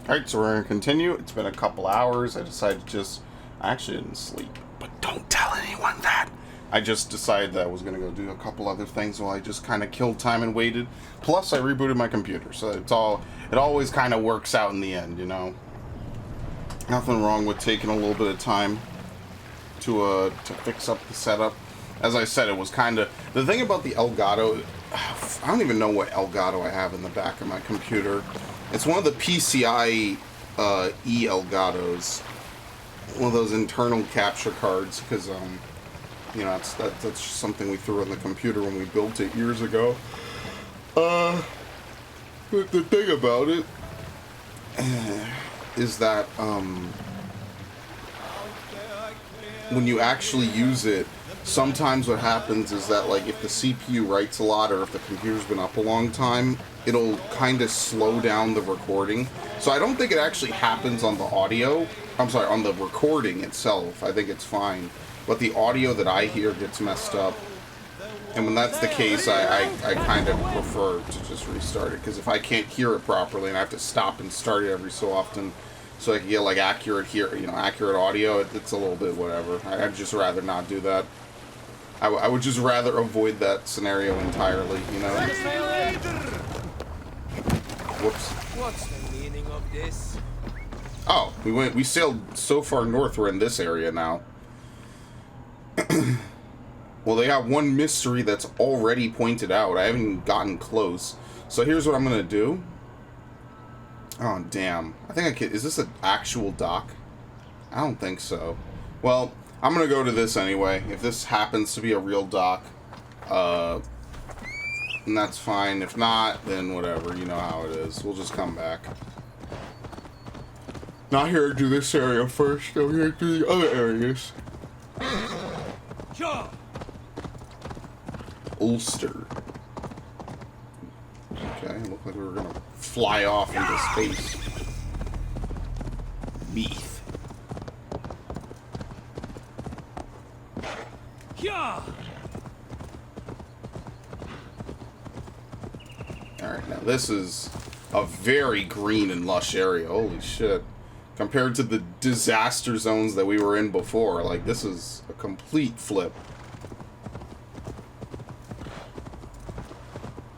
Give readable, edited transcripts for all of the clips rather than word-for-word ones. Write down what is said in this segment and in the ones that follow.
Alright, so we're going to continue. It's been a couple hours. I decided to just... I actually didn't sleep. But don't tell anyone that. I just decided that I was going to go do a couple other things while I just kind of killed time and waited. Plus, I rebooted my computer. So it always kind of works out in the end, you know. Nothing wrong with taking a little bit of time to fix up the setup. As I said, it was kind of... The thing about the Elgato... I don't even know what Elgato I have in the back of my computer. It's one of the PCI E Elgatos. One of those internal capture cards, because, you know, that's just something we threw on the computer when we built it years ago. But the thing about it is that, when you actually use it, sometimes what happens is that, like, if the CPU writes a lot or if the computer's been up a long time, it'll kind of slow down the recording. So I don't think it actually happens on the audio. I'm sorry, on the recording itself. I think it's fine. But the audio that I hear gets messed up. And when that's the case, I kind of prefer to just restart it. Because if I can't hear it properly and I have to stop and start it every so often so I can get, like, accurate audio, it's a little bit whatever. I'd just rather not do that. I would just rather avoid that scenario entirely, you know? Whoops. What's the meaning of this? Oh, we sailed so far north, we're in this area now. Well, they got one mystery that's already pointed out. I haven't gotten close. So here's what I'm gonna do. Oh, damn. I think I can... Is this an actual dock? I don't think so. Well, I'm gonna go to this anyway. If this happens to be a real dock, and that's fine. If not, then whatever. You know how it is. We'll just come back. Not here to do this area first. I'm here to do the other areas. Ulster. Okay, looked like we were gonna fly off into space. Beef. Alright, now this is a very green and lush area. Holy shit. Compared to the disaster zones that we were in before, like, this is a complete flip.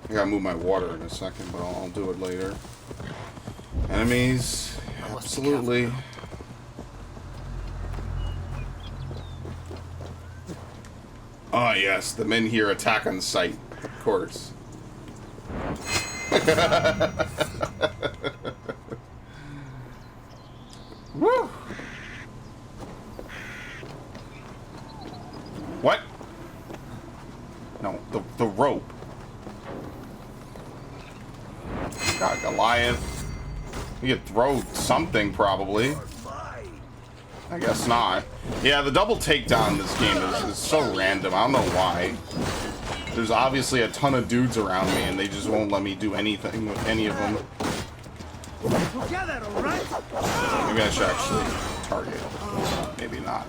I gotta move my water in a second, but I'll do it later. Enemies, absolutely. Ah, yes, the men here attack on sight, of course. Woo! What? No, the rope. Got Goliath. We could throw something, probably. I guess not. Yeah, the double takedown in this game is so random. I don't know why. There's obviously a ton of dudes around me, and they just won't let me do anything with any of them. Maybe I should actually target. Maybe not.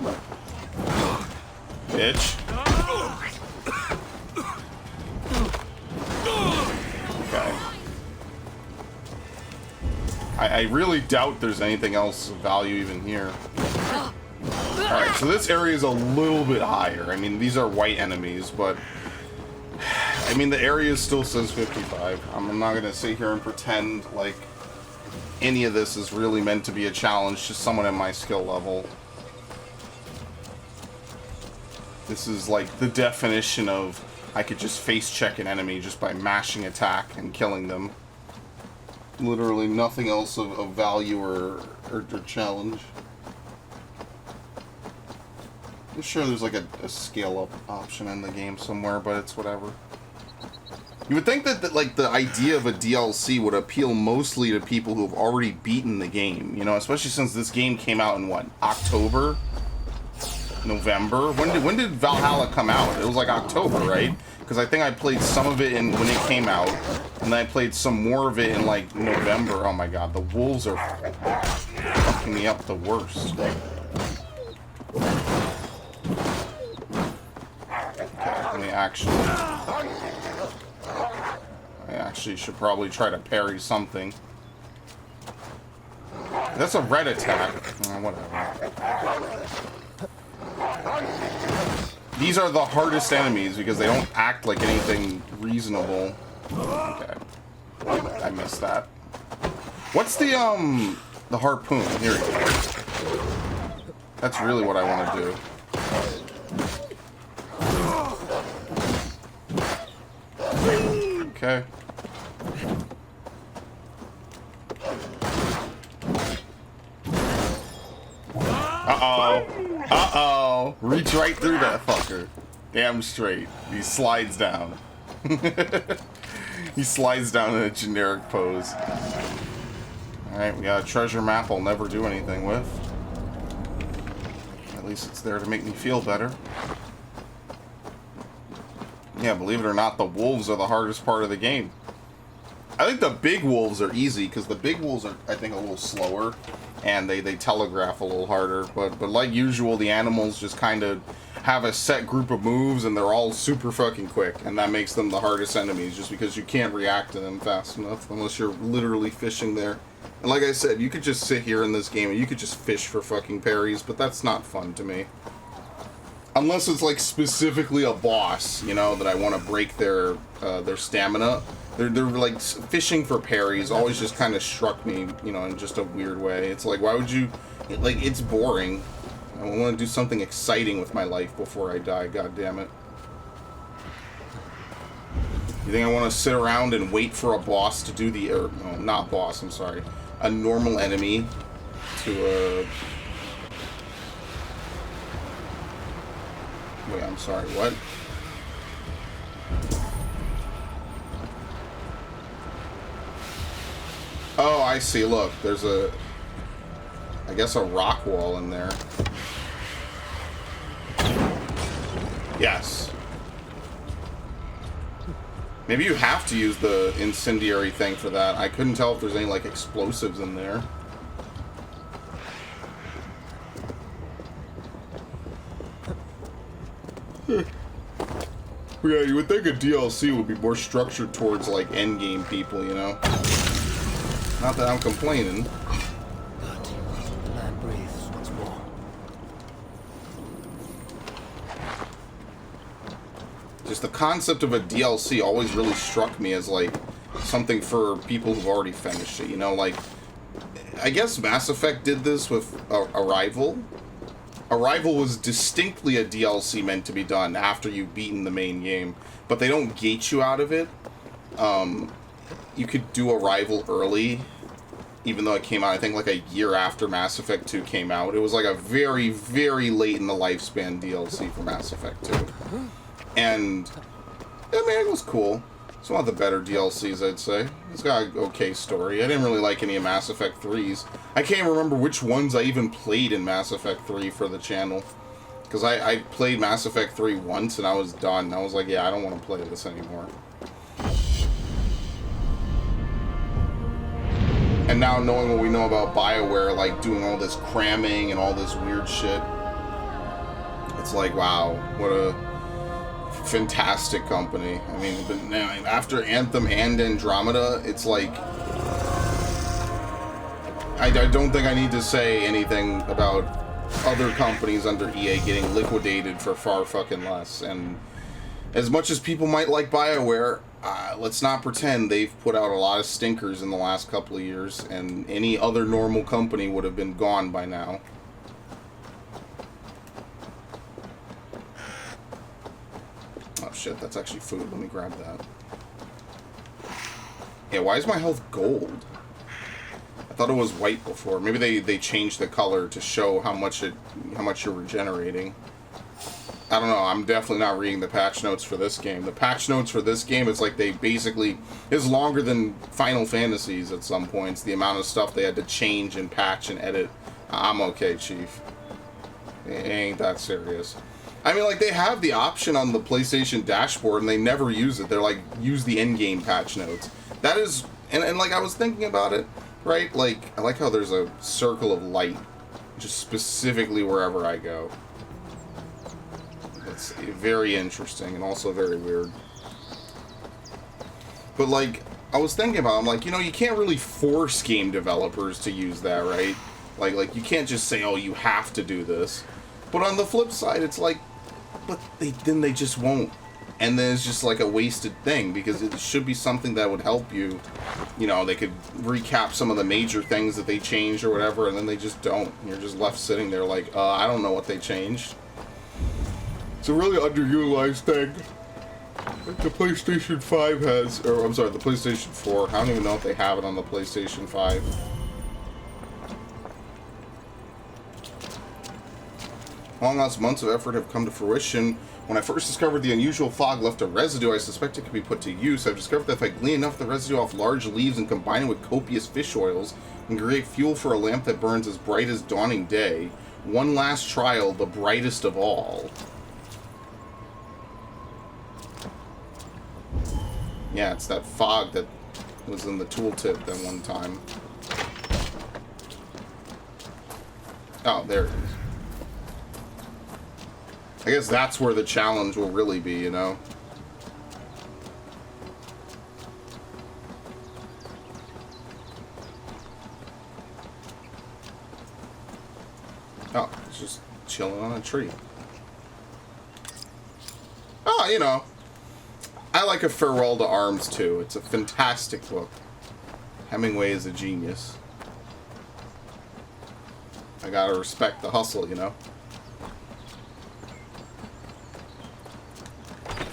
Bitch. Okay. I really doubt there's anything else of value even here. Alright, so this area is a little bit higher. I mean, these are white enemies, but... I mean, the area still says 55. I'm not going to sit here and pretend like any of this is really meant to be a challenge to someone at my skill level. This is like the definition of I could just face check an enemy just by mashing attack and killing them. Literally nothing else of value or challenge. I'm sure there's like a scale up option in the game somewhere, but it's whatever. You would think that like the idea of a DLC would appeal mostly to people who have already beaten the game, you know, especially since this game came out in what, October? November? When did Valhalla come out? It was like October, right? Because I think I played some of it when it came out, and then I played some more of it in like November. Oh my god, the wolves are fucking me up the worst. Okay, let me I actually should probably try to parry something. That's a red attack. Whatever. These are the hardest enemies because they don't act like anything reasonable. Okay. I missed that. What's the harpoon? Here we go. That's really what I want to do. Okay. Uh-oh. Uh-oh. Reach right through that fucker. Damn straight. He slides down. He slides down in a generic pose. Alright, we got a treasure map I'll never do anything with. At least it's there to make me feel better. Yeah, believe it or not, the wolves are the hardest part of the game. I think the big wolves are easy, because the big wolves are, I think, a little slower, and they telegraph a little harder. But like usual, the animals just kind of have a set group of moves, and they're all super fucking quick, and that makes them the hardest enemies, just because you can't react to them fast enough, unless you're literally fishing there. And like I said, you could just sit here in this game, and you could just fish for fucking parries, but that's not fun to me. Unless it's like specifically a boss, you know, that I want to break their stamina. They're like fishing for parries always just kind of struck me, you know, in just a weird way. It's like, why would you, like, it's boring. I want to do something exciting with my life before I die, god damn it. You think I want to sit around and wait for a boss to do the, or no, not boss, I'm sorry, a normal enemy to, wait, I'm sorry, what? Oh, I see, look, there's a, I guess a rock wall in there. Yes. Maybe you have to use the incendiary thing for that. I couldn't tell if there's any, like, explosives in there. Yeah, you would think a DLC would be more structured towards, like, endgame people, you know? Not that I'm complaining. But the man breathes once more. Just the concept of a DLC always really struck me as, like, something for people who've already finished it, you know? Like, I guess Mass Effect did this with Arrival. Arrival was distinctly a DLC meant to be done after you've beaten the main game, but they don't gate you out of it. You could do Arrival early, even though it came out, I think, like a year after Mass Effect 2 came out. It was like a very, very late in the lifespan DLC for Mass Effect 2. And, I mean, it was cool. It's one of the better DLCs, I'd say. It's got an okay story. I didn't really like any of Mass Effect 3's. I can't remember which ones I even played in Mass Effect 3 for the channel. Because I played Mass Effect 3 once and I was done. I was like, yeah, I don't want to play this anymore. And now knowing what we know about BioWare, like doing all this cramming and all this weird shit, it's like, wow, what a fantastic company. I mean, but now, after Anthem and Andromeda, it's like, I don't think I need to say anything about other companies under EA getting liquidated for far fucking less. And as much as people might like BioWare, let's not pretend they've put out a lot of stinkers in the last couple of years, and any other normal company would have been gone by now. Oh shit, that's actually food. Let me grab that. Yeah, why is my health gold? I thought it was white before. Maybe they changed the color to show how much you're regenerating. I don't know. I'm definitely not reading the patch notes for this game. The patch notes for this game, it's like they basically is longer than Final Fantasies at some points. The amount of stuff they had to change and patch and edit. I'm okay, Chief. It ain't that serious. I mean, like, they have the option on the PlayStation dashboard and they never use it. They're like, use the in-game patch notes. That is, and like I was thinking about it, right? Like, I like how there's a circle of light just specifically wherever I go. It's very interesting and also very weird. But, like, I was thinking about it, I'm like, you know, you can't really force game developers to use that, right? Like you can't just say, oh, you have to do this. But on the flip side, it's like, but then they just won't. And then it's just like a wasted thing, because it should be something that would help you. You know, they could recap some of the major things that they changed or whatever, and then they just don't. You're just left sitting there like, I don't know what they changed. It's a really underutilized thing. The PlayStation 5 has, or I'm sorry, the PlayStation 4. I don't even know if they have it on the PlayStation 5. Long lost months of effort have come to fruition. When I first discovered the unusual fog left a residue, I suspect it could be put to use. I've discovered that if I glean enough of the residue off large leaves and combine it with copious fish oils, and create fuel for a lamp that burns as bright as dawning day. One last trial, the brightest of all. Yeah, it's that fog that was in the tooltip that one time. Oh, there it is. I guess that's where the challenge will really be, you know? Oh, it's just chilling on a tree. Oh, you know. I like A Farewell to Arms, too. It's a fantastic book. Hemingway is a genius. I gotta respect the hustle, you know?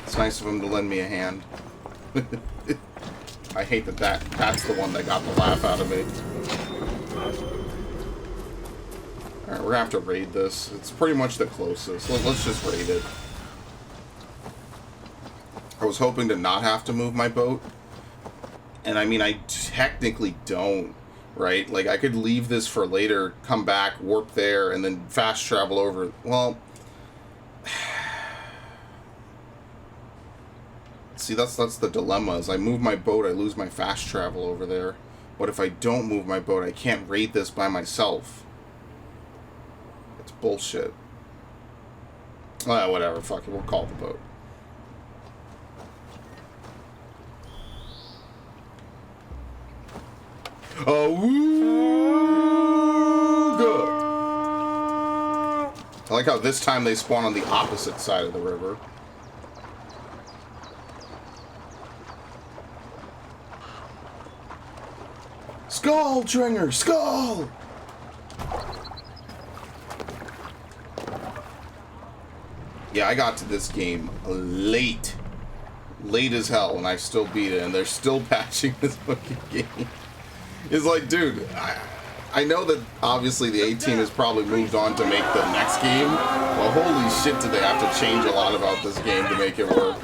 It's nice of him to lend me a hand. I hate that's the one that got the laugh out of me. Alright, we're gonna have to raid this. It's pretty much the closest. Let's just raid it. I was hoping to not have to move my boat. And I mean, I technically don't, right? Like, I could leave this for later, come back, warp there, and then fast travel over. Well, see, that's the dilemma. Is I move my boat, I lose my fast travel over there. But if I don't move my boat, I can't raid this by myself. It's bullshit. Whatever, fuck it, we'll call the boat. Oh, good. I like how this time they spawn on the opposite side of the river. Skull, Dringer! Skull! Yeah, I got to this game late. Late as hell, and I still beat it, and they're still patching this fucking game. It's like, dude, I know that obviously the A-Team has probably moved on to make the next game, but holy shit did they have to change a lot about this game to make it work.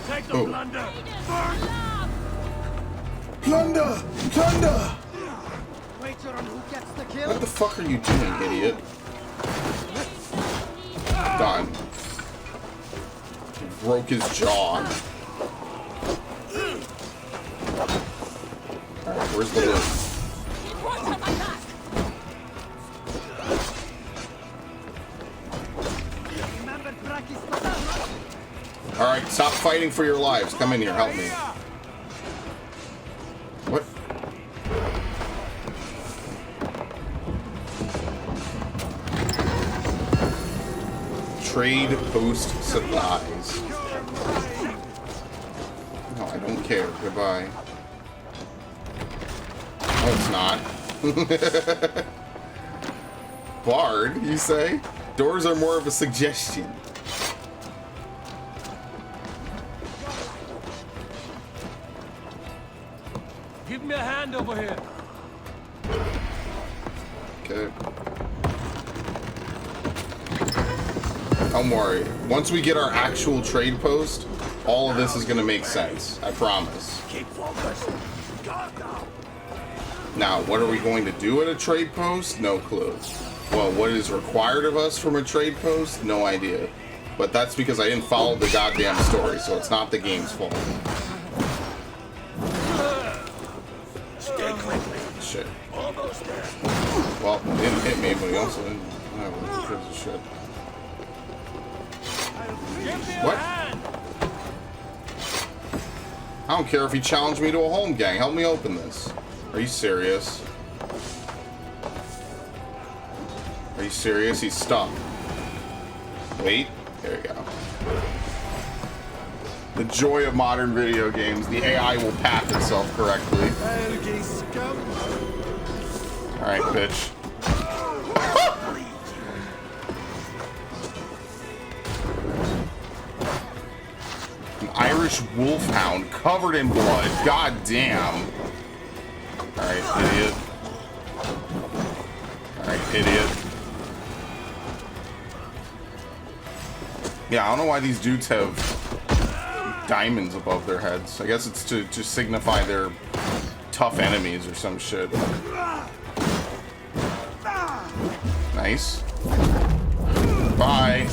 Take the plunder! Plunder! Plunder! Who gets the kill? What the fuck are you doing, idiot? Done. He broke his jaw. Alright, where's the loot? Alright, stop fighting for your lives. Come in here, help me. What? Trade post supplies. No, I don't care. Goodbye. No, it's not. Bard, you say? Doors are more of a suggestion. Give me a hand over here. Okay. Don't worry. Once we get our actual trade post, all of this is going to make sense. I promise. Keep focused. Now, what are we going to do at a trade post? No clue. Well, what is required of us from a trade post? No idea. But that's because I didn't follow the goddamn story, so it's not the game's fault. Well, he didn't hit me, but he also didn't. Who gives a shit? Give me What? a hand. I don't care if he challenged me to a home gang. Help me open this. Are you serious? Are you serious? He's stuck. Wait. There you go. The joy of modern video games. The AI will path itself correctly. Alright, bitch. An Irish wolfhound covered in blood. God damn. Alright, idiot. Alright, idiot. Yeah, I don't know why these dudes have diamonds above their heads. I guess it's to just signify they're tough enemies or some shit. Nice. Bye.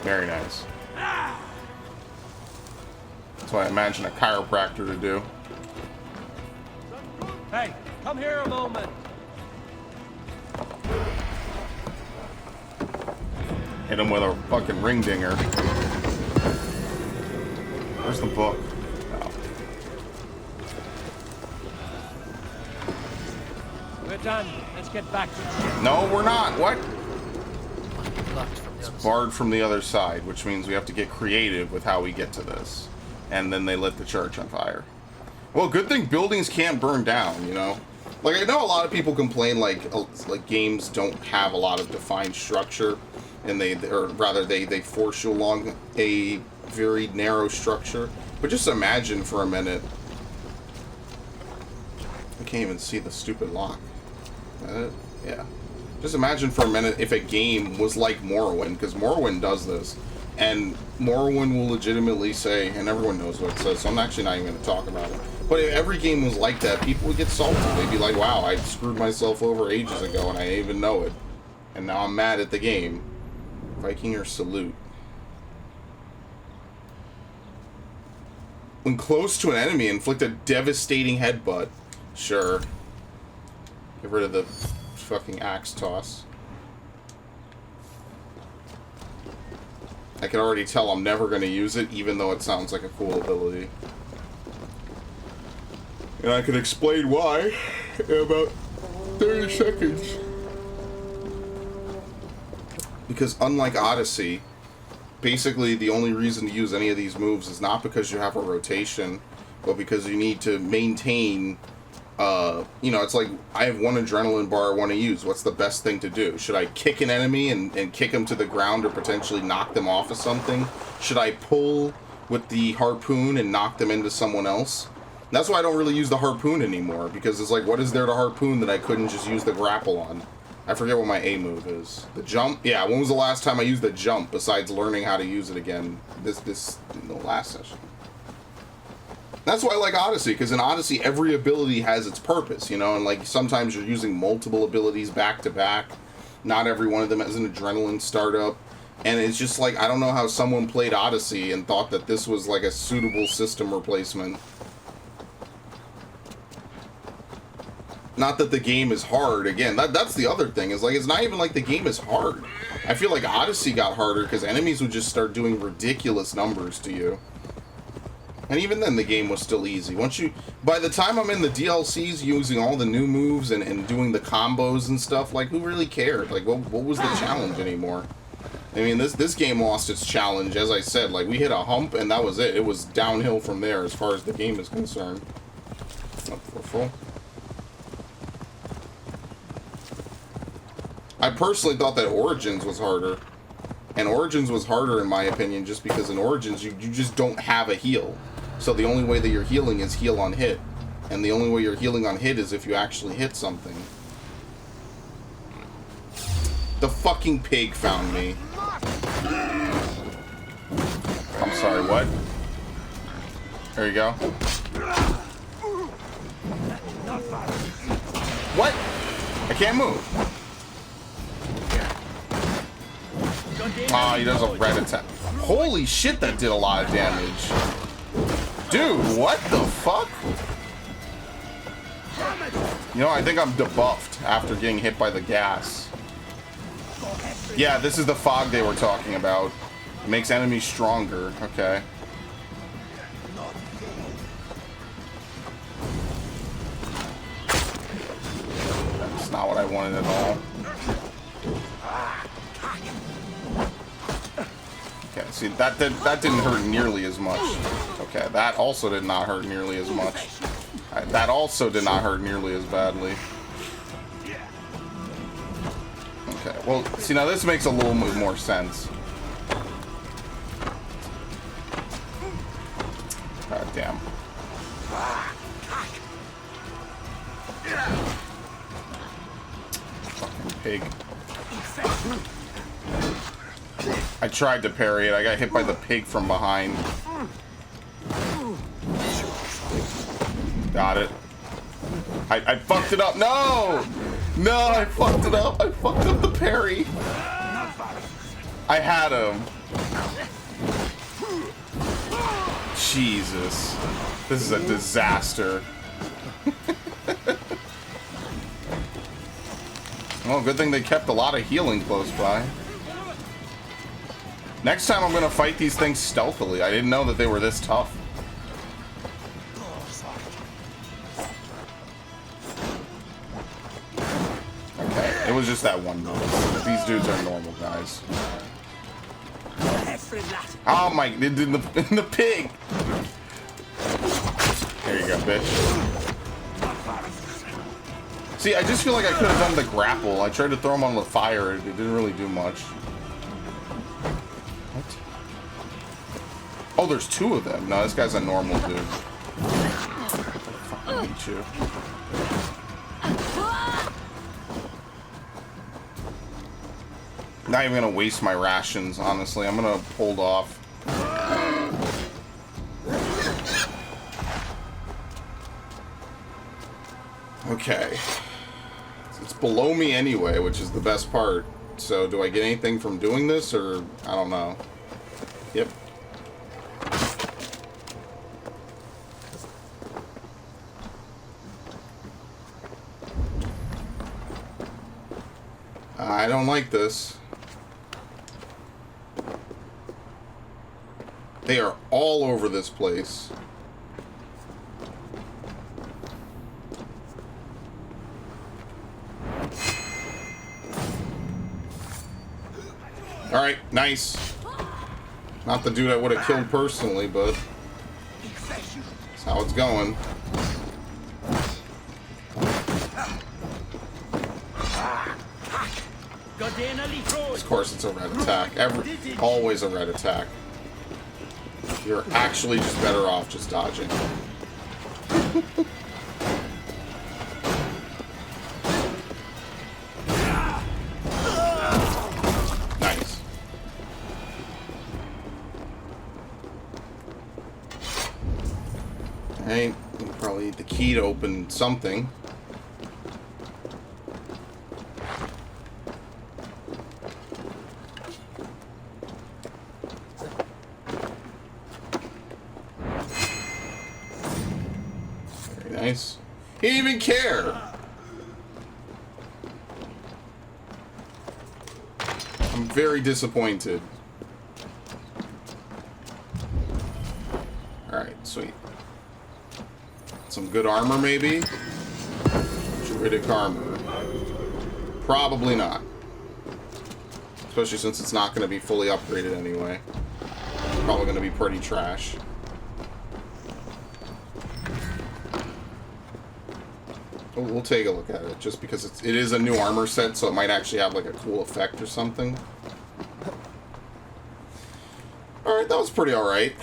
Very nice. That's what I imagine a chiropractor to do. Hey, come here a moment. Hit him with a fucking ring dinger. Where's the book? Oh. We're done. Let's get back to the ship. No, we're not. What? Blocked from the other side. Barred from the other side, which means we have to get creative with how we get to this. And then they lit the church on fire. Well, good thing buildings can't burn down, you know? Like, I know a lot of people complain, like games don't have a lot of defined structure, and they force you along a very narrow structure. But just imagine for a minute. I can't even see the stupid lock. Yeah. Just imagine for a minute if a game was like Morrowind, because Morrowind does this. And Morrowind will legitimately say, and everyone knows what it says, so I'm actually not even going to talk about it. But if every game was like that, people would get salty. They'd be like, wow, I screwed myself over ages ago and I didn't even know it. And now I'm mad at the game. Viking or salute. When close to an enemy, inflict a devastating headbutt. Sure. Get rid of the fucking axe toss. I can already tell I'm never going to use it, even though it sounds like a cool ability. And I can explain why in about 30 seconds. Because unlike Odyssey, basically the only reason to use any of these moves is not because you have a rotation, but because you need to maintain, you know, it's like, I have one adrenaline bar I want to use. What's the best thing to do? Should I kick an enemy and kick them to the ground or potentially knock them off of something? Should I pull with the harpoon and knock them into someone else? That's why I don't really use the harpoon anymore, because it's like, what is there to harpoon that I couldn't just use the grapple on? I forget what my A move is. The jump? Yeah, when was the last time I used the jump besides learning how to use it again? This in the last session. That's why I like Odyssey, because in Odyssey, every ability has its purpose, you know, and like sometimes you're using multiple abilities back to back. Not every one of them has an adrenaline startup. And it's just like, I don't know how someone played Odyssey and thought that this was like a suitable system replacement. Not that the game is hard. Again, that's the other thing, is like, it's not even like the game is hard. I feel like Odyssey got harder because enemies would just start doing ridiculous numbers to you. And even then, the game was still easy. By the time I'm in the DLCs using all the new moves and doing the combos and stuff, like, who really cared? Like, what was the challenge anymore? I mean, this game lost its challenge, as I said. Like, we hit a hump, and that was it. It was downhill from there as far as the game is concerned. Oh, we're full. I personally thought that Origins was harder. And Origins was harder, in my opinion, just because in Origins, you just don't have a heal. So the only way that you're healing is heal on hit. And the only way you're healing on hit is if you actually hit something. The fucking pig found me. I'm sorry, what? There you go. What? I can't move. Ah, he does a red attack. Holy shit, that did a lot of damage. Dude, what the fuck? You know, I think I'm debuffed after getting hit by the gas. Yeah, this is the fog they were talking about. Makes enemies stronger. Okay. That's not what I wanted at all. Okay, see, that didn't hurt nearly as much. Okay, that also did not hurt nearly as much. That also did not hurt nearly as badly. Okay, well, see, now this makes a little bit more sense. God damn. Fucking pig. I tried to parry it. I got hit by the pig from behind. Got it. I fucked it up. No! No, I fucked it up. I fucked up the parry. I had him. Jesus. This is a disaster. Well, good thing they kept a lot of healing close by. Next time I'm gonna fight these things stealthily. I didn't know that they were this tough. Okay, it was just that one move. These dudes are normal guys. Oh my, in the pig! There you go, bitch. See, I just feel like I could have done the grapple. I tried to throw him on the fire. It didn't really do much. What? Oh, there's two of them. No, this guy's a normal dude. I fucking hate you. Not even gonna waste my rations, honestly. I'm gonna hold off. Okay. It's below me anyway, which is the best part. So do I get anything from doing this, or I don't know. Yep. I don't like this. They are all over this place. Alright, nice. Not the dude I would have killed personally, but that's how it's going. Of course it's a red attack. Always a red attack. You're actually just better off just dodging. Nice. Alright, we probably need the key to open something. Nice. He didn't even care. I'm very disappointed. Alright, sweet. Some good armor, maybe? Druidic armor. Probably not. Especially since it's not going to be fully upgraded anyway. Probably going to be pretty trash. We'll take a look at it, just because it is a new armor set, so it might actually have like a cool effect or something. Alright, that was pretty alright.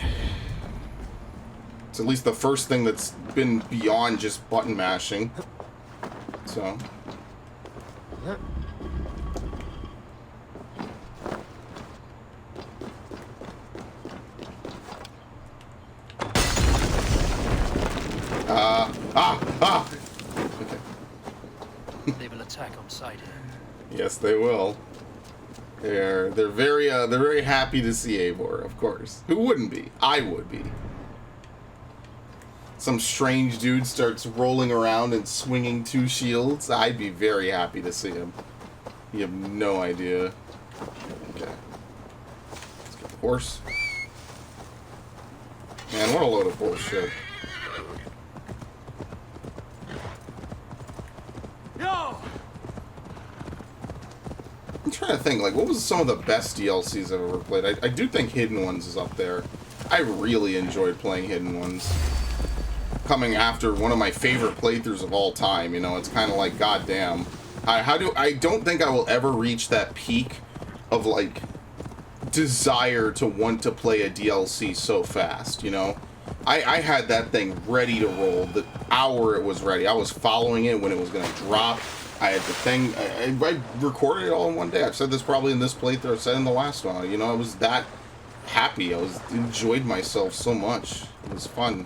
It's at least the first thing that's been beyond just button mashing. So. They will attack on sight here. Yes, they will. They're very happy to see Eivor, of course. Who wouldn't be? I would be. some strange dude starts rolling around and swinging 2 shields, I'd be very happy to see him. You have no idea. Okay. Let's get the horse. Man, what a load of bullshit. Yo! I'm trying to think, like, what was some of the best DLCs I've ever played? I do think Hidden Ones is up there. I really enjoyed playing Hidden Ones. Coming after one of my favorite playthroughs of all time, you know, it's kind of like, goddamn. I don't think I will ever reach that peak of, like, desire to want to play a DLC so fast, you know? I had that thing ready to roll the hour it was ready. I was following it when it was going to drop. I had the thing, I recorded it all in one day. I've said this probably in this playthrough, I've said in the last one. You know, I was that happy. I enjoyed myself so much. It was fun.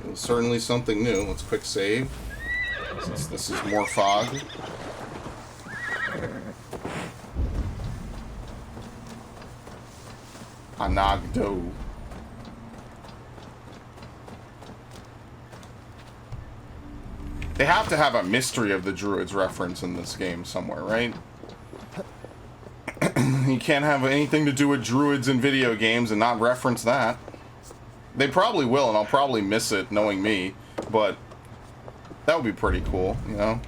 It was certainly something new. Let's quick save, since this is more fog. Anagdo. They have to have a Mystery of the Druids reference in this game somewhere, right? You can't have anything to do with Druids in video games and not reference that. They probably will, and I'll probably miss it, knowing me, but that would be pretty cool, you know?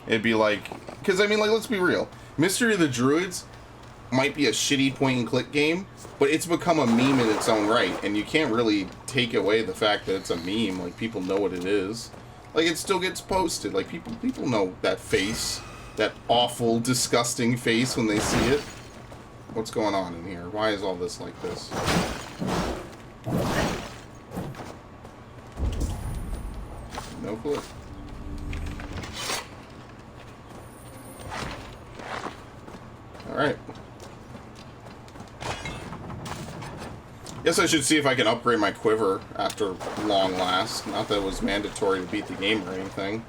It'd be like... Because, I mean, like, let's be real. Mystery of the Druids might be a shitty point-and-click game, but it's become a meme in its own right, and you can't really take away the fact that it's a meme. Like, people know what it is. Like, it still gets posted. Like, people know that face. That awful, disgusting face when they see it. What's going on in here? Why is all this like this? No clue. Alright. Guess I should see if I can upgrade my quiver after long last. Not that it was mandatory to beat the game or anything.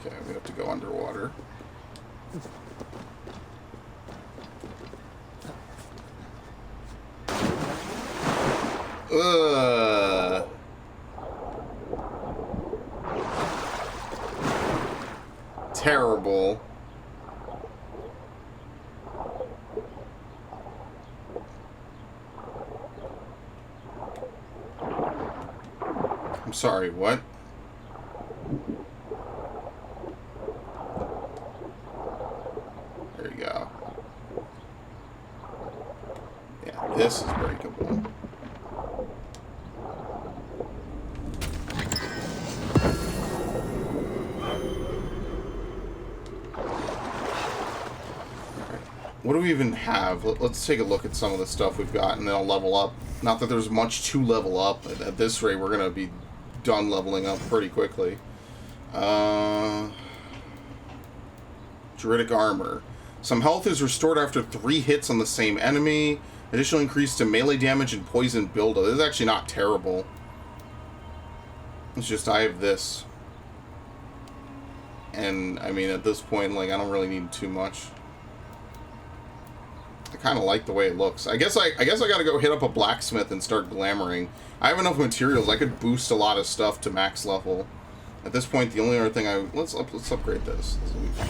Okay, we have to go underwater. Ugh. Terrible. I'm sorry, what? There you go. Yeah, this is breakable. What do we even have? Let's take a look at some of the stuff we've got, and then I'll level up. Not that there's much to level up. At this rate, we're going to be done leveling up pretty quickly. Druidic Armor. Some health is restored after 3 hits on the same enemy. Additional increase to melee damage and poison buildup. This is actually not terrible. It's just I have this. And, I mean, at this point, like, I don't really need too much. I kind of like the way it looks. I guess I gotta go hit up a blacksmith and start glamoring. I have enough materials. I could boost a lot of stuff to max level. At this point, the only other thing let's upgrade this. This will be fun.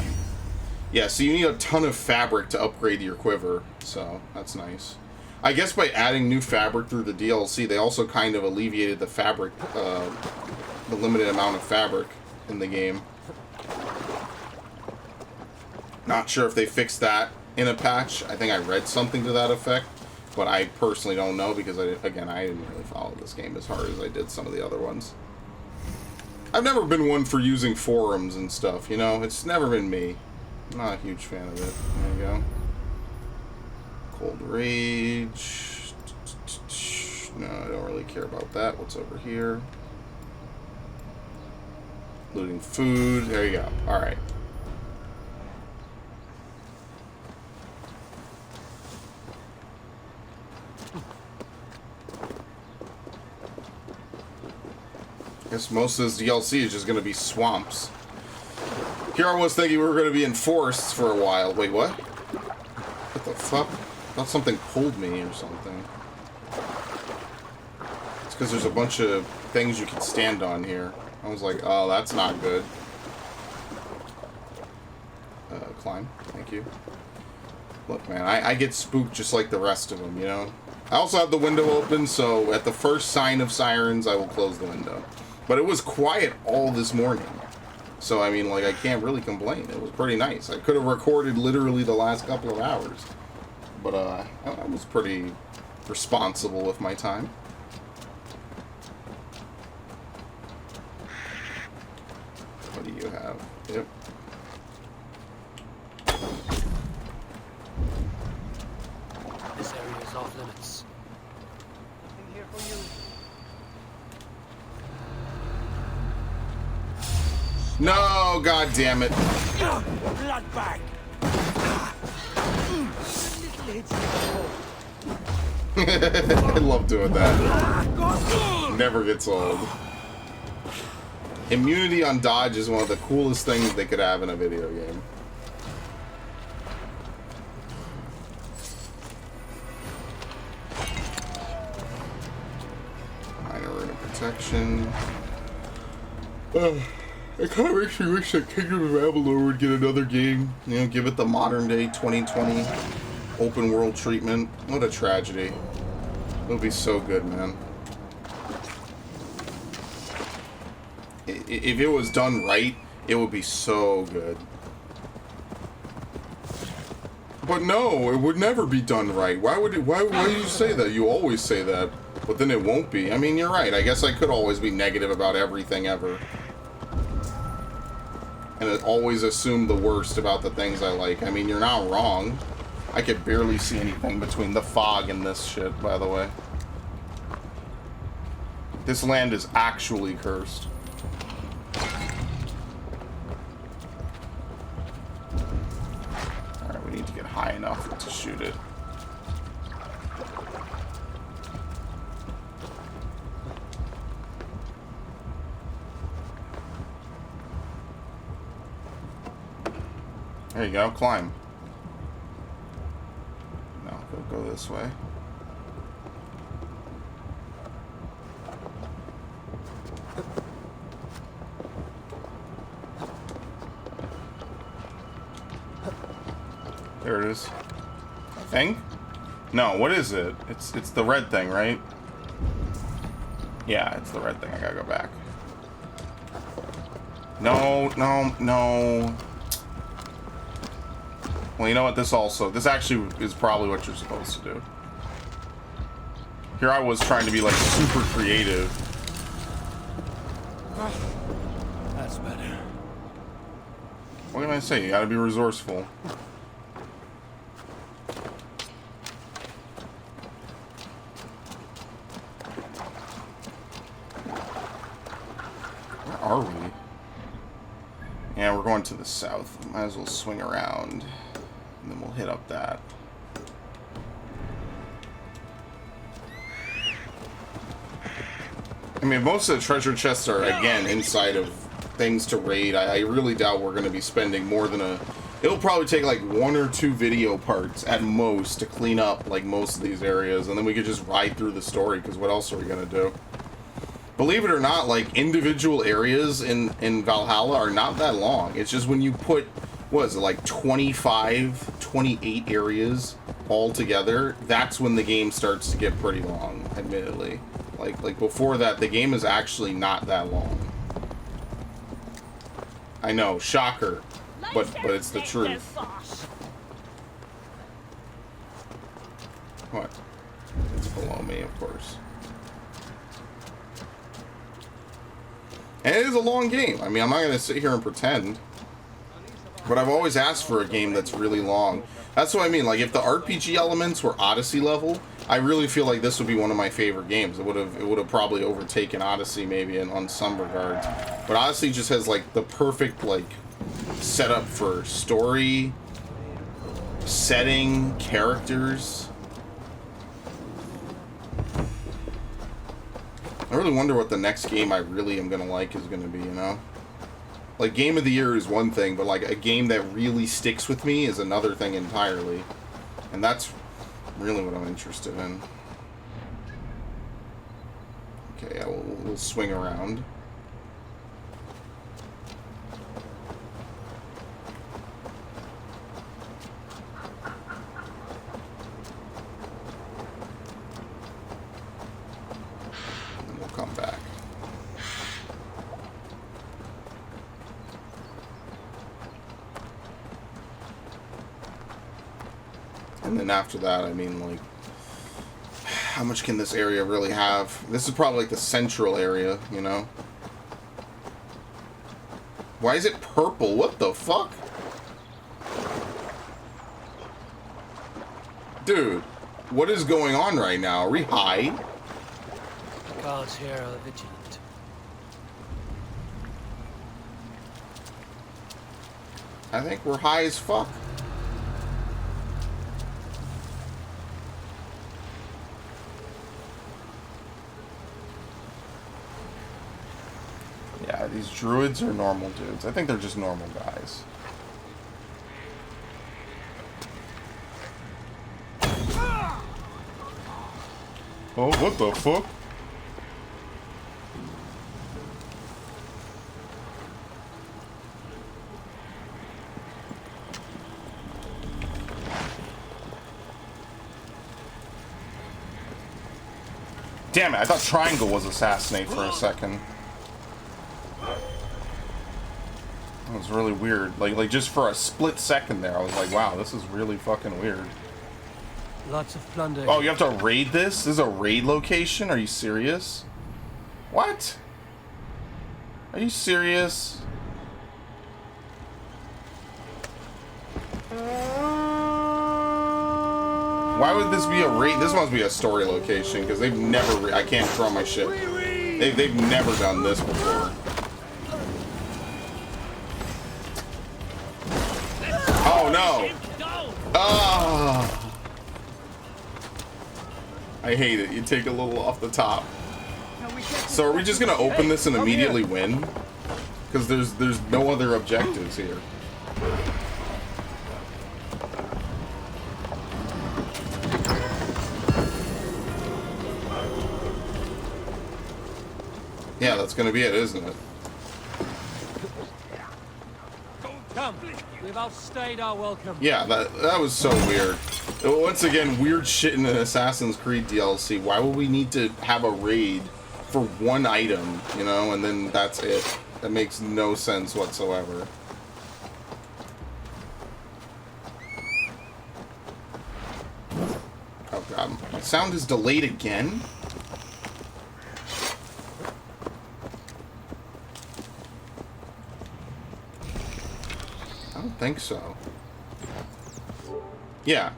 Yeah, so you need a ton of fabric to upgrade your quiver. So that's nice. I guess by adding new fabric through the DLC, they also kind of alleviated the fabric, the limited amount of fabric in the game. Not sure if they fixed that in a patch. I think I read something to that effect, but I personally don't know because, again, I didn't really follow this game as hard as I did some of the other ones. I've never been one for using forums and stuff, you know? It's never been me. I'm not a huge fan of it. There you go. Cold Rage. No, I don't really care about that. What's over here? Looting food. There you go. Alright. I guess most of this DLC is just going to be swamps. Here I was thinking we were going to be in forests for a while. Wait, what? What the fuck? I thought something pulled me or something. It's because there's a bunch of things you can stand on here. I was like, oh, that's not good. Climb. Thank you. Look, man, I get spooked just like the rest of them, you know? I also have the window open, so at the first sign of sirens, I will close the window. But it was quiet all this morning. So, I mean, like, I can't really complain. It was pretty nice. I could have recorded literally the last couple of hours. But, I was pretty responsible with my time. What do you have? Yep. This area is off limits. Nothing here for you. No, god damn it. Blood bag. I love doing that. Never gets old. Immunity on dodge is one of the coolest things they could have in a video game. Minor rune of protection. It kind of makes me wish that Kingdom of Avalor would get another game. You know, give it the modern day 2020 open world treatment. What a tragedy. It would be so good, man. If it was done right, it would be so good. But no, it would never be done right. Why would you say that? You always say that, but then it won't be. I mean, you're right. I guess I could always be negative about everything ever. And always assume the worst about the things I like. I mean, you're not wrong. I could barely see anything between the fog and this shit, by the way. This land is actually cursed. Alright, we need to get high enough to shoot it. There you go, climb. No, go this way. There it is. I think? No, what is it? It's the red thing, right? Yeah, it's the red thing. I gotta go back. No. Well, you know what? This actually is probably what you're supposed to do. Here I was trying to be like super creative. That's better. What can I say? You gotta be resourceful. Where are we? Yeah, we're going to the south. Might as well swing around. And then we'll hit up that. I mean, most of the treasure chests are, again, inside of things to raid. I really doubt we're going to be spending more than a... It'll probably take, like, 1 or 2 video parts at most to clean up, like, most of these areas. And then we could just ride through the story, because what else are we going to do? Believe it or not, like, individual areas in Valhalla are not that long. It's just when you put... What is it, like 25, 28 areas all together? That's when the game starts to get pretty long, admittedly. Like before that, the game is actually not that long. I know, shocker, but it's the truth. What? It's below me, of course. And it is a long game. I mean, I'm not going to sit here and pretend. But I've always asked for a game that's really long. That's what I mean. Like, if the RPG elements were Odyssey level, I really feel like this would be one of my favorite games. It would have probably overtaken Odyssey maybe on some regards. But Odyssey just has like the perfect like setup for story, setting, characters. I really wonder what the next game I really am gonna like is gonna be. You know. Like, game of the year is one thing, but like a game that really sticks with me is another thing entirely. And that's really what I'm interested in. Okay, we'll swing around. And we'll come back. And then after that, I mean, like, how much can this area really have? This is probably like the central area, you know? Why is it purple? What the fuck? Dude, what is going on right now? Are we high? The guards here are vigilant. I think we're high as fuck. Yeah, these druids are normal dudes. I think they're just normal guys. Oh, what the fuck? Damn it, I thought triangle was assassinate for a second. That was really weird. Like just for a split second there, I was like, wow, this is really fucking weird. Lots of plunder. Oh, you have to raid this? This is a raid location? Are you serious? What? Are you serious? Why would this be a raid? This must be a story location, because they've never... I can't throw my shit. They've never done this before. Oh, no. Ah. I hate it. You take a little off the top. So are we just going to open this and immediately win? Because there's no other objectives here. Yeah, that's gonna be it, isn't it? Come, we've outstayed our welcome. Yeah, that was so weird. Once again, weird shit in an Assassin's Creed DLC. Why would we need to have a raid for one item, you know, and then that's it? That makes no sense whatsoever. Oh god, my sound is delayed again? I don't think so. Yeah.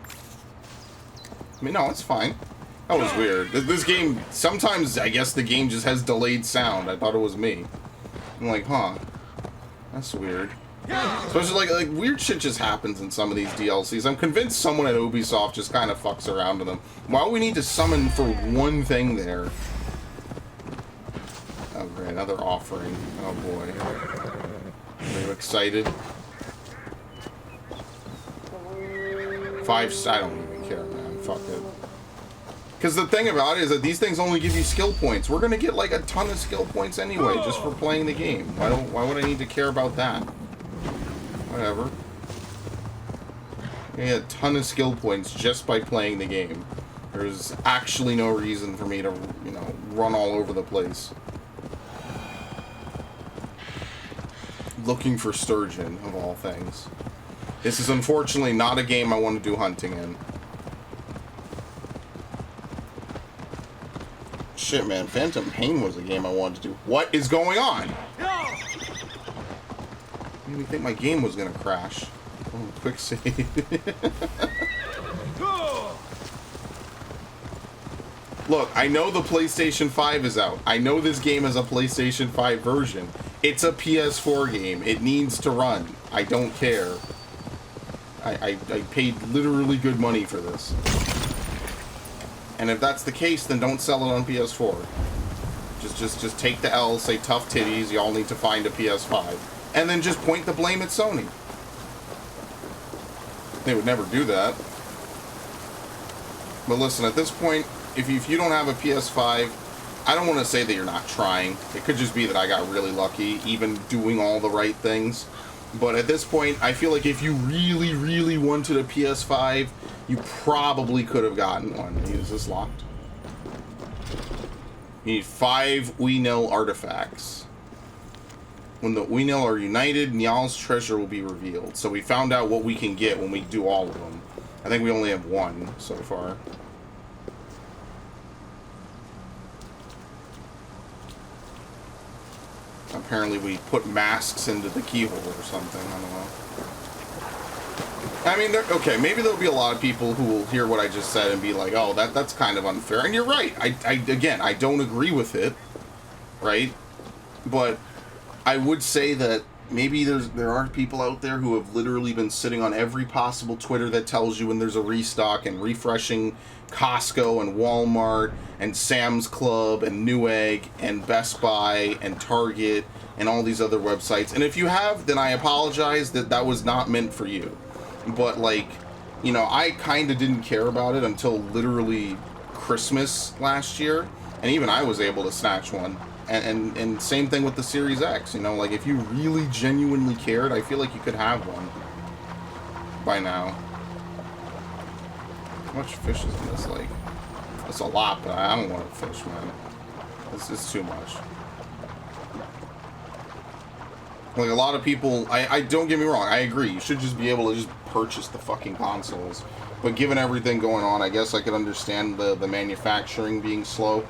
I mean, no, it's fine. That was weird. This game, sometimes I guess the game just has delayed sound. I thought it was me. I'm like, huh. That's weird. Especially like weird shit just happens in some of these DLCs. I'm convinced someone at Ubisoft just kind of fucks around with them. Why would we need to summon for one thing there? Oh great, another offering. Oh boy. Are you excited? 5 I don't even care, man. Fuck it. Because the thing about it is that these things only give you skill points. We're gonna get like a ton of skill points anyway, just for playing the game. Why would I need to care about that? Whatever. I get a ton of skill points just by playing the game. There's actually no reason for me to, you know, run all over the place. Looking for sturgeon, of all things. This is unfortunately not a game I want to do hunting in. Shit, man. Phantom Pain was a game I wanted to do. What is going on? Made me think my game was gonna crash. Oh, quick save. Look, I know the PlayStation 5 is out. I know this game is a PlayStation 5 version. It's a PS4 game. It needs to run. I don't care. I paid literally good money for this. And if that's the case, then don't sell it on PS4. Just take the L, say tough titties, y'all need to find a PS5. and then just point the blame at Sony. They would never do that. But listen, at this point, if you don't have a PS5, I don't want to say that you're not trying. It could just be that I got really lucky, even doing all the right things. But at this point, I feel like if you really, really wanted a PS5, you probably could have gotten one. Is this locked? You need 5 Uinil artifacts. When the Uinil are united, Nial's treasure will be revealed. So we found out what we can get when we do all of them. I think we only have 1 so far. Apparently we put masks into the keyhole or something. I don't know. I mean, okay, maybe there'll be a lot of people who will hear what I just said and be like, oh, that's kind of unfair. And you're right. Again, I don't agree with it, right? But I would say that maybe there are people out there who have literally been sitting on every possible Twitter that tells you when there's a restock, and refreshing Costco and Walmart and Sam's Club and Newegg and Best Buy and Target and all these other websites. And if you have, then I apologize, that was not meant for you. But, like, you know, I kind of didn't care about it until literally Christmas last year, and even I was able to snatch one. And same thing with the Series X, you know, like, if you really genuinely cared, I feel like you could have one by now. How much fish is in this lake? That's a lot, but I don't want to fish, man. It's too much. Like, a lot of people, I don't get me wrong, I agree, you should just be able to just purchase the fucking consoles. But given everything going on, I guess I could understand the manufacturing being slow.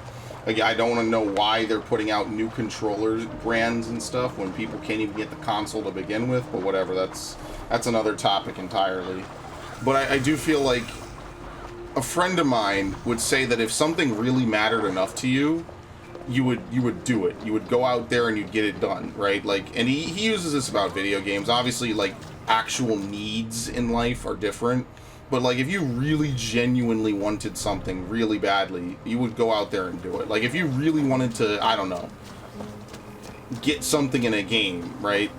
Like, I don't want to know why they're putting out new controller brands and stuff when people can't even get the console to begin with, but whatever, that's another topic entirely. But I do feel like a friend of mine would say that if something really mattered enough to you, you would do it. You would go out there and you'd get it done, right? Like, and he uses this about video games. Obviously, like, actual needs in life are different. But, like, if you really genuinely wanted something really badly, you would go out there and do it. Like, if you really wanted to, I don't know, get something in a game, right?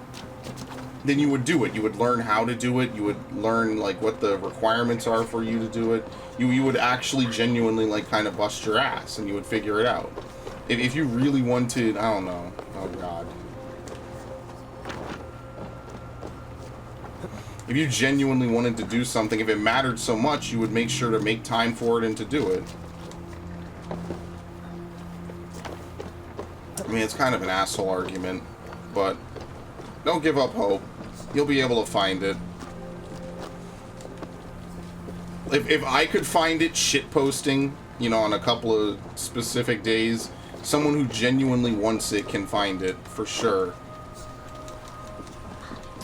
Then you would do it. You would learn how to do it. You would learn, like, what the requirements are for you to do it. You would actually genuinely, like, kind of bust your ass, and you would figure it out. If you really wanted, I don't know. Oh, God. If you genuinely wanted to do something, if it mattered so much, you would make sure to make time for it and to do it. I mean, it's kind of an asshole argument, but don't give up hope. You'll be able to find it. If I could find it shitposting, you know, on a couple of specific days, someone who genuinely wants it can find it, for sure.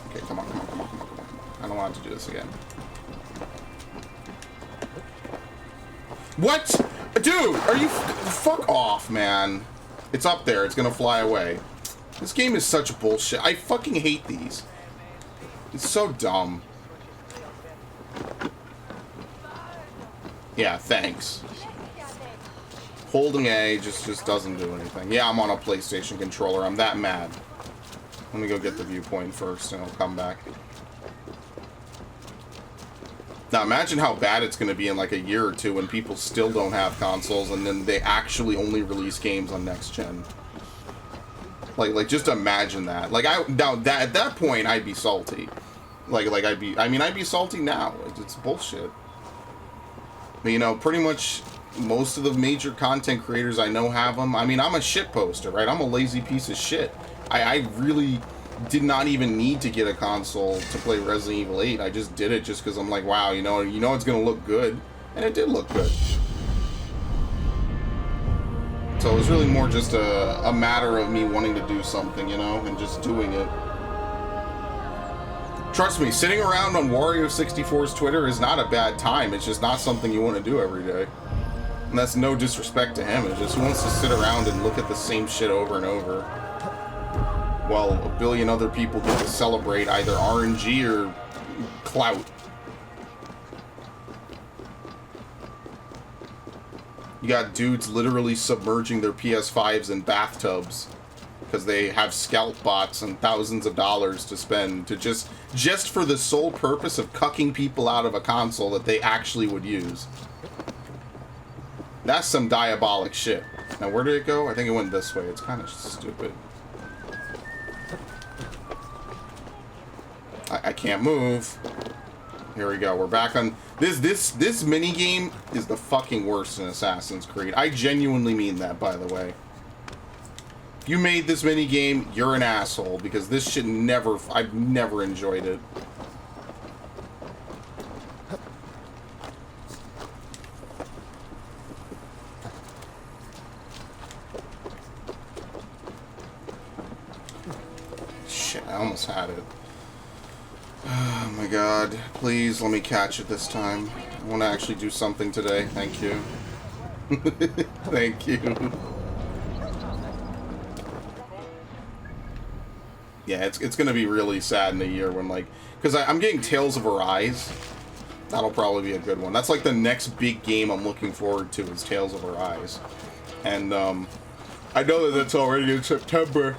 Okay, come on. I don't want to do this again. What? Dude, are you... Fuck off, man. It's up there. It's gonna fly away. This game is such bullshit. I fucking hate these. It's so dumb. Yeah, thanks. Holding A just doesn't do anything. Yeah, I'm on a PlayStation controller. I'm that mad. Let me go get the viewpoint first, and I'll come back. Now, imagine how bad it's going to be in like a year or two when people still don't have consoles, and then they actually only release games on next gen. Like just imagine that. Like, at that point, I'd be salty. I'd be salty now. It's bullshit. But, you know, pretty much most of the major content creators I know have them. I mean, I'm a shit poster, right? I'm a lazy piece of shit. I really did not even need to get a console to play Resident Evil 8. I just did it just because I'm like, wow, you know it's gonna look good, and it did look good. So it was really more just a matter of me wanting to do something, you know, and just doing it. Trust me, sitting around on Wario64's Twitter is not a bad time. It's just not something you want to do every day. And that's no disrespect to him. It's just who wants to sit around and look at the same shit over and over, while a billion other people get to celebrate either RNG or clout. You got dudes literally submerging their PS5s in bathtubs because they have scalp bots and thousands of dollars to spend to just for the sole purpose of cucking people out of a console that they actually would use. That's some diabolic shit. Now, where did it go? I think it went this way. It's kind of stupid. I can't move. Here we go. We're back on... This mini game is the fucking worst in Assassin's Creed. I genuinely mean that, by the way. If you made this mini game, you're an asshole, because this shit never... I've never enjoyed it. Shit, I almost had it. Oh my god. Please let me catch it this time. I want to actually do something today. Thank you. Thank you. Yeah, it's gonna be really sad in a year when, like... Because I'm getting Tales of Arise. That'll probably be a good one. That's like the next big game I'm looking forward to is Tales of Arise. And, I know that that's already in September.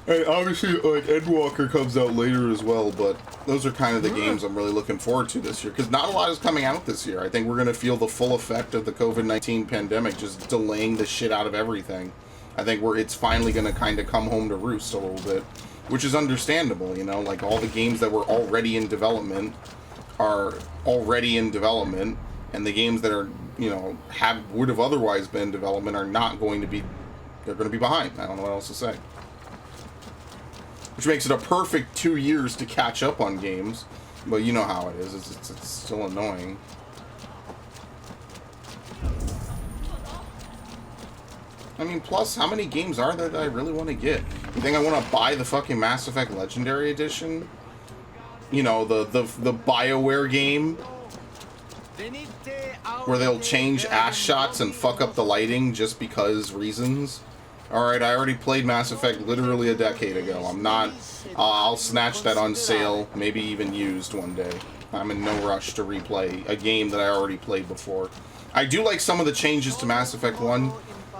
And obviously, like, Endwalker comes out later as well, but those are kind of the games I'm really looking forward to this year, because not a lot is coming out this year. I think we're going to feel the full effect of the COVID-19 pandemic just delaying the shit out of everything. I think it's finally going to kind of come home to roost a little bit, which is understandable, you know? Like, all the games that were already in development are already in development, and the games that are, you know, would have otherwise been in development are not going to be... They're going to be behind. I don't know what else to say. Which makes it a perfect 2 years to catch up on games. But you know how it is. It's still annoying. I mean, plus, how many games are there that I really want to get? You think I want to buy the fucking Mass Effect Legendary Edition? You know, the BioWare game? Where they'll change ass shots and fuck up the lighting just because reasons? Alright, I already played Mass Effect literally a decade ago. I'm not... I'll snatch that on sale, maybe even used one day. I'm in no rush to replay a game that I already played before. I do like some of the changes to Mass Effect 1,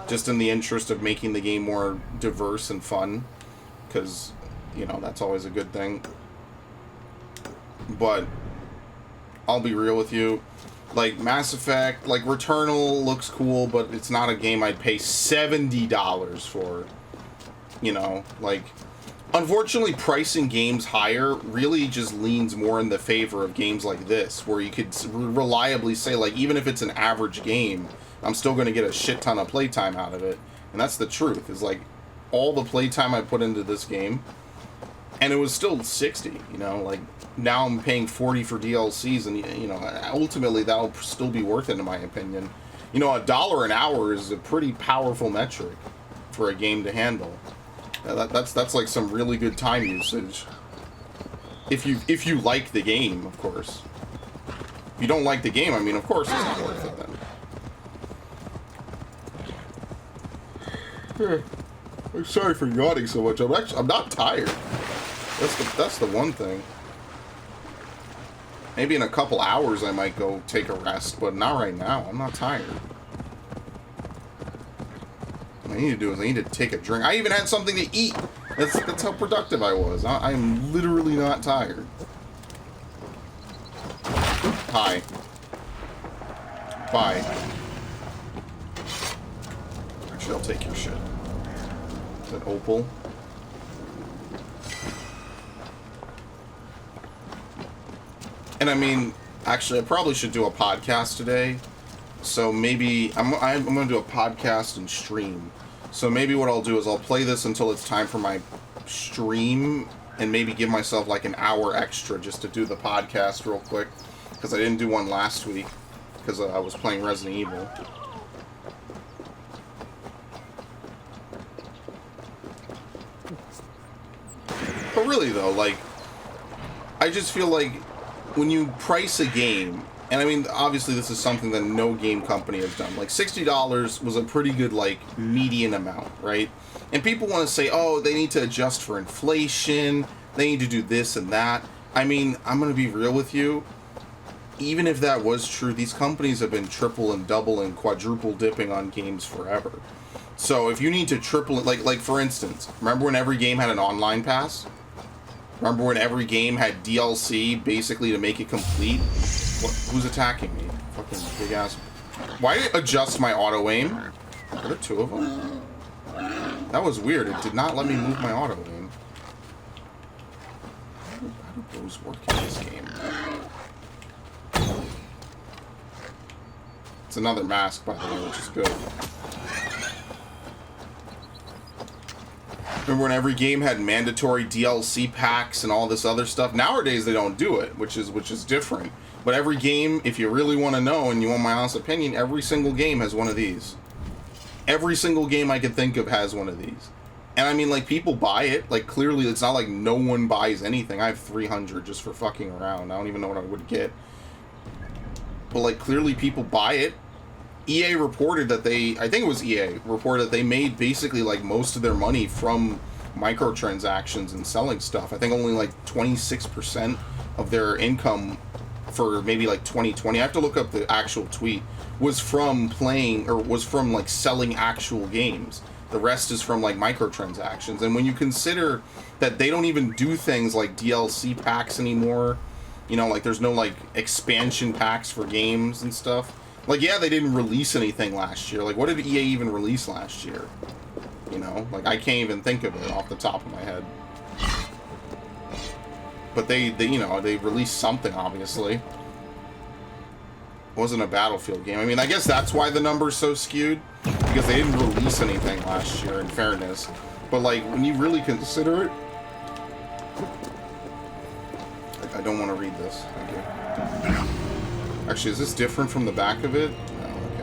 just in the interest of making the game more diverse and fun. Because, you know, that's always a good thing. But, I'll be real with you. Like, Mass Effect, like, Returnal looks cool, but it's not a game I'd pay $70 for. You know, like, unfortunately, pricing games higher really just leans more in the favor of games like this, where you could reliably say, like, even if it's an average game, I'm still going to get a shit ton of playtime out of it. And that's the truth, is, like, all the playtime I put into this game, and it was still 60, you know, like, now I'm paying 40 for DLCs, and, you know, ultimately that'll still be worth it, in my opinion. You know, $1 an hour is a pretty powerful metric for a game to handle. That's like some really good time usage. If you like the game, of course. If you don't like the game, I mean, of course it's not worth it then. I'm sorry for yawning so much. I'm not tired. That's the one thing. Maybe in a couple hours I might go take a rest, but not right now. I'm not tired. What I need to do is I need to take a drink. I even had something to eat. That's how productive I was. I am literally not tired. Hi. Bye. Actually, I'll take your shit. Is that opal? And I mean, actually, I probably should do a podcast today. So maybe I'm going to do a podcast and stream. So maybe what I'll do is I'll play this until it's time for my stream, and maybe give myself like an hour extra just to do the podcast real quick, because I didn't do one last week because I was playing Resident Evil. But really though, like, I just feel like when you price a game, and I mean, obviously this is something that no game company has done. Like, $60 was a pretty good, like, median amount, right? And people want to say, oh, they need to adjust for inflation, they need to do this and that. I mean, I'm going to be real with you. Even if that was true, these companies have been triple and double and quadruple dipping on games forever. So if you need to triple it, like for instance, remember when every game had an online pass? Remember when every game had DLC basically to make it complete? What, who's attacking me? Fucking big ass. Why did it adjust my auto aim? Are there two of them? That was weird. It did not let me move my auto aim. How do those work in this game? It's another mask, by the way, which is good. Remember when every game had mandatory DLC packs and all this other stuff? Nowadays they don't do it, which is different. But every game, if you really want to know and you want my honest opinion, every single game has one of these. Every single game I could think of has one of these. And I mean, like, people buy it. Like, clearly it's not like no one buys anything. I have 300 just for fucking around. I don't even know what I would get. But, like, clearly people buy it. EA reported that I think it was EA, reported that they made basically, like, most of their money from microtransactions and selling stuff. I think only, like, 26% of their income for maybe, like, 2020. I have to look up the actual tweet. Was from playing, or was from, like, selling actual games. The rest is from, like, microtransactions. And when you consider that they don't even do things like DLC packs anymore, you know, like, there's no, like, expansion packs for games and stuff. Like, yeah, they didn't release anything last year. Like, what did EA even release last year? You know? Like, I can't even think of it off the top of my head. But they you know, they released something, obviously. It wasn't a Battlefield game. I mean, I guess that's why the number's so skewed. Because they didn't release anything last year, in fairness. But, like, when you really consider it... I don't want to read this. Thank you. Actually, is this different from the back of it? No, okay,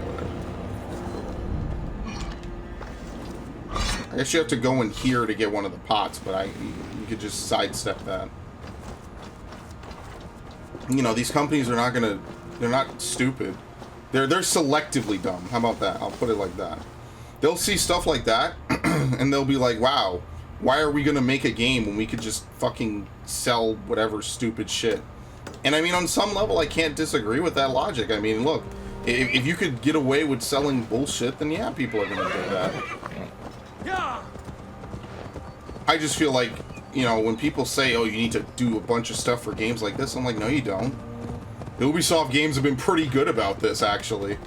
whatever. I guess you have to go in here to get one of the pots, but you could just sidestep that. You know, these companies are not gonna... They're not stupid. They're selectively dumb. How about that? I'll put it like that. They'll see stuff like that, and they'll be like, wow, why are we gonna make a game when we could just fucking sell whatever stupid shit? And I mean, on some level, I can't disagree with that logic. I mean, look, if you could get away with selling bullshit, then yeah, people are gonna do that. I just feel like, you know, when people say, oh, you need to do a bunch of stuff for games like this, I'm like, no, you don't. The Ubisoft games have been pretty good about this, actually.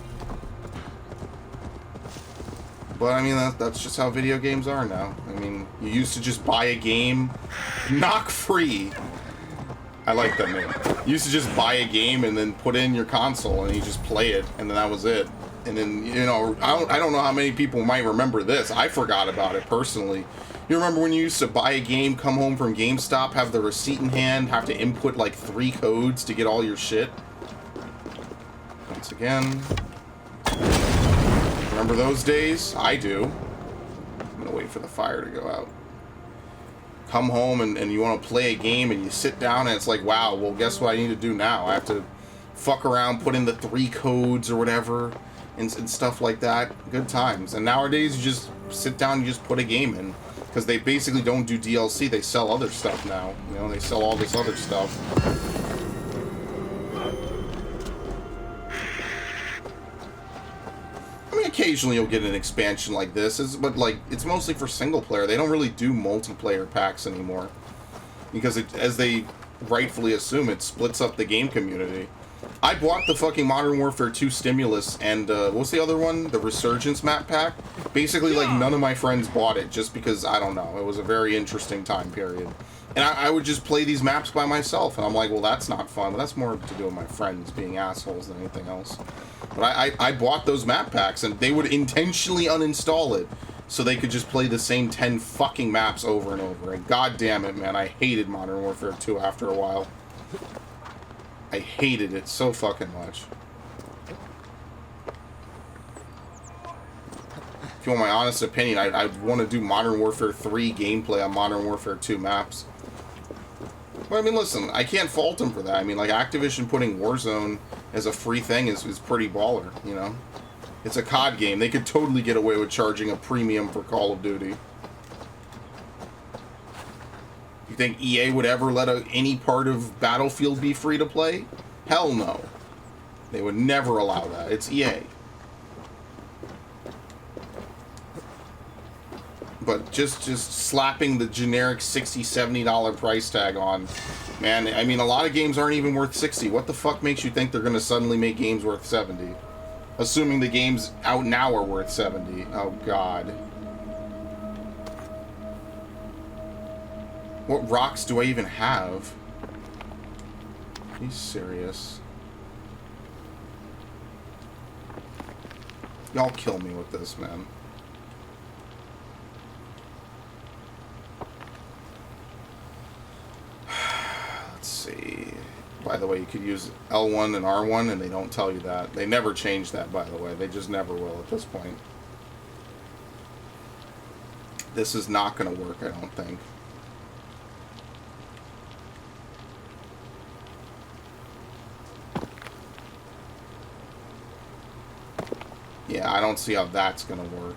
But, I mean, that's just how video games are now. I mean, you used to just buy a game, knock free. I like that name. You used to just buy a game and then put it in your console and you just play it, and then that was it. And then, you know, I don't know how many people might remember this. I forgot about it, personally. You remember when you used to buy a game, come home from GameStop, have the receipt in hand, have to input like 3 codes to get all your shit? Once again. Remember those days? I do. I'm gonna wait for the fire to go out. Come home and you want to play a game and you sit down and it's like, wow, well, guess what I need to do now? I have to fuck around, put in the 3 codes or whatever and stuff like that. Good times. And nowadays you just sit down and you just put a game in. Because they basically don't do DLC, they sell other stuff now. You know, they sell all this other stuff. I mean, occasionally you'll get an expansion like this, but like, it's mostly for single player. They don't really do multiplayer packs anymore. Because as they rightfully assume, it splits up the game community. I bought the fucking Modern Warfare 2 Stimulus and, what's the other one? The Resurgence map pack? Basically, like, none of my friends bought it just because, I don't know, it was a very interesting time period. And I would just play these maps by myself, and I'm like, well, that's not fun. But that's more to do with my friends being assholes than anything else. But I bought those map packs, and they would intentionally uninstall it so they could just play the same 10 fucking maps over and over. And god damn it, man, I hated Modern Warfare 2 after a while. I hated it so fucking much. If you want my honest opinion, I'd want to do Modern Warfare 3 gameplay on Modern Warfare 2 maps. But I mean, listen, I can't fault them for that. I mean, like, Activision putting Warzone as a free thing is pretty baller, you know? It's a COD game. They could totally get away with charging a premium for Call of Duty. You think EA would ever let any part of Battlefield be free to play? Hell no. They would never allow that. It's EA. but just slapping the generic $60, $70 price tag on, man. I mean, a lot of games aren't even worth 60. What the fuck makes you think they're gonna suddenly make games worth 70? Assuming the games out now are worth 70. Oh god. What rocks do I even have? Are you serious? Y'all kill me with this, man. Let's see. By the way, you could use L1 and R1, and they don't tell you that. They never change that, by the way. They just never will at this point. This is not going to work, I don't think. Yeah, I don't see how that's going to work.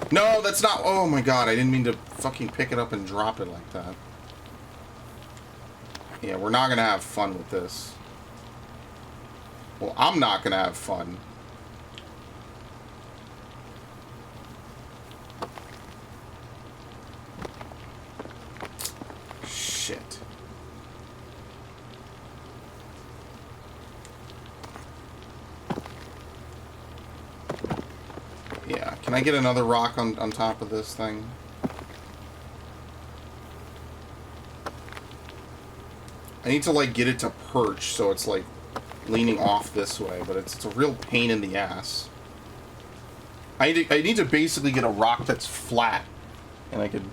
No, that's not... Oh my god, I didn't mean to fucking pick it up and drop it like that. Yeah, we're not going to have fun with this. Well, I'm not going to have fun. Shit. Yeah, can I get another rock on top of this thing? I need to, like, get it to perch so it's, like, leaning off this way, but it's a real pain in the ass. I need to basically get a rock that's flat, and I could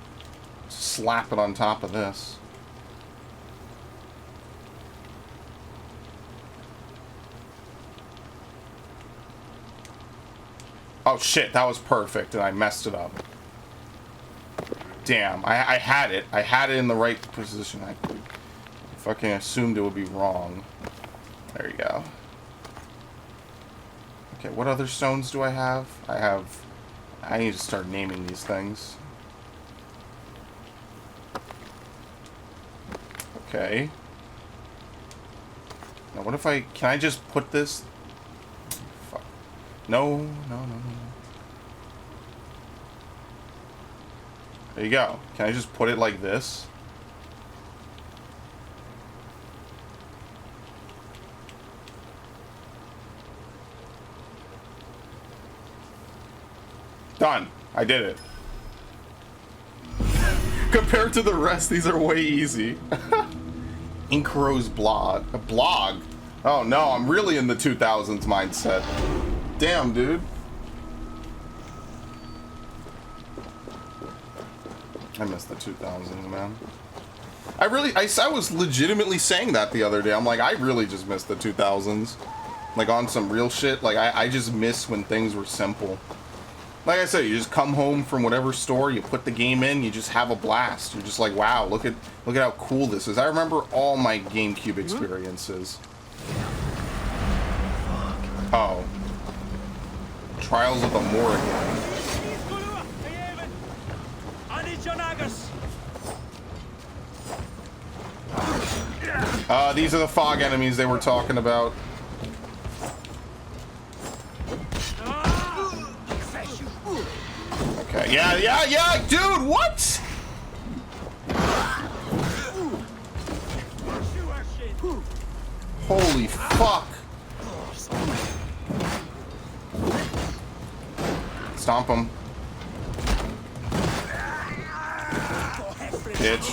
slap it on top of this. Oh shit, that was perfect, and I messed it up. Damn, I had it. I had it in the right position. I fucking assumed it would be wrong. There you go. Okay, what other stones do I have? I need to start naming these things. Okay. Now what if can I just put this? Fuck. No. There you go. Can I just put it like this? Done. I did it. Compared to the rest, these are way easy. Inkrow's blog. A blog? Oh no, I'm really in the 2000s mindset. Damn, dude. I miss the 2000s, man. I was legitimately saying that the other day. I'm like, I really just miss the 2000s. Like, on some real shit. Like, I just miss when things were simple. Like I said, you just come home from whatever store, you put the game in, you just have a blast. You're just like, wow, look at how cool this is. I remember all my GameCube experiences. Oh. Trials of the Morrigan. These are the fog enemies they were talking about. Okay, yeah, dude, what? Holy fuck. Stomp him. Bitch.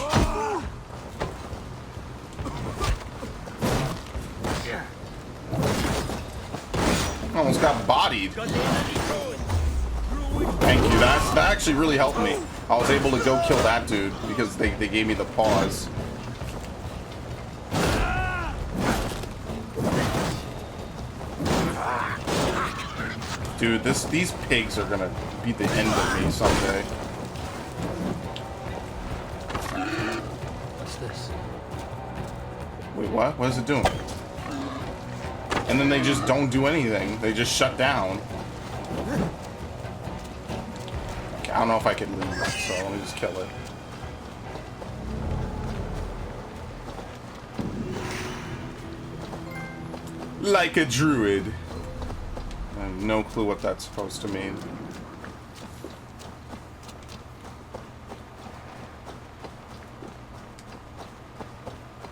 Almost got bodied. Thank you. That actually really helped me. I was able to go kill that dude because they gave me the pause. Dude, these pigs are gonna be the end of me someday. What's this? Wait, what? What is it doing? And then they just don't do anything. They just shut down. Okay, I don't know if I can leave, so let me just kill it. Like a druid. no clue what that's supposed to mean.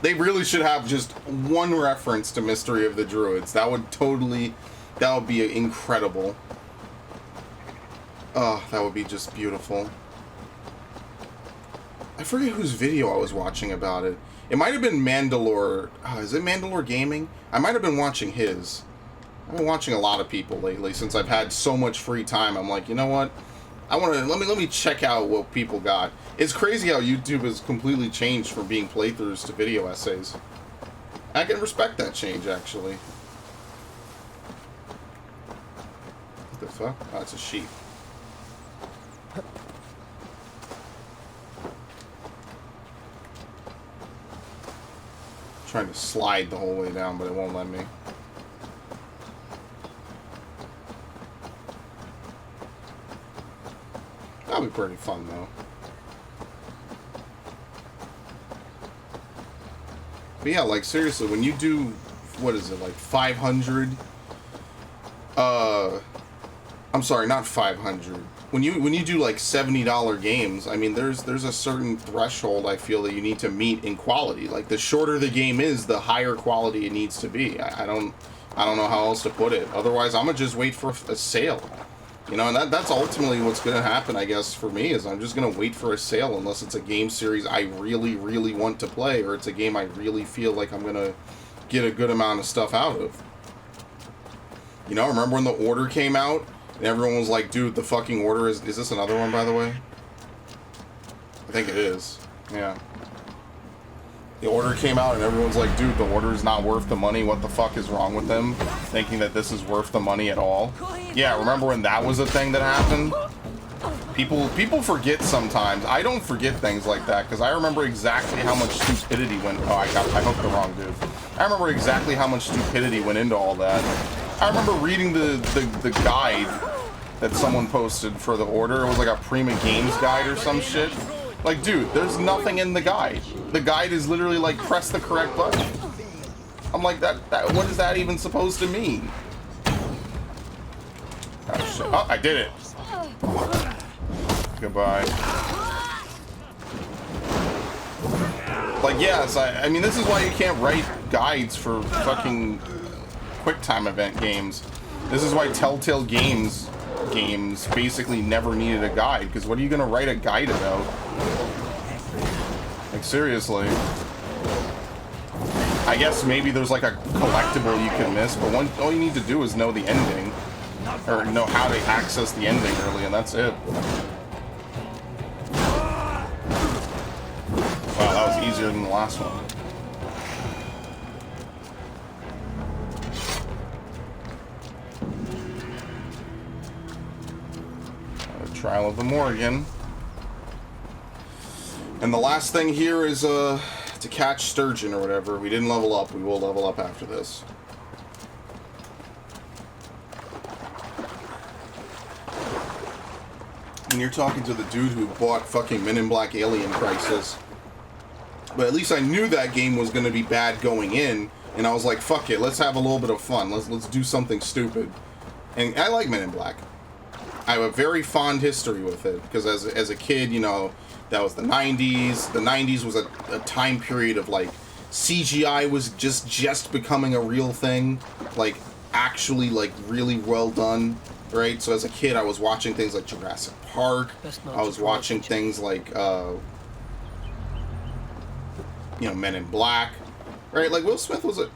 They really should have just one reference to Mystery of the Druids. That would be incredible. Oh, that would be just beautiful. I forget whose video I was watching about it. It might have been Mandalore. Is it Mandalore Gaming? I might have been watching his. I've been watching a lot of people lately since I've had so much free time. I'm like, you know what? I want to let me check out what people got. It's crazy how YouTube has completely changed from being playthroughs to video essays. I can respect that change, actually. What the fuck? Oh, it's a sheep. Trying to slide the whole way down, but it won't let me. That'll be pretty fun, though. But yeah, like, seriously, when you do, what is it, like 500, I'm sorry, not 500. When you do like $70 games, I mean, there's a certain threshold I feel that you need to meet in quality. Like, the shorter the game is, the higher quality it needs to be. I don't know how else to put it. Otherwise, I'm gonna just wait for a sale. You know, and that's ultimately what's gonna happen, I guess, for me, is I'm just gonna wait for a sale unless it's a game series I really, really want to play, or it's a game I really feel like I'm gonna get a good amount of stuff out of. You know, remember when the Order came out? And everyone was like, dude, the fucking Order is this another one, by the way? I think it is. Yeah. The Order came out and everyone's like, dude, the Order is not worth the money. What the fuck is wrong with them? Thinking that this is worth the money at all. Yeah, remember when that was a thing that happened? People forget sometimes. I don't forget things like that because I remember exactly how much stupidity went. Oh, I hooked the wrong dude. I remember exactly how much stupidity went into all that. I remember reading the guide that someone posted for the Order. It was like a Prima Games guide or some shit. Like, dude, there's nothing in the guide. The guide is literally like, press the correct button. I'm like, that what is that even supposed to mean? Oh, shit. Oh, I did it. Goodbye. Like, yes, I mean, this is why you can't write guides for fucking QuickTime event games. This is why Telltale games basically never needed a guide, because what are you going to write a guide about? Like, seriously. I guess maybe there's like a collectible you can miss, but all you need to do is know the ending. Or know how to access the ending early, and that's it. Wow, that was easier than the last one. Trial of the Morrigan. And the last thing here is to catch Sturgeon or whatever. We didn't level up. We will level up after this. When you're talking to the dude who bought fucking Men in Black Alien Crisis. But at least I knew that game was going to be bad going in, and I was like, fuck it, let's have a little bit of fun. Let's do something stupid. And I like Men in Black. I have a very fond history with it, because as a kid, you know, that was the 90s. The 90s was a time period of, like, CGI was just becoming a real thing. Like, actually, like, really well done, right? So as a kid, I was watching things like Jurassic Park. I was watching things like, you know, Men in Black, right? Like, Will Smith was a...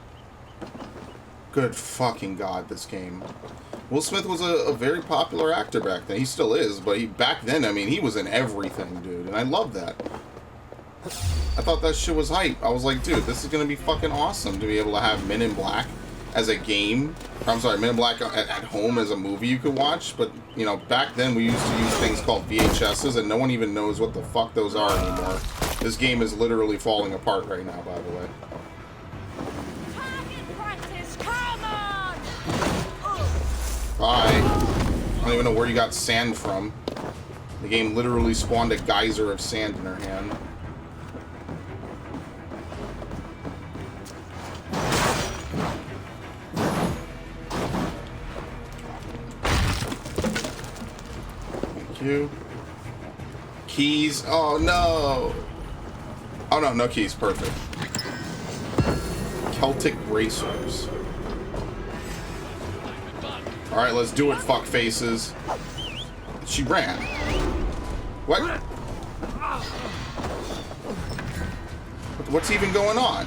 Good fucking God, this game. Will Smith was a very popular actor back then. He still is, but back then, I mean, he was in everything, dude, and I love that. I thought that shit was hype. I was like, dude, this is gonna be fucking awesome to be able to have Men in Black as a game. I'm sorry, Men in Black at home as a movie you could watch, but, you know, back then we used to use things called VHSs, and no one even knows what the fuck those are anymore. This game is literally falling apart right now, by the way. Bye. I don't even know where you got sand from. The game literally spawned a geyser of sand in her hand. you. Keys. Oh, no. Oh, no. No keys. Perfect. Celtic Racers. Alright, let's do it, fuck faces. She ran. What? What's even going on?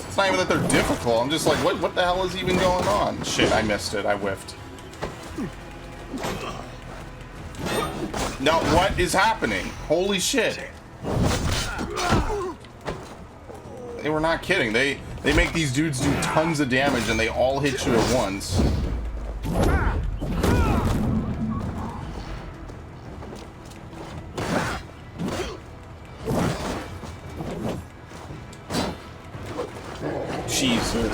It's not even that they're difficult. I'm just like, what the hell is even going on? Shit, I missed it. I whiffed. No, what is happening? Holy shit. They were not kidding. They make these dudes do tons of damage and they all hit you at once. Jesus.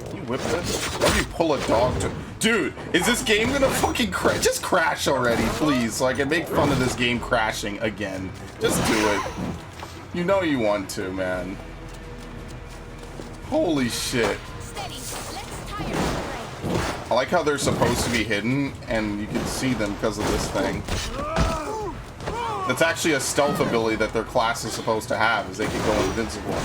Can you whip this? Why do you pull a dog to... Dude, is this game gonna fucking crash? Just crash already, please, so I can make fun of this game crashing again. Just do it. You know you want to, man. Holy shit. Steady. Let's tire. I like how they're supposed to be hidden, and you can see them because of this thing. That's actually a stealth ability that their class is supposed to have, is they can go invincible.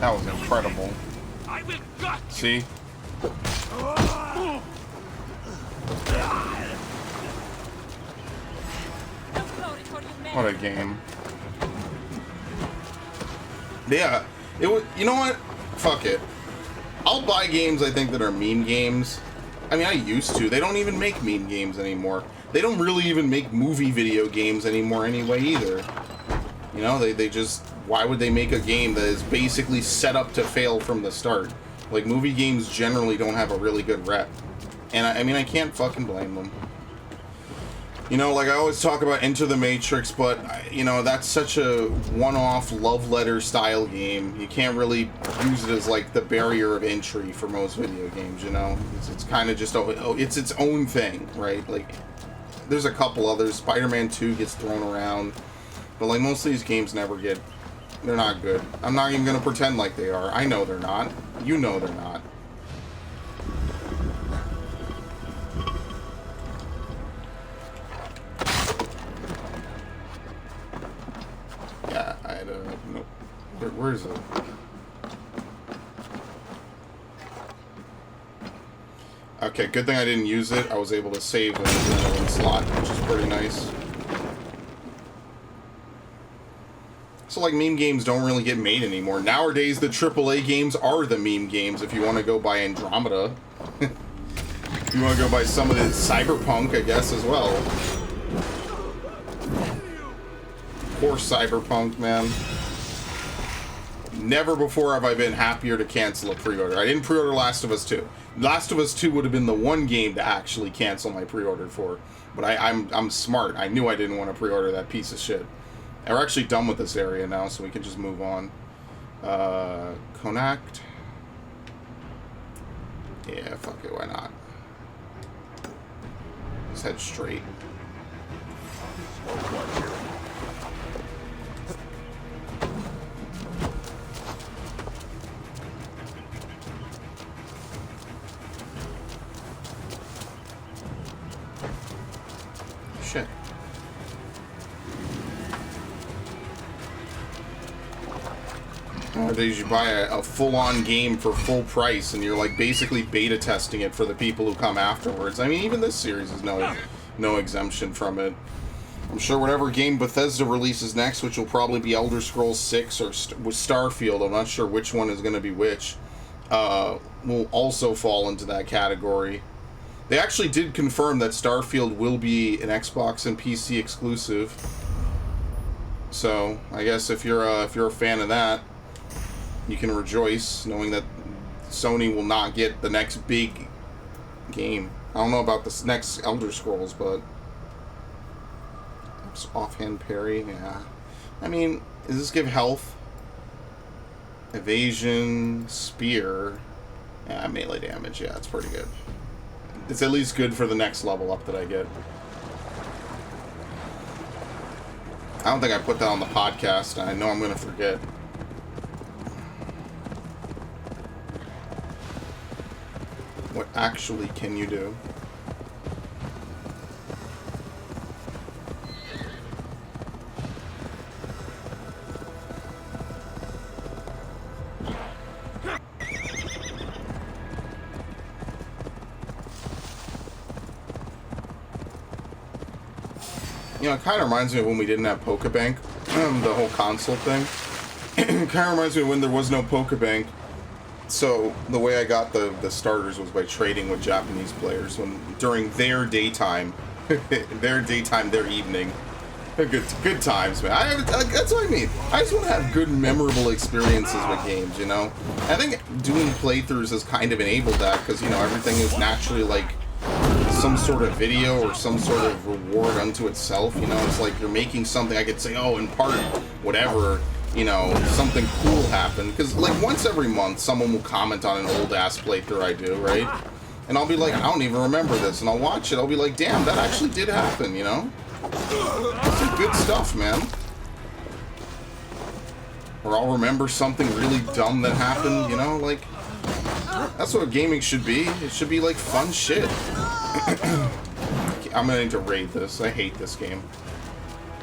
That was incredible. See? What a game. Yeah, it was. You know what? Fuck it. I'll buy games I think that are meme games. I mean, I used to. They don't even make meme games anymore. They don't really even make movie video games anymore anyway either. You know, they just... Why would they make a game that is basically set up to fail from the start? Like, movie games generally don't have a really good rep. And I mean, I can't fucking blame them. You know, like I always talk about Enter the Matrix, but, you know, that's such a one-off love letter style game. You can't really use it as, like, the barrier of entry for most video games, you know? It's kind of just, it's its own thing, right? Like, there's a couple others. Spider-Man 2 gets thrown around. But, like, most of these games never get... They're not good. I'm not even going to pretend like they are. I know they're not. You know they're not. Yeah, I had a... Nope. Where is it? Okay, good thing I didn't use it. I was able to save in the adrenaline slot, which is pretty nice. So, like, meme games don't really get made anymore. Nowadays, the AAA games are the meme games if you want to go by Andromeda. You want to go by some of the Cyberpunk, I guess, as well. Poor Cyberpunk, man. Never before have I been happier to cancel a pre-order. I didn't pre-order Last of Us 2. Last of Us 2 would have been the one game to actually cancel my pre-order for. But I'm smart. I knew I didn't want to pre-order that piece of shit. And we're actually done with this area now, so we can just move on. Connacht. Yeah, fuck it, why not? Just head straight. Shit. Nowadays, you buy a full-on game for full price, and you're like basically beta testing it for the people who come afterwards. I mean, even this series is no exemption from it. I'm sure whatever game Bethesda releases next, which will probably be Elder Scrolls 6 or Starfield, I'm not sure which one is going to be which, will also fall into that category. They actually did confirm that Starfield will be an Xbox and PC exclusive. So I guess if you're a fan of that, you can rejoice knowing that Sony will not get the next big game. I don't know about this next Elder Scrolls, but offhand parry, yeah. I mean, does this give health? Evasion, spear, yeah, melee damage. Yeah, it's pretty good. It's at least good for the next level up that I get. I don't think I put that on the podcast. I know I'm going to forget. What actually can you do? You know, it kind of reminds me of when we didn't have Pokebank, the whole console thing. It kind of reminds me of when there was no Pokebank. So the way I got the starters was by trading with Japanese players when during their daytime, their evening. Good times, man. That's what I mean. I just want to have good, memorable experiences with games. You know, I think doing playthroughs has kind of enabled that because you know everything is naturally like some sort of video or some sort of reward unto itself. You know, it's like you're making something. I could say, oh, in part, whatever. You know, something cool happened. Because, like, once every month, someone will comment on an old-ass playthrough I do, right? And I'll be like, I don't even remember this. And I'll watch it. I'll be like, damn, that actually did happen, you know? Some good stuff, man. Or I'll remember something really dumb that happened, you know? Like, that's what gaming should be. It should be, like, fun shit. I'm gonna need to raid this. I hate this game.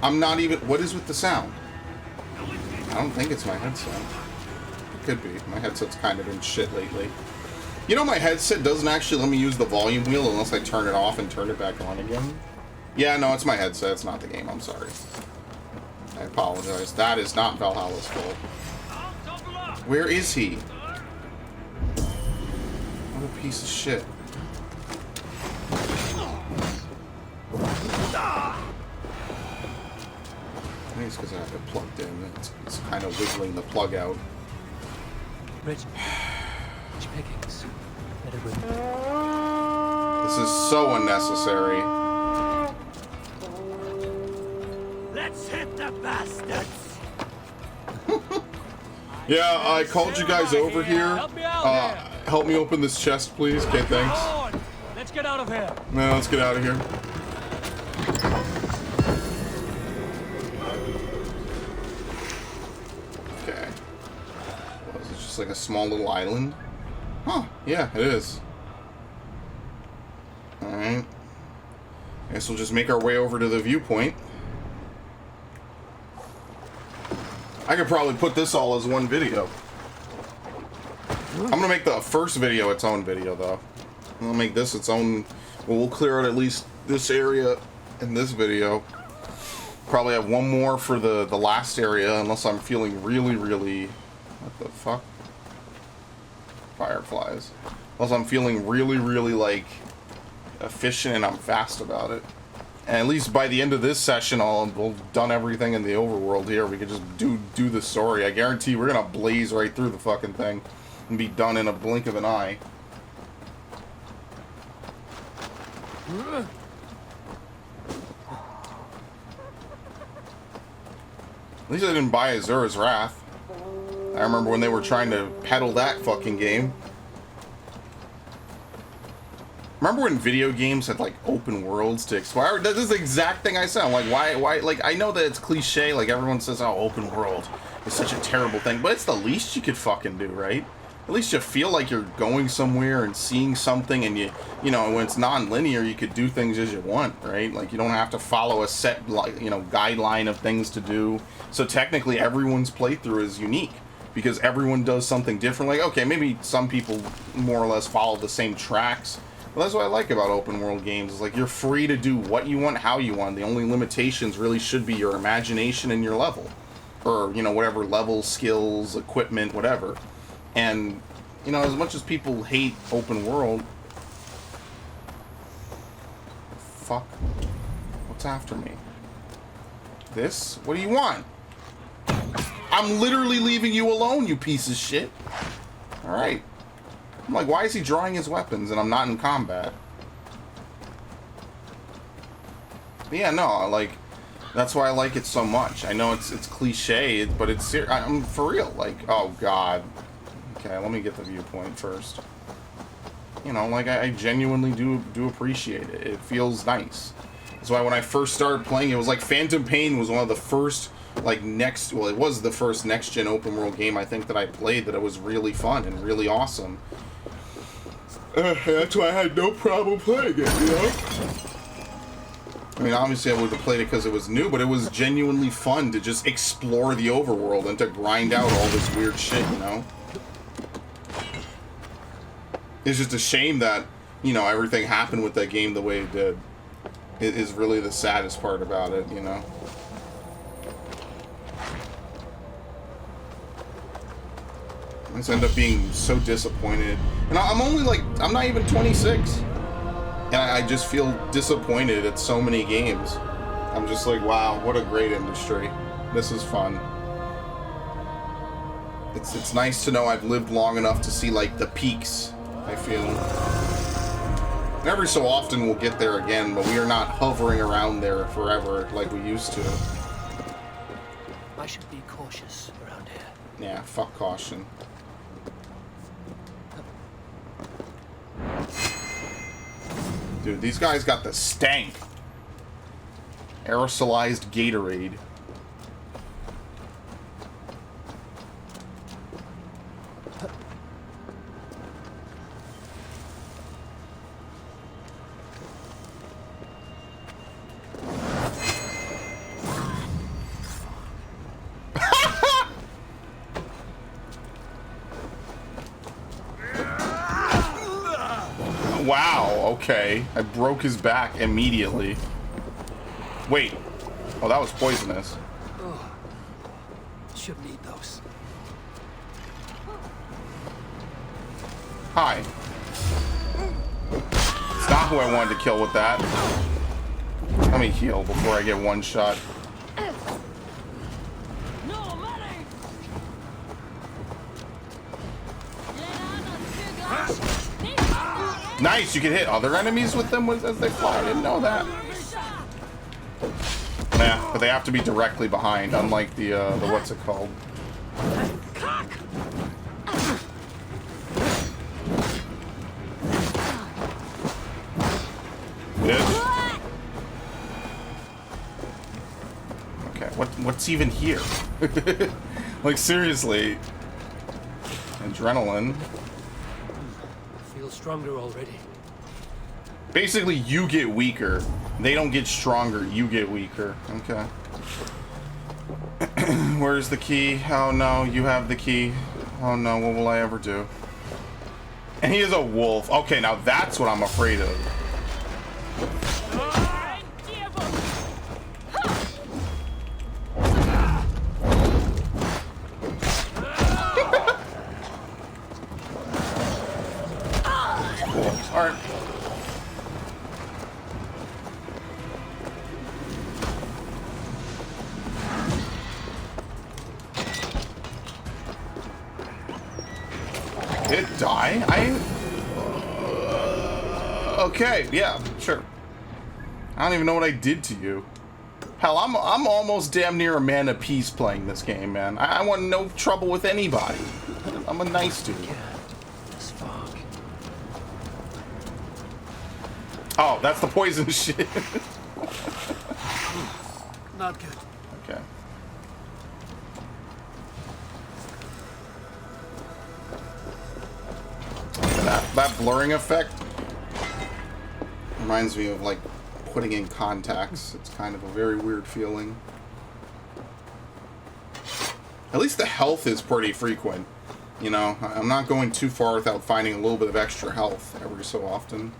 I'm not even... What is with the sound? I don't think it's my headset. It could be. My headset's kind of been shit lately. You know, my headset doesn't actually let me use the volume wheel unless I turn it off and turn it back on again. Yeah, no, it's my headset. It's not the game. I'm sorry. I apologize. That is not Valhalla's fault. Where is he? What a piece of shit. I think it's because I have it plugged in. It's kind of wiggling the plug out. Rich pickings. This is so unnecessary. Let's hit the bastards. Yeah, I called you guys over here. Help me open this chest, please. Okay, thanks. Let's get out of here. No, let's get out of here. Okay. What, is it just like a small little island? Huh, yeah, it is. Alright. I guess we'll just make our way over to the viewpoint. I could probably put this all as one video. I'm gonna make the first video its own video, though. I'll make this its own... Well, we'll clear out at least this area in this video. Probably have one more for the last area, unless I'm feeling really... What the fuck? Fireflies. Unless I'm feeling really, like, efficient and I'm fast about it. And at least by the end of this session, we'll done everything in the overworld here. We could just do the story. I guarantee we're gonna blaze right through the fucking thing and be done in a blink of an eye. At least I didn't buy Azura's Wrath. I remember when they were trying to peddle that fucking game. Remember when video games had, like, open worlds to explore? This is the exact thing I said. I'm like, why, like, I know that it's cliche, like, everyone says, oh, open world is such a terrible thing, but it's the least you could fucking do, right? At least you feel like you're going somewhere and seeing something, and you know, when it's non-linear, you could do things as you want, right? Like, you don't have to follow a set, like, you know, guideline of things to do. So technically, everyone's playthrough is unique, because everyone does something different. Like, okay, maybe some people more or less follow the same tracks. Well, that's what I like about open world games. Is like you're free to do what you want, how you want. The only limitations really should be your imagination and your level, or you know whatever level, skills, equipment, whatever. And you know, as much as people hate open world, fuck, what's after me? This? What do you want? I'm literally leaving you alone, you piece of shit. All right. I'm like, why is he drawing his weapons and I'm not in combat? But yeah, no, like, that's why I like it so much. I know it's cliche, but it's I'm for real. Like, oh god. Okay, let me get the viewpoint first. You know, like I genuinely do appreciate it. It feels nice. That's why when I first started playing, it was like Phantom Pain was one of the first, like, it was the first next-gen open world game I think that I played that it was really fun and really awesome. That's why I had no problem playing it, you know? I mean, obviously I would have played it because it was new, but it was genuinely fun to just explore the overworld and to grind out all this weird shit, you know? It's just a shame that, you know, everything happened with that game the way it did. It is really the saddest part about it, you know? I just end up being so disappointed. And I'm only like, I'm not even 26. And I just feel disappointed at so many games. I'm just like, wow, what a great industry. This is fun. It's nice to know I've lived long enough to see, like, the peaks, I feel. And every so often we'll get there again, but we are not hovering around there forever like we used to. I should be cautious around here. Yeah, fuck caution. Dude, these guys got the stank. Aerosolized Gatorade. Wow, okay. I broke his back immediately. Wait. Oh, that was poisonous. Oh, should need those. Hi. It's not who I wanted to kill with that. Let me heal before I get one shot. No money. Nice, you can hit other enemies with them as they fly. I didn't know that. Yeah, but they have to be directly behind, unlike the what's it called? Bitch. Okay, what's even here? Like, seriously. Adrenaline. Feel stronger already. Basically, you get weaker. They don't get stronger, you get weaker. Okay. Where's the key? Oh no, you have the key. Oh no, what will I ever do? And he is a wolf. Okay, now that's what I'm afraid of. Cool. Alright. Did it die? Okay, yeah, sure. I don't even know what I did to you. Hell, I'm almost damn near a man of peace playing this game, man. I want no trouble with anybody. I'm a nice dude. This fog. Oh, that's the poison shit. Not good. Okay. That blurring effect reminds me of, like, putting in contacts. It's kind of a very weird feeling. At least the health is pretty frequent. You know, I'm not going too far without finding a little bit of extra health every so often.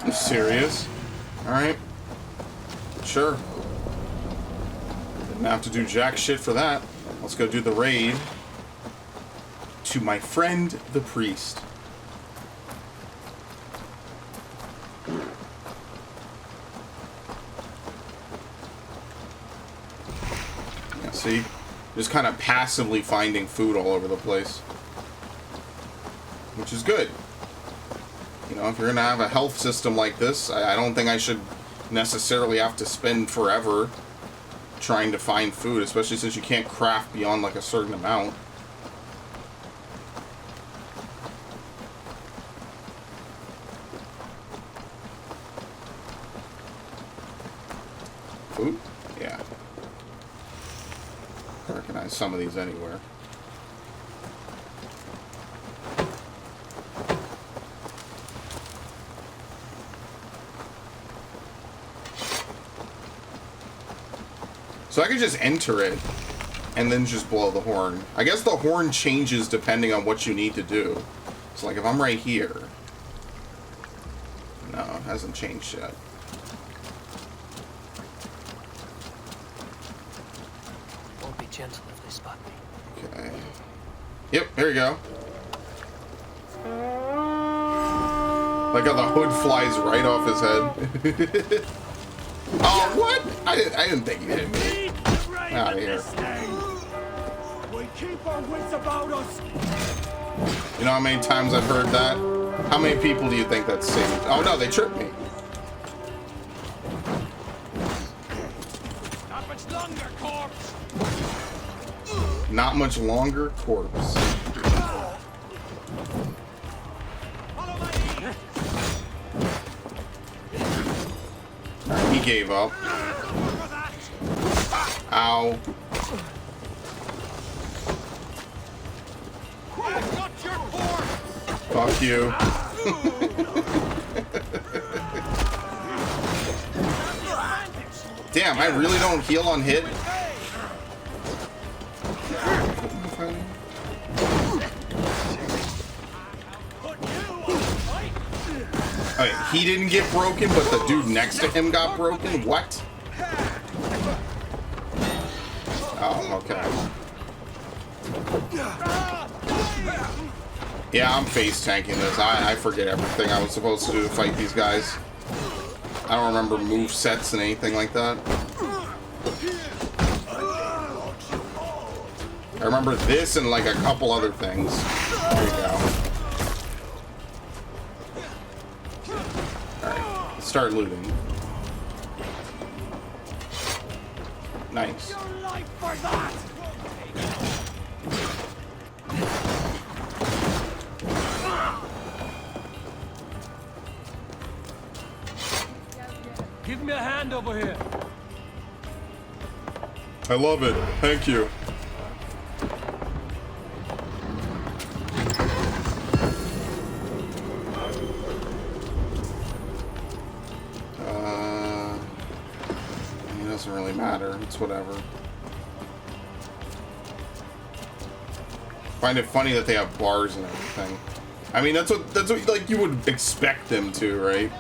You serious? Alright. Sure. Didn't have to do jack shit for that. Let's go do the raid to my friend the priest. See? Just kind of passively finding food all over the place. Which is good. You know, if you're going to have a health system like this, I don't think I should necessarily have to spend forever trying to find food, especially since you can't craft beyond like a certain amount. Food? Yeah. I recognize some of these anywhere. So I could just enter it and then just blow the horn. I guess the horn changes depending on what you need to do. So like if I'm right here. No, it hasn't changed yet. Won't be gentle if they spot me. Okay. Yep, here you go. Like how the hood flies right off his head. Oh, what? I didn't think he hit me. Out of here. We keep our wits about us. You know how many times I've heard that? How many people do you think that's saved? Oh no, they tripped me. Not much longer, corpse. Not much longer, corpse. Follow my lead. Alright, he gave up. Ow. Got your corpse. Fuck you. Damn, I really don't heal on hit. Okay, he didn't get broken, but the dude next to him got broken? What? Oh, okay. Yeah, I'm face tanking this. I forget everything I was supposed to do to fight these guys. I don't remember move sets and anything like that. I remember this and like a couple other things. There you go. Alright, let's start looting. Nice. Your life for that. Give me a hand over here. I love it. Thank you. It doesn't really matter. It's whatever. Find it funny that they have bars and everything. I mean, that's what like you would expect them to, right?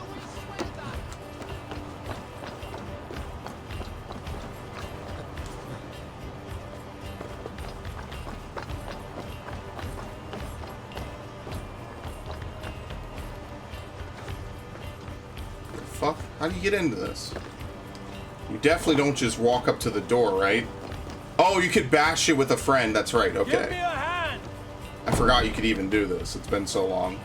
Fuck? How do you get into this? You definitely don't just walk up to the door, right? Oh, you could bash it with a friend. That's right. Give me Okay. a hand. I forgot you could even do this. It's been so long.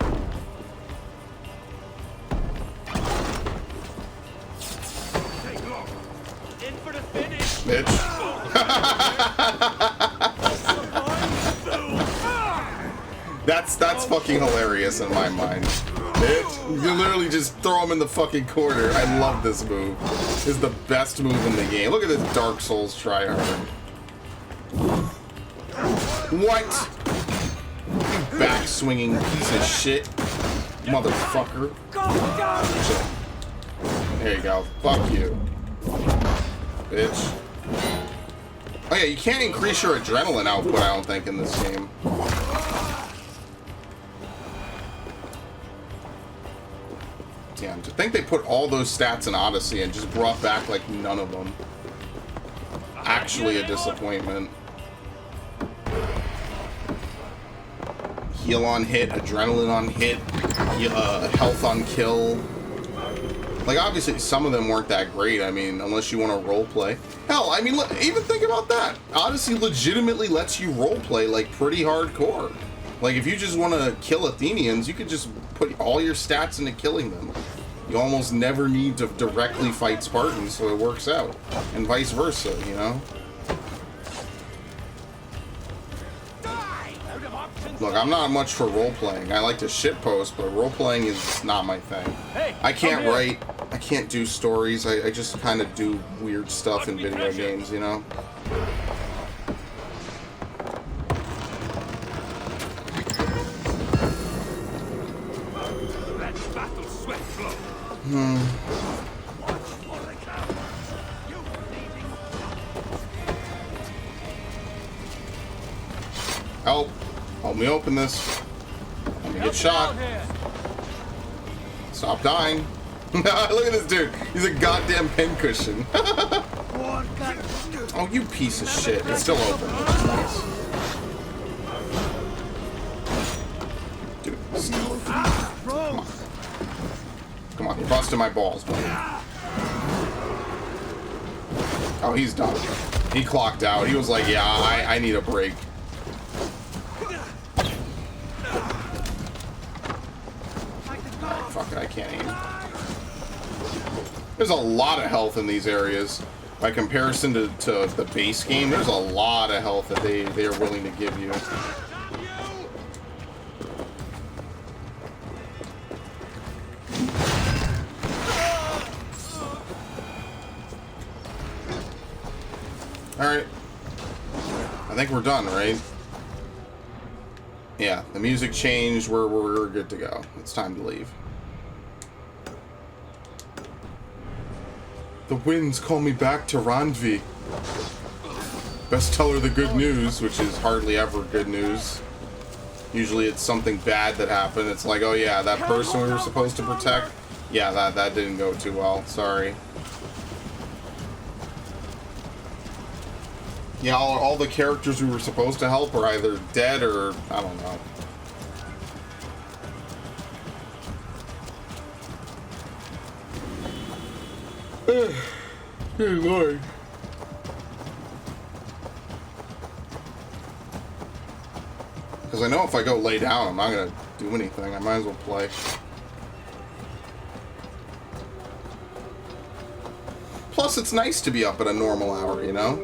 Take long. In for the finish. Bitch. That's fucking hilarious in my mind. Bitch. You literally just throw him in the fucking corner. I love this move. It's the best move in the game. Look at this Dark Souls tryhard. What? You back swinging piece of shit, motherfucker. There you go. Fuck you, bitch. Oh yeah, you can't increase your adrenaline output, I don't think, in this game. Damn, to think they put all those stats in Odyssey and just brought back, like, none of them. Actually a disappointment. Heal on hit, adrenaline on hit, health on kill. Like, obviously, some of them weren't that great. I mean, unless you want to roleplay. Hell, I mean, even think about that. Odyssey legitimately lets you roleplay, like, pretty hardcore. Like, if you just want to kill Athenians, you could just put all your stats into killing them. You almost never need to directly fight Spartans, so it works out. And vice versa, you know? Look, I'm not much for role-playing. I like to shitpost, but role-playing is not my thing. Hey, I can't write, I can't do stories, I just kind of do weird stuff in video games, you know? Let battle sweat flow. Help! Help me open this. Let me get shot. Stop dying. Look at this dude. He's a goddamn pincushion. Oh, you piece of shit. It's still open. That's nice. Dude, it's still open. Come on. Come on, you're busting my balls, buddy. Oh, he's done. He clocked out. He was like, yeah, I need a break. Fuck it, I can't aim. There's a lot of health in these areas. By comparison to the base game, there's a lot of health that they are willing to give you. Alright. I think we're done, right? Yeah, the music changed. We're good to go. It's time to leave. The winds call me back to Randvi. Best tell her the good news, which is hardly ever good news. Usually it's something bad that happened. It's like, oh yeah, that person we were supposed to protect, yeah, that didn't go too well. Sorry. Yeah, all the characters we were supposed to help are either dead or, I don't know. Good lord. Because I know if I go lay down, I'm not going to do anything. I might as well play. Plus, it's nice to be up at a normal hour, you know?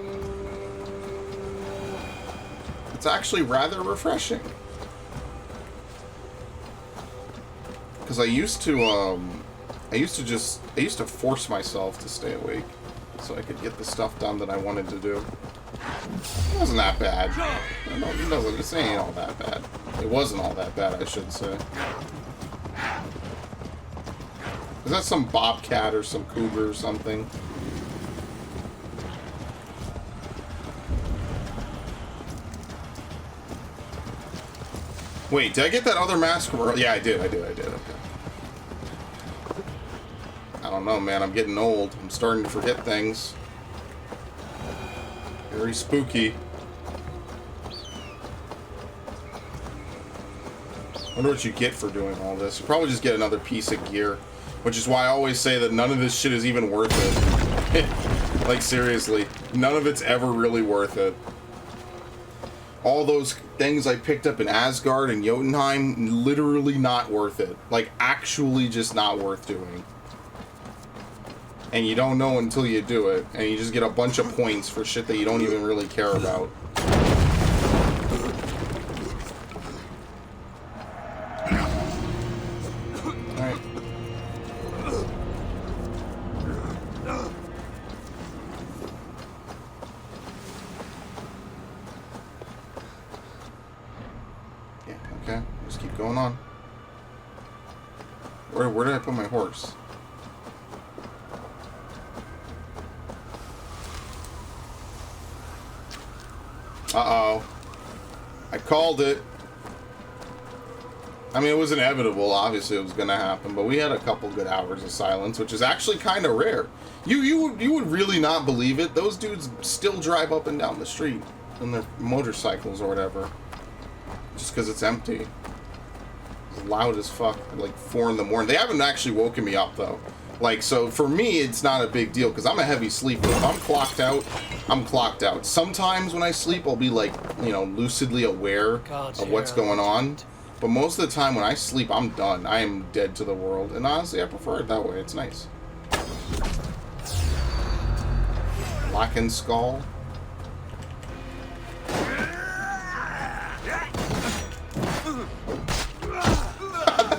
It's actually rather refreshing. Because I used to force myself to stay awake so I could get the stuff done that I wanted to do. It wasn't that bad. This ain't all that bad. It wasn't all that bad, I should say. Is that some bobcat or some cougar or something? Wait, did I get that other mask? Yeah, I did, okay. I don't know, man, I'm getting old. I'm starting to forget things. Very spooky. Wonder what you get for doing all this. You probably just get another piece of gear. Which is why I always say that none of this shit is even worth it. Like, seriously. None of it's ever really worth it. All those things I picked up in Asgard and Jotunheim, literally not worth it. Like, actually just not worth doing. And you don't know until you do it, and you just get a bunch of points for shit that you don't even really care about. Alright. Yeah, okay. Just keep going on. Where did I put my horse? Uh-oh. I called it. I mean, it was inevitable. Obviously, it was going to happen. But we had a couple good hours of silence, which is actually kind of rare. You would really not believe it. Those dudes still drive up and down the street on their motorcycles or whatever. Just because it's empty. It's loud as fuck. Like 4 in the morning. They haven't actually woken me up, though. Like, so for me, it's not a big deal because I'm a heavy sleeper. If I'm clocked out, I'm clocked out. Sometimes when I sleep, I'll be like, you know, lucidly aware of what's going on. But most of the time when I sleep, I'm done. I am dead to the world. And honestly, I prefer it that way. It's nice. Blackened Skull.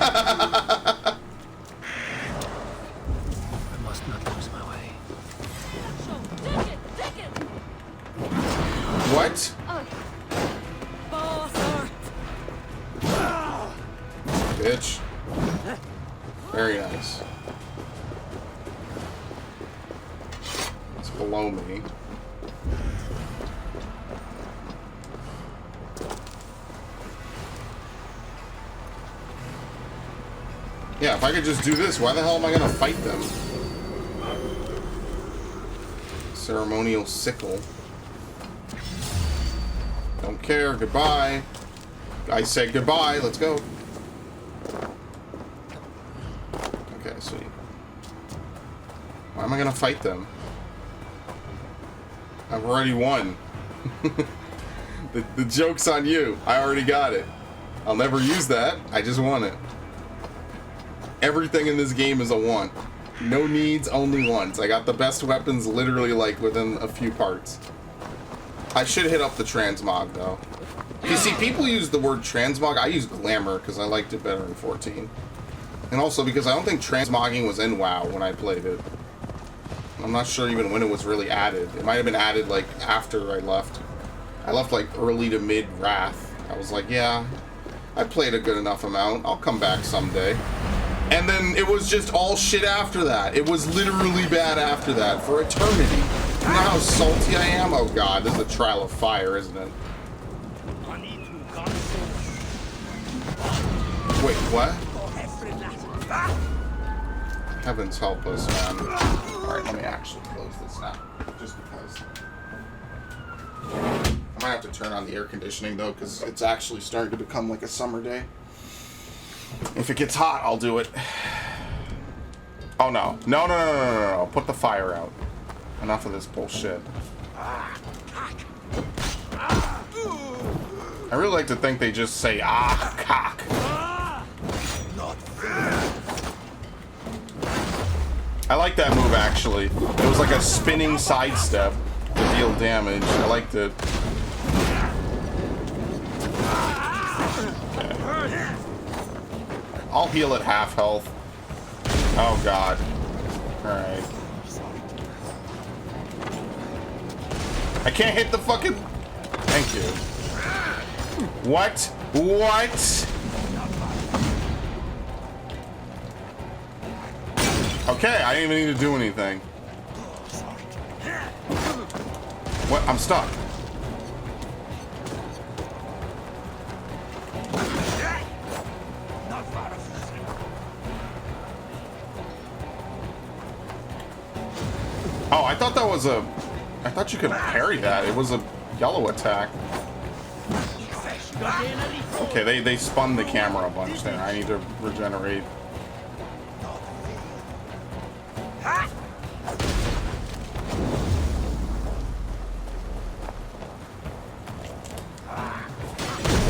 I must not lose my way. What? Bitch. Very nice. It's below me. Yeah, if I could just do this, why the hell am I gonna fight them? Ceremonial sickle. Don't care. Goodbye. I said goodbye. Let's go. Okay, sweet. Why am I gonna fight them? I've already won. the joke's on you. I already got it. I'll never use that. I just won it. Everything in this game is a want. No needs, only wants. I got the best weapons literally like within a few parts. I should hit up the transmog though. You see, people use the word transmog. I use glamour because I liked it better in 14. And also because I don't think transmogging was in WoW when I played it. I'm not sure even when it was really added. It might have been added like after I left. I left like early to mid Wrath. I was like, yeah, I played a good enough amount. I'll come back someday. And then it was just all shit after that. It was literally bad after that for eternity. You know how salty I am? Oh god, this is a trial of fire, isn't it? Wait, what? Heavens help us, man. Alright, let me actually close this now. Just because. I might have to turn on the air conditioning though, because it's actually starting to become like a summer day. If it gets hot, I'll do it. Oh no. No. Put the fire out. Enough of this bullshit. I really like to think they just say, ah, cock. I like that move, actually. It was like a spinning sidestep to deal damage. I liked it. Okay. I'll heal at half health. Oh, God. Alright. I can't hit the fucking... Thank you. What? What? Okay, I didn't even need to do anything. What? I'm stuck. Oh, I thought that was a... I thought you could parry that. It was a yellow attack. Okay, they spun the camera a bunch there. I need to regenerate.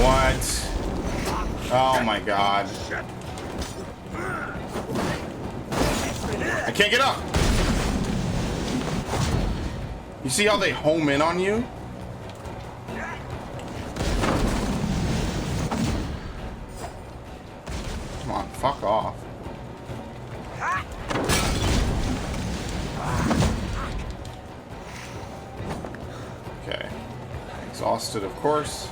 What? Oh my god. I can't get up! You see how they home in on you? Come on, fuck off. Okay. Exhausted, of course.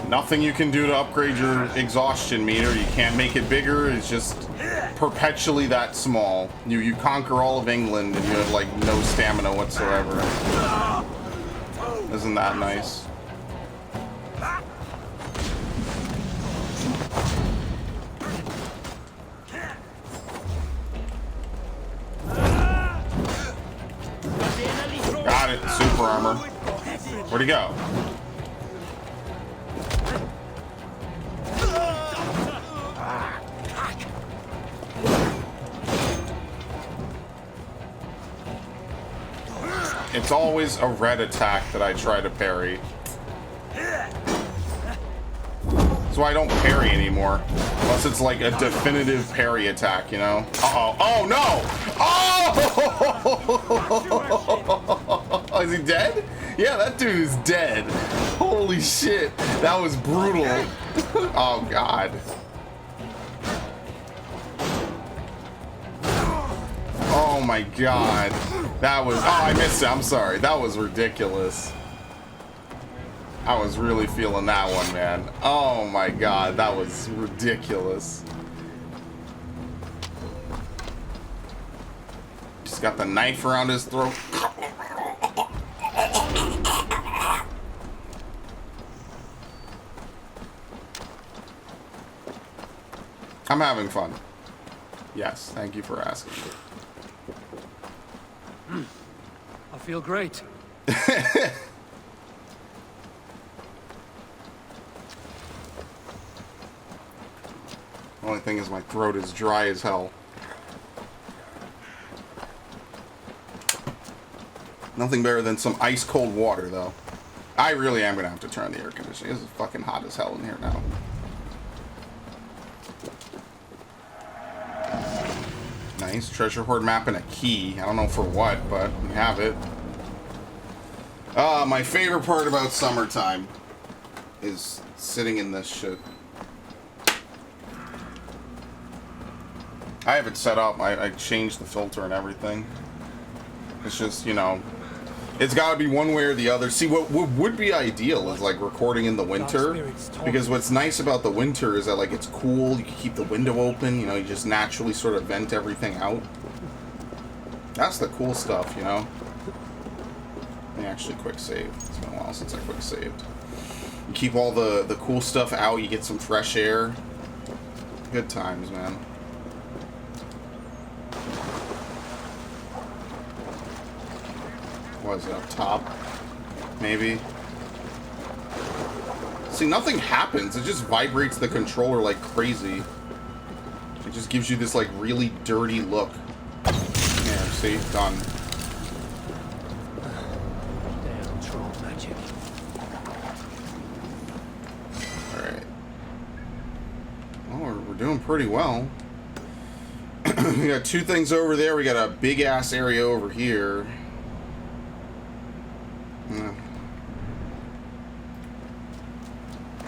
Nothing you can do to upgrade your exhaustion meter. You can't make it bigger. It's just perpetually that small. You conquer all of England and you have like no stamina whatsoever. Isn't that nice? Got it. Super armor. Where'd he go? It's always a red attack that I try to parry. That's why I don't parry anymore. Unless it's like a definitive parry attack, you know? Uh-oh. Oh, no! Oh! Is he dead? Yeah, that dude is dead. Holy shit. That was brutal. Oh, God. Oh, my God. That was... Oh, I missed it. I'm sorry. That was ridiculous. I was really feeling that one, man. Oh my god, that was ridiculous. Just got the knife around his throat. I'm having fun. Yes, thank you for asking. I feel great. Only thing is my throat is dry as hell. Nothing better than some ice cold water, though. I really am gonna have to turn the air conditioning. This is fucking hot as hell in here now. Nice treasure hoard map and a key. I don't know for what, but we have it. My favorite part about summertime is sitting in this shit. I have it set up. I changed the filter and everything. It's just, you know, it's got to be one way or the other. See, what would be ideal is like recording in the winter, because what's nice about the winter is that like it's cool. You can keep the window open. You know, you just naturally sort of vent everything out. That's the cool stuff, you know. Let me actually quick save. It's been a while since I quick saved. You keep all the cool stuff out. You get some fresh air. Good times, man. What is it, up top? Maybe? See, nothing happens. It just vibrates the controller like crazy. It just gives you this, like, really dirty look. There, see? Done. Damn troll magic. Alright. Well, we're doing pretty well. We got two things over there. We got a big-ass area over here.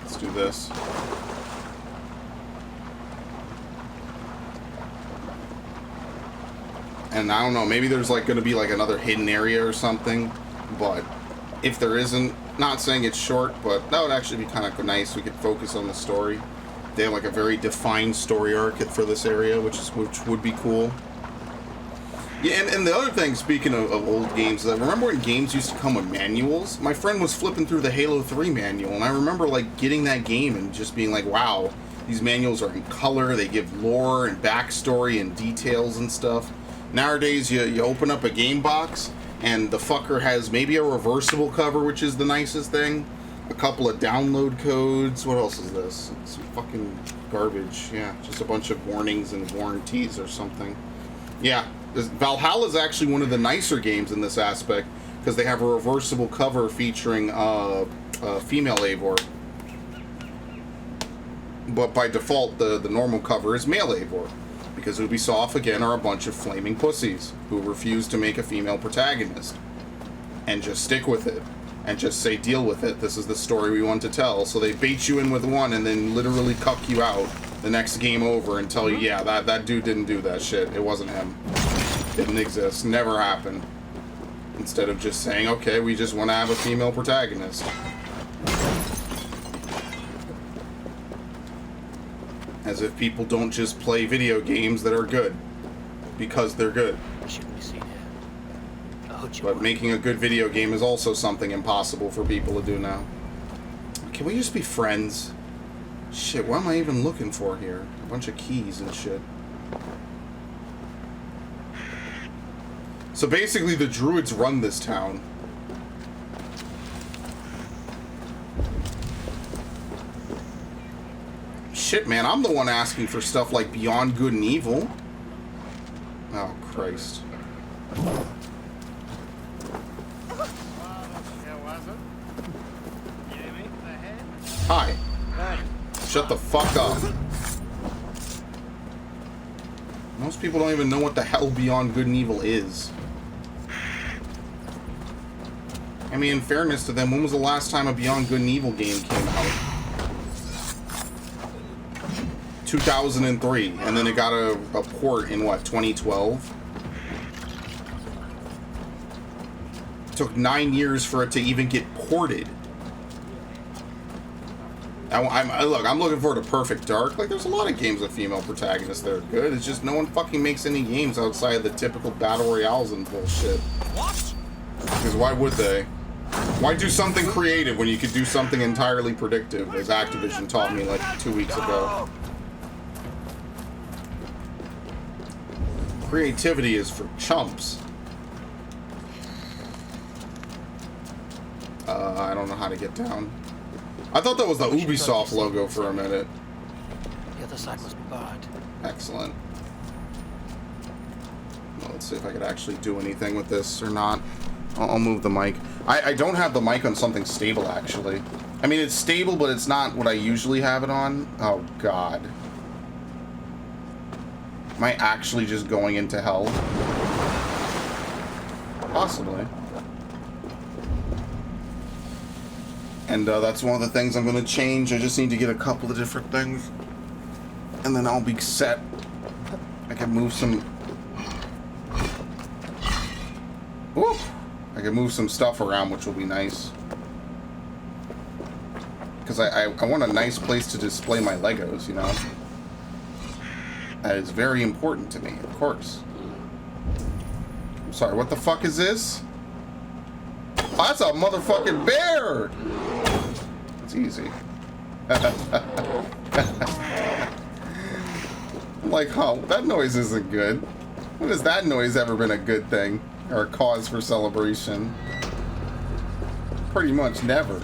Let's do this. And I don't know, maybe there's like going to be like another hidden area or something, but if there isn't, not saying it's short, but that would actually be kind of nice. We could focus on the story. They have like a very defined story arc for this area, which would be cool. Yeah, and the other thing, speaking of old games, I remember when games used to come with manuals. My friend was flipping through the Halo 3 manual, and I remember like getting that game and just being like, wow, these manuals are in color, they give lore and backstory and details and stuff. Nowadays, you open up a game box, and the fucker has maybe a reversible cover, which is the nicest thing, a couple of download codes. What else is this? It's fucking garbage. Yeah, just a bunch of warnings and warranties or something. Yeah. Valhalla is actually one of the nicer games in this aspect because they have a reversible cover featuring female Eivor. But by default, the normal cover is male Eivor, because Ubisoft, again, are a bunch of flaming pussies who refuse to make a female protagonist and just stick with it and just say, deal with it. This is the story we want to tell. So they bait you in with one and then literally cuck you out the next game over and tell you, yeah, that dude didn't do that shit. It wasn't him. Didn't exist. Never happened. Instead of just saying, okay, we just want to have a female protagonist. As if people don't just play video games that are good because they're good. Should we see here? But making a good video game is also something impossible for people to do now. Can we just be friends? Shit, what am I even looking for here? A bunch of keys and shit. So basically the Druids run this town. Shit, man, I'm the one asking for stuff like Beyond Good and Evil. Oh, Christ. Hi. Shut the fuck up. Most people don't even know what the hell Beyond Good and Evil is. I mean, in fairness to them, when was the last time a Beyond Good and Evil game came out? 2003, and then it got a port in what, 2012? It took 9 years for it to even get ported. I'm looking forward to Perfect Dark. Like, there's a lot of games with female protagonists that are good. It's just no one fucking makes any games outside of the typical battle royales and bullshit. What? Because why would they? Why do something creative when you could do something entirely predictive, as Activision taught me like 2 weeks ago? Creativity is for chumps. I don't know how to get down. I thought that was the Ubisoft logo for a minute. The other side must be barred. Excellent. Well, let's see if I could actually do anything with this or not. I'll move the mic. I don't have the mic on something stable, actually. I mean, it's stable, but it's not what I usually have it on. Oh, God. Am I actually just going into hell? Possibly. And that's one of the things I'm going to change. I just need to get a couple of different things. And then I'll be set. I can move some... Ooh! I can move some stuff around, which will be nice. Because I want a nice place to display my Legos, you know? That is very important to me, of course. I'm sorry, what the fuck is this? Oh, that's a motherfucking bear! It's easy. I'm like, oh, that noise isn't good. When has that noise ever been a good thing? Or a cause for celebration? Pretty much never.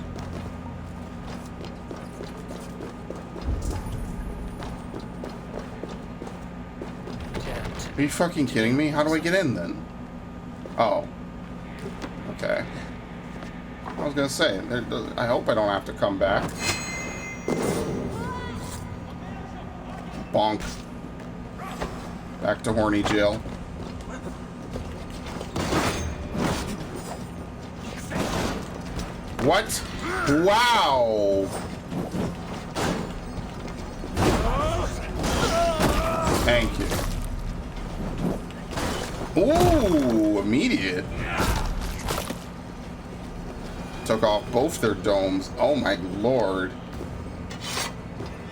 Are you fucking kidding me? How do I get in then? Oh. Okay. I was gonna say, I hope I don't have to come back. Bonk. Back to horny jail. What? Wow! Thank you. Ooh, immediate. Took off both their domes. Oh my lord.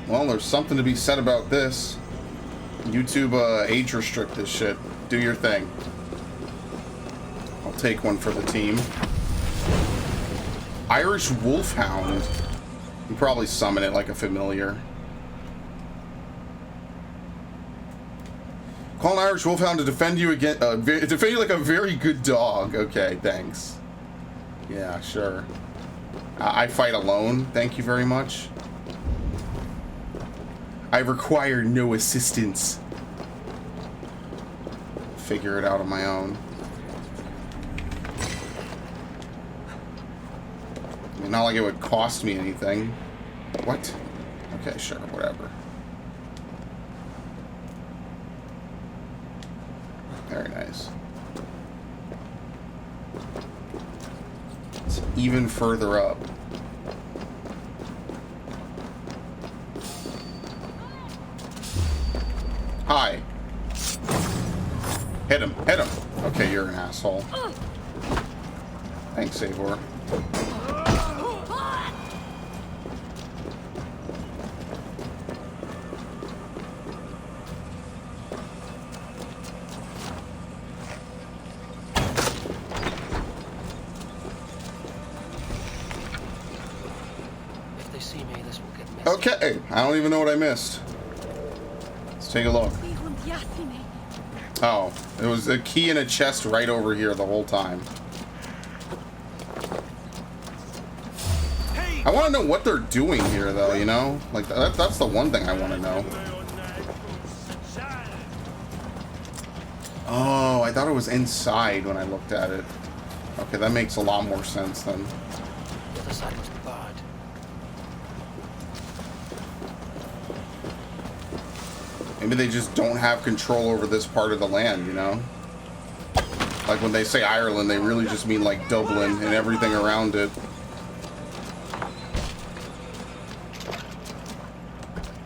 Well, there's something to be said about this. YouTube age restrict this shit. Do your thing. I'll take one for the team. Irish Wolfhound. You probably summon it like a familiar. Call an Irish Wolfhound to defend you against, defend you like a very good dog. Okay, thanks. Yeah, sure. I fight alone. Thank you very much. I require no assistance. Figure it out on my own. I mean, not like it would cost me anything. What? Okay, sure, whatever. Very nice. It's even further up. Hi. Hit him, hit him. Okay, you're an asshole. Thanks, Savor. Okay, I don't even know what I missed. Let's take a look. Oh, it was a key in a chest right over here the whole time. I want to know what they're doing here, though, you know? Like, that's the one thing I want to know. Oh, I thought it was inside when I looked at it. Okay, that makes a lot more sense then. The other side must be barred. Maybe they just don't have control over this part of the land, you know? Like when they say Ireland, they really just mean like Dublin and everything around it.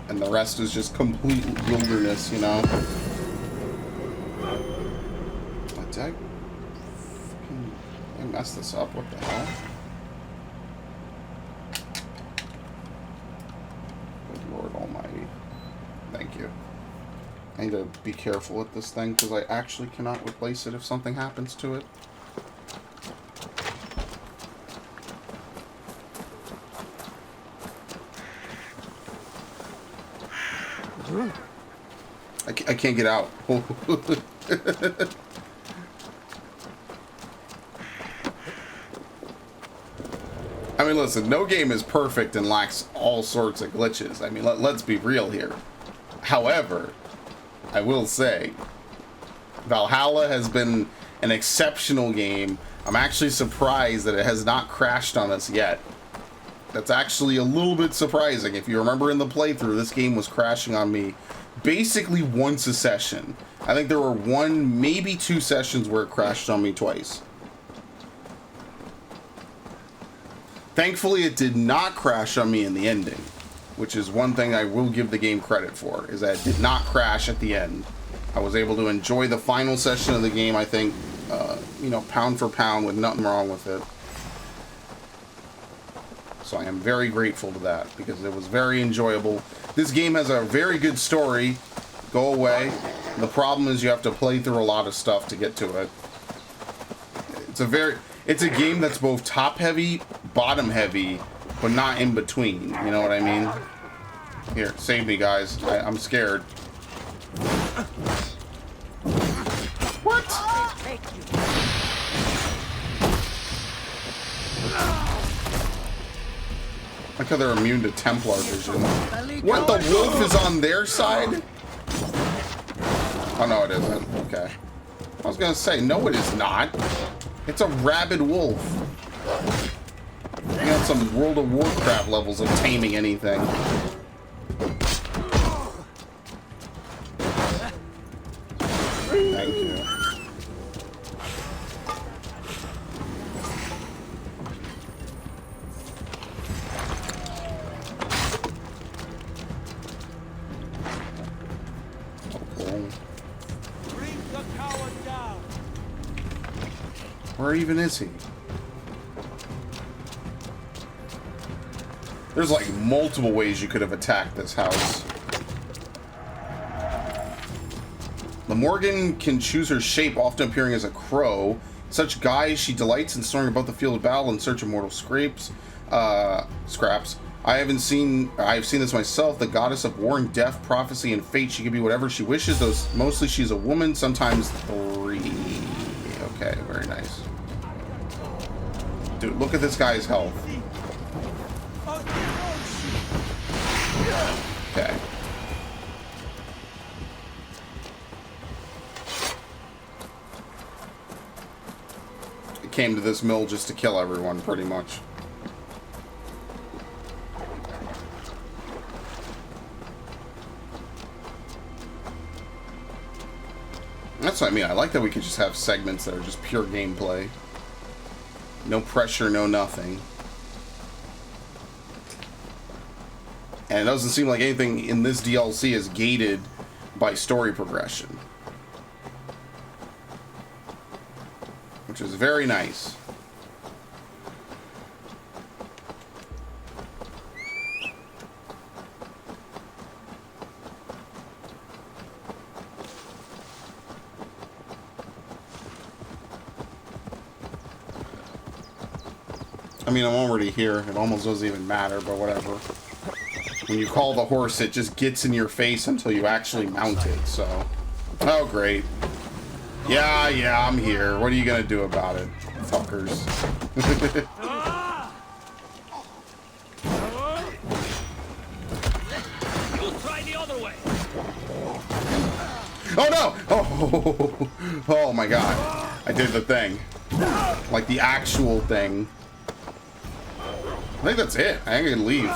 And the rest is just complete wilderness, you know? Did I mess this up? What the hell? Good Lord Almighty. Thank you. I need to be careful with this thing because I actually cannot replace it if something happens to it. I can't get out. I mean, listen, no game is perfect and lacks all sorts of glitches. I mean, let's be real here. However, I will say, Valhalla has been an exceptional game. I'm actually surprised that it has not crashed on us yet. That's actually a little bit surprising. If you remember in the playthrough, this game was crashing on me basically once a session. I think there were one, maybe two sessions where it crashed on me twice. Thankfully, it did not crash on me in the ending, which is one thing I will give the game credit for, is that it did not crash at the end. I was able to enjoy the final session of the game, I think, you know, pound for pound with nothing wrong with it. So I am very grateful to that, because it was very enjoyable. This game has a very good story. Go away. The problem is you have to play through a lot of stuff to get to it. It's a game that's both top-heavy, bottom-heavy, but not in between. You know what I mean? Here, save me, guys. I'm scared. What? Like how they're immune to Templar vision. What? The wolf is on their side? Oh, no, it isn't. Okay. I was gonna say, no, it is not. It's a rabid wolf. You got some World of Warcraft levels of taming anything. Thank you. Where even is he? There's like multiple ways you could have attacked this house. The Morgan can choose her shape, often appearing as a crow. Such guise, she delights in soaring above the field of battle in search of mortal scraps. I have seen this myself. The goddess of war and death, prophecy, and fate. She can be whatever she wishes. Though mostly she's a woman, sometimes three. Okay, very nice. Dude, look at this guy's health. Okay. It came to this mill just to kill everyone, pretty much. That's what I mean. I like that we could just have segments that are just pure gameplay. No pressure, no nothing. And it doesn't seem like anything in this DLC is gated by story progression. Which is very nice. I mean, I'm already here. It almost doesn't even matter, but whatever. When you call the horse, it just gets in your face until you actually mount it, so... Oh, great. Yeah, I'm here. What are you gonna do about it, fuckers? You'll try the other way. Oh, no! Oh my god. I did the thing. Like the actual thing. I think that's it. I think I can leave.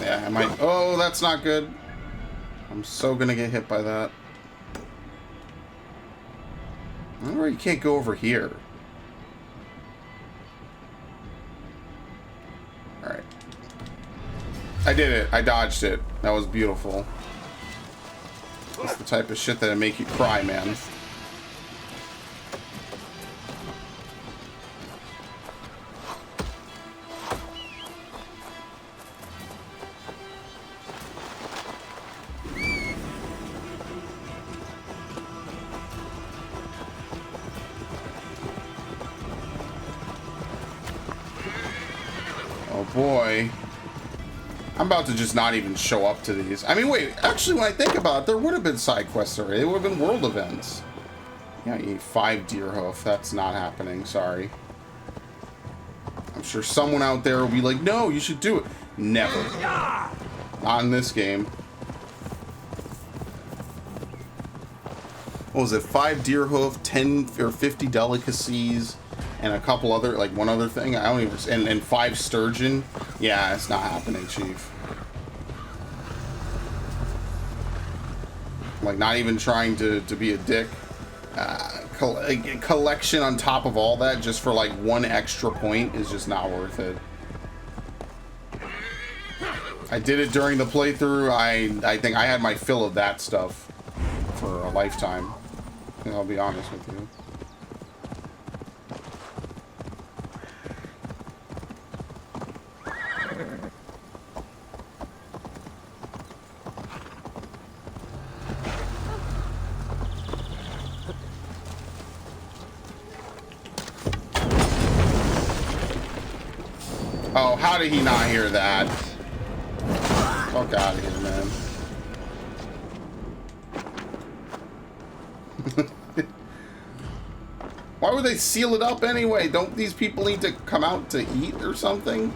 Yeah, I might. Oh, that's not good. I'm so gonna get hit by that. I wonder why you can't go over here. Alright. I did it. I dodged it. That was beautiful. That's the type of shit that'll make you cry, man. Oh boy. I'm about to just not even show up to these. I mean, wait, actually, when I think about it, there would have been side quests already. It would have been world events. Yeah, you need 5 deer hoof. That's not happening. Sorry. I'm sure someone out there will be like, no, you should do it. Never. Not in this game. What was it? 5 deer hoof, 10 or 50 delicacies, and a couple other, like one other thing. I don't even, and 5 sturgeon. Yeah, it's not happening, Chief. Like, not even trying to be a dick. Collection on top of all that just for like 1 extra point is just not worth it. I did it during the playthrough. I think I had my fill of that stuff for a lifetime. I'll be honest with you. Oh, how did he not hear that? Fuck out of here, man. Why would they seal it up anyway? Don't these people need to come out to eat or something?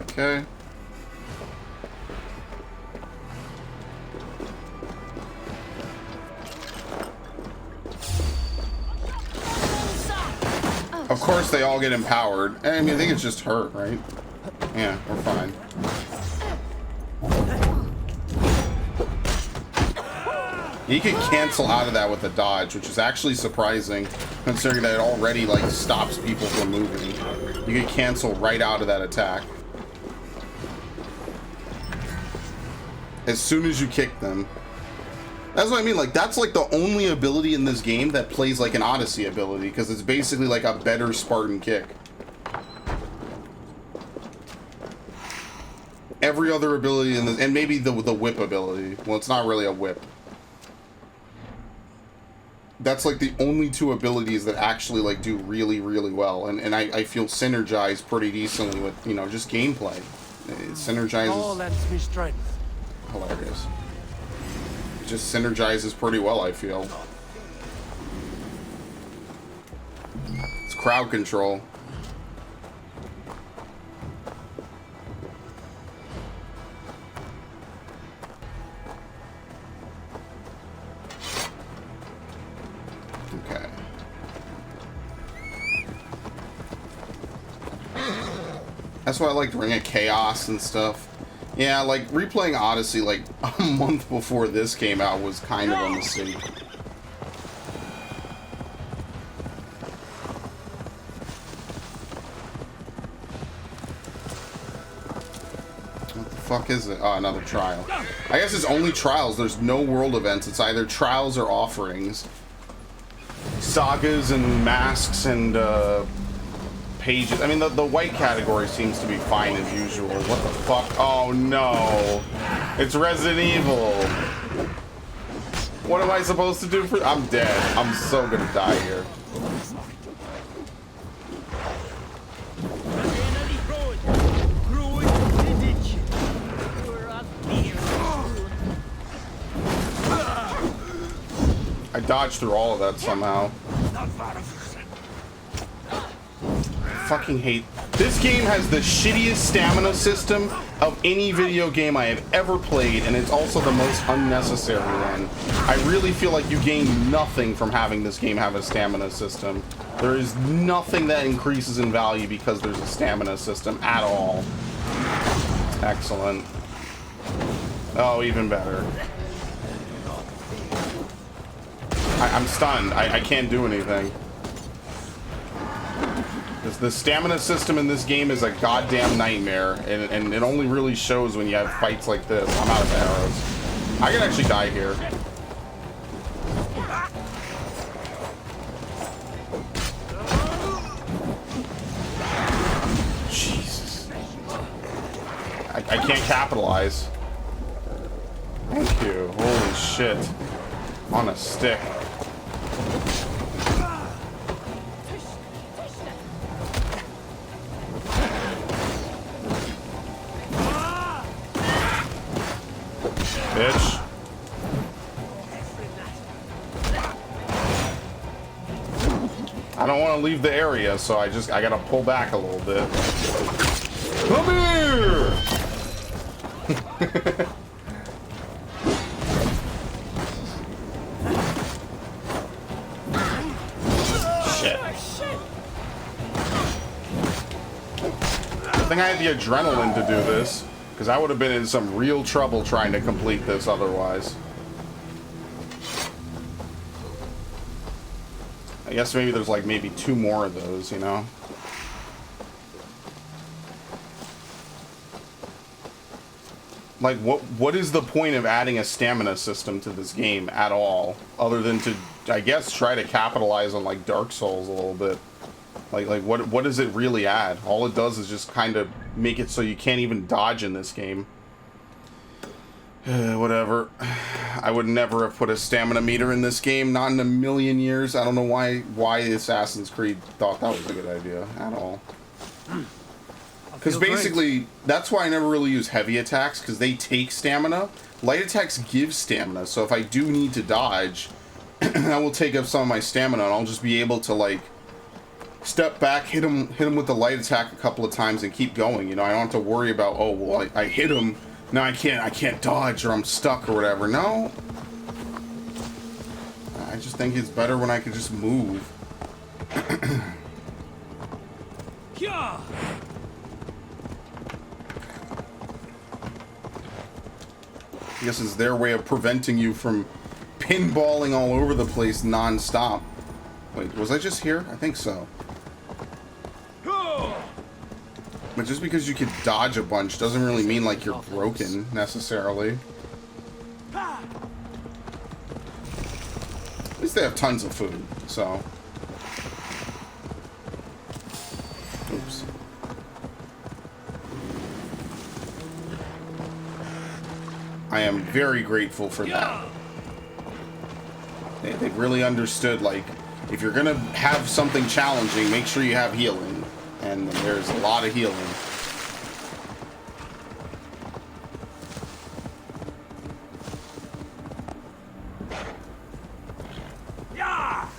Okay. Of course they all get empowered. I mean, I think it's just her, right? Yeah, we're fine. You can cancel out of that with a dodge, which is actually surprising, considering that it already, like, stops people from moving. You can cancel right out of that attack. As soon as you kick them. That's what I mean, like, that's like the only ability in this game that plays like an Odyssey ability, because it's basically like a better Spartan kick. Every other ability in this, and maybe the whip ability. Well, it's not really a whip. That's like the only 2 abilities that actually like do really, really well, and I feel synergize pretty decently with, you know, just gameplay. It synergizes. All lends me strength. Hilarious. It just synergizes pretty well, I feel. It's crowd control. Okay. That's why I liked Ring of Chaos and stuff. Yeah, like, replaying Odyssey, like, a month before this came out was kind of a mistake. What the fuck is it? Oh, another trial. I guess it's only trials. There's no world events. It's either trials or offerings. Sagas and masks and, pages. I mean, the white category seems to be fine as usual. What the fuck? Oh no! It's Resident Evil! What am I supposed to do for... I'm dead. I'm so gonna die here. I dodged through all of that somehow. I fucking hate This game has the shittiest stamina system of any video game I have ever played, and it's also the most unnecessary one. I really feel like you gain nothing from having this game have a stamina system. There is nothing that increases in value because there's a stamina system at all. Excellent. Oh, even better. I'm stunned. I can't do anything. The stamina system in this game is a goddamn nightmare, and it only really shows when you have fights like this. I'm out of arrows. I can actually die here. Jesus. I can't capitalize. Thank you. Holy shit. On a stick. Bitch. I don't want to leave the area, so I gotta pull back a little bit. Come here! Shit. I think I had the adrenaline to do this. Because I would have been in some real trouble trying to complete this otherwise. I guess maybe there's like maybe 2 more of those, you know? Like, what is the point of adding a stamina system to this game at all? Other than to, I guess, try to capitalize on, like, Dark Souls a little bit. Like what does it really add? All it does is just kind of make it so you can't even dodge in this game. Whatever. I would never have put a stamina meter in this game, not in a million years. I don't know why Assassin's Creed thought that was a good idea at all. Because basically, that's why I never really use heavy attacks, because they take stamina. Light attacks give stamina, so if I do need to dodge, I will take up some of my stamina, and I'll just be able to, like, step back, hit him with the light attack a couple of times and keep going. You know, I don't have to worry about, oh, well, I hit him, now I can't dodge or I'm stuck or whatever. No. I just think it's better when I can just move. I guess it's their way of preventing you from pinballing all over the place non-stop. Wait, was I just here? I think so. But just because you can dodge a bunch doesn't really mean like you're broken necessarily. At least they have tons of food, so. Oops. I am very grateful for that. They really understood, like, if you're gonna have something challenging, make sure you have healing. And there's a lot of healing. Yeah!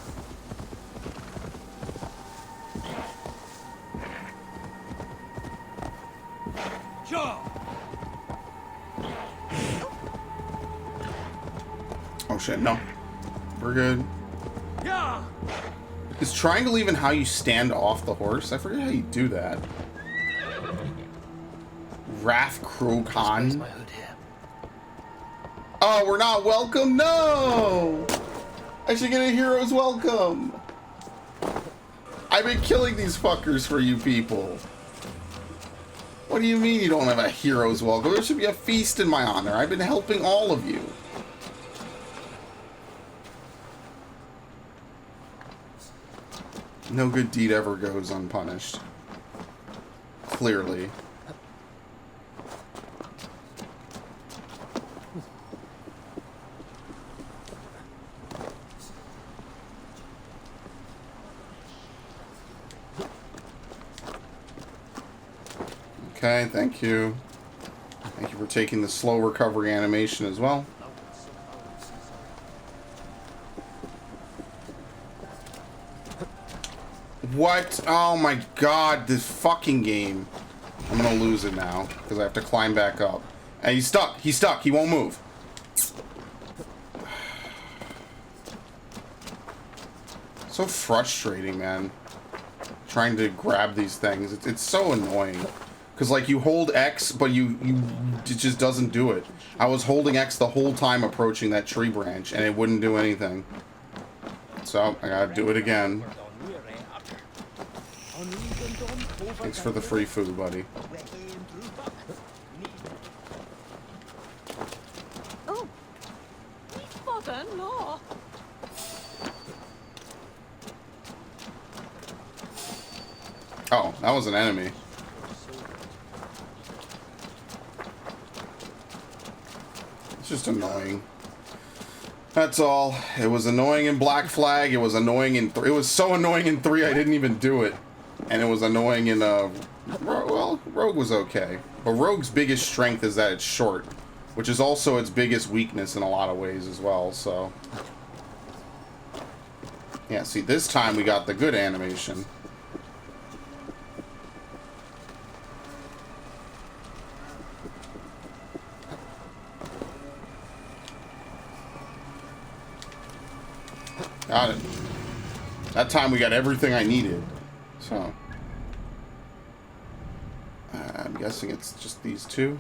Oh shit, no. We're good. Yeah! Is triangle even how you stand off the horse? I forget how you do that. Wrath Krokan. Oh, we're not welcome? No! I should get a hero's welcome. I've been killing these fuckers for you people. What do you mean you don't have a hero's welcome? There should be a feast in my honor. I've been helping all of you. No good deed ever goes unpunished. Clearly. Okay, thank you. Thank you for taking the slow recovery animation as well. What? Oh my god, this fucking game. I'm gonna lose it now because I have to climb back up. And he's stuck. He's stuck. He won't move. So frustrating, man. Trying to grab these things. It's so annoying. Because, like, you hold X, but it just doesn't do it. I was holding X the whole time approaching that tree branch, and it wouldn't do anything. So, I gotta do it again. Thanks for the free food, buddy. Oh, father-in-law. Oh, that was an enemy. It's just annoying. That's all. It was annoying in Black Flag. It was annoying in 3. It was so annoying in 3 I didn't even do it. And it was annoying in well, Rogue was okay. But Rogue's biggest strength is that it's short, which is also its biggest weakness in a lot of ways as well, so. Yeah, see, this time we got the good animation. Got it. That time we got everything I needed. So. I'm guessing it's just these two.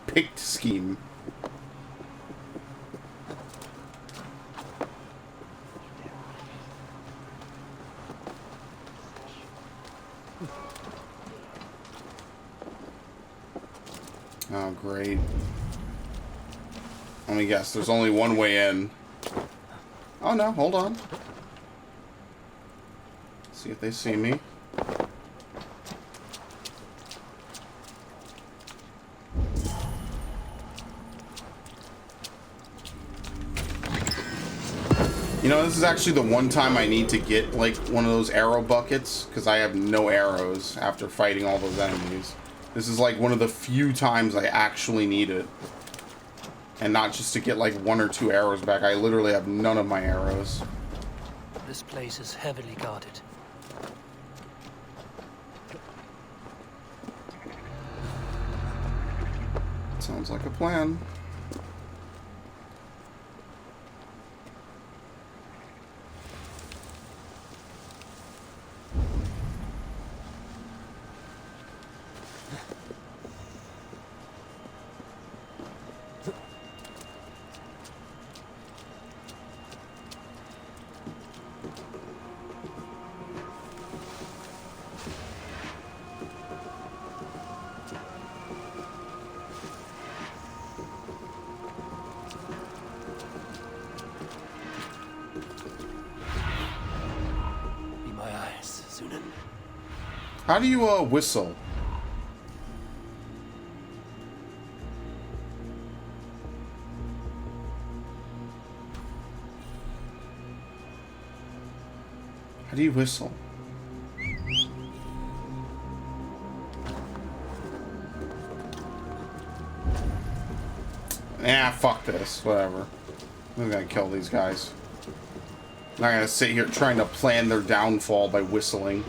Picked scheme. Oh, great. Let me guess, there's only one way in. Oh no, hold on. See if they see me. You know, this is actually the one time I need to get, like, one of those arrow buckets, because I have no arrows after fighting all those enemies. This is, like, one of the few times I actually need it. And not just to get, like, 1 or 2 arrows back. I literally have none of my arrows. This place is heavily guarded. Sounds like a plan. How do you, whistle? How do you whistle? Nah, fuck this. Whatever. I'm gonna kill these guys. I'm not gonna sit here trying to plan their downfall by whistling.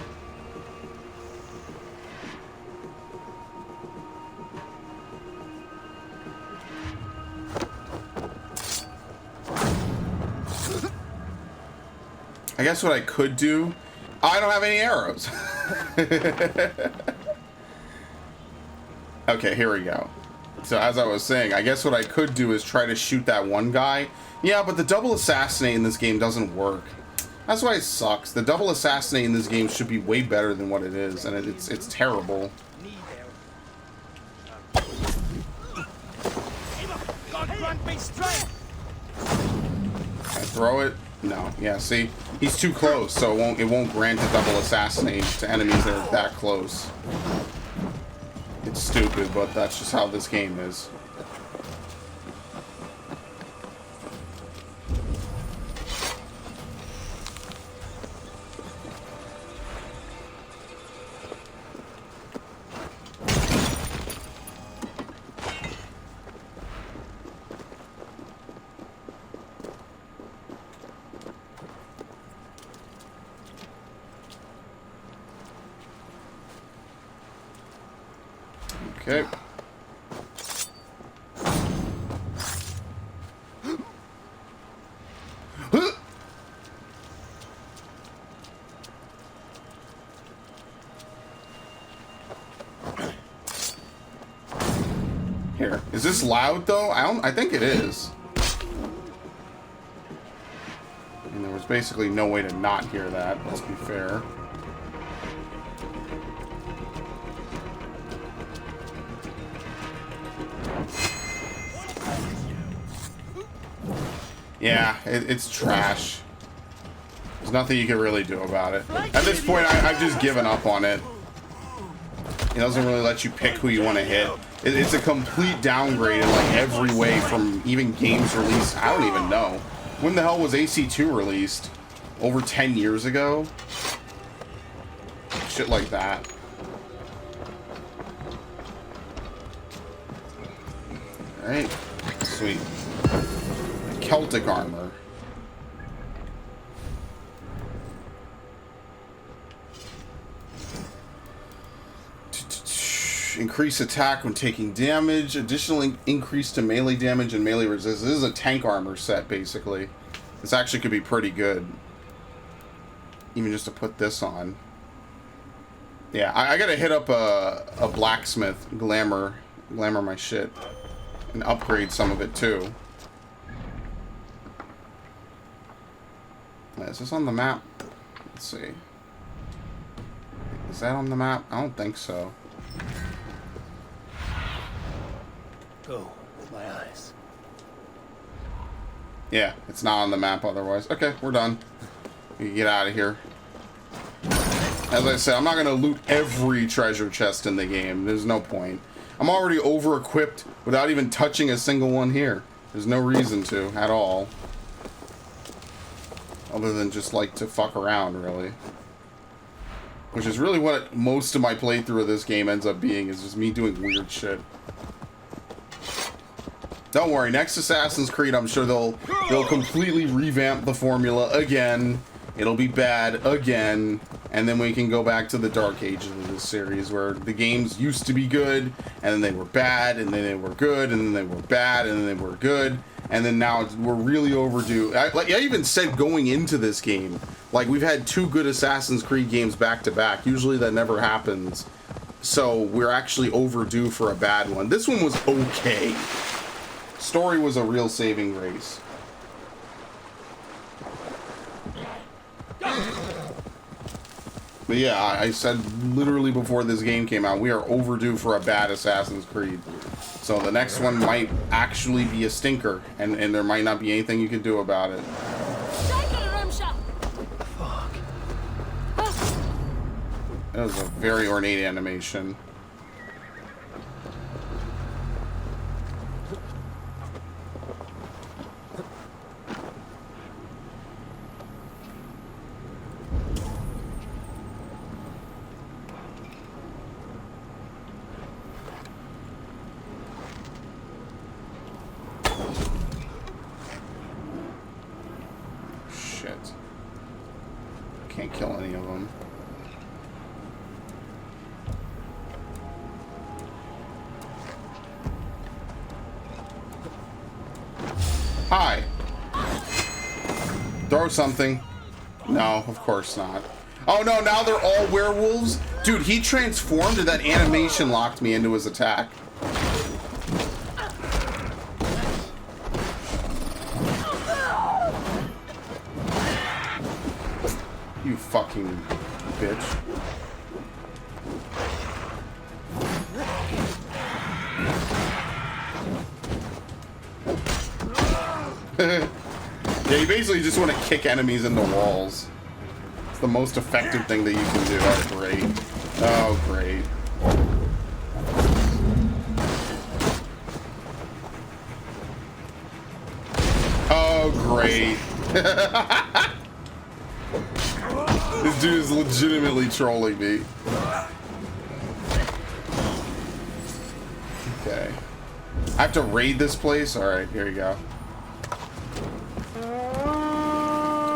I guess what I could do... I don't have any arrows. Okay, here we go. So as I was saying, I guess what I could do is try to shoot that one guy. Yeah, but the double assassinate in this game doesn't work. That's why it sucks. The double assassinate in this game should be way better than what it is, and it's terrible. I throw it. No, yeah, see? He's too close, so it won't grant a double assassinate to enemies that are that close. It's stupid, but that's just how this game is. Okay. Here. Is this loud though? I think it is. And there was basically no way to not hear that, let's be fair. Yeah, it's trash. There's nothing you can really do about it. At this point, I've just given up on it. It doesn't really let you pick who you want to hit. It's a complete downgrade in like every way from even games released. I don't even know. When the hell was AC2 released? Over 10 years ago? Shit like that. Alright. Sweet. Celtic armor. Increase attack when taking damage. Additional increase to melee damage and melee resist. This is a tank armor set, basically. This actually could be pretty good. Even just to put this on. Yeah, I gotta hit up a blacksmith, glamour my shit, and upgrade some of it too. Is this on the map? Let's see. Is that on the map? I don't think so. Go with my eyes. Yeah, it's not on the map otherwise. Okay, we're done. We can get out of here. As I said, I'm not going to loot every treasure chest in the game. There's no point. I'm already over-equipped without even touching a single one here. There's no reason to, at all. Other than just like to fuck around, really. Which is really what most of my playthrough of this game ends up being, is just me doing weird shit. Don't worry, next Assassin's Creed, I'm sure they'll completely revamp the formula again. It'll be bad again, and then we can go back to the dark ages of this series, where the games used to be good, and then they were bad, and then they were good, and then they were bad, and then they were good, and then now we're really overdue. I even said going into this game, like, we've had 2 good Assassin's Creed games back to back. Usually that never happens, so we're actually overdue for a bad one. This one was okay. Story was a real saving grace. But yeah, I said literally before this game came out, we are overdue for a bad Assassin's Creed. So the next one might actually be a stinker, and there might not be anything you can do about it. Fuck. That was a very ornate animation. Can't kill any of them. Hi. Throw something. No, of course not. Oh no, now they're all werewolves? Dude, he transformed and that animation locked me into his attack. You fucking bitch. Yeah, you basically just want to kick enemies in the walls. It's the most effective thing that you can do. Oh, great. Oh, great. Oh, great. This dude is legitimately trolling me. Okay. I have to raid this place? Alright, here you go.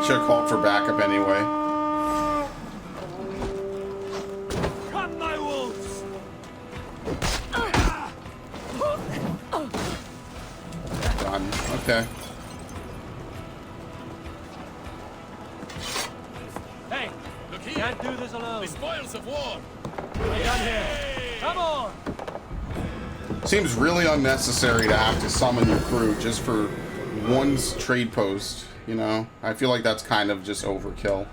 Should have called for backup anyway. Come, my wolves! okay. Hey, look here. Can't do this alone. The spoils of war. We're done here. Come on. Seems really unnecessary to have to summon your crew just for one trade post, you know? I feel like that's kind of just overkill.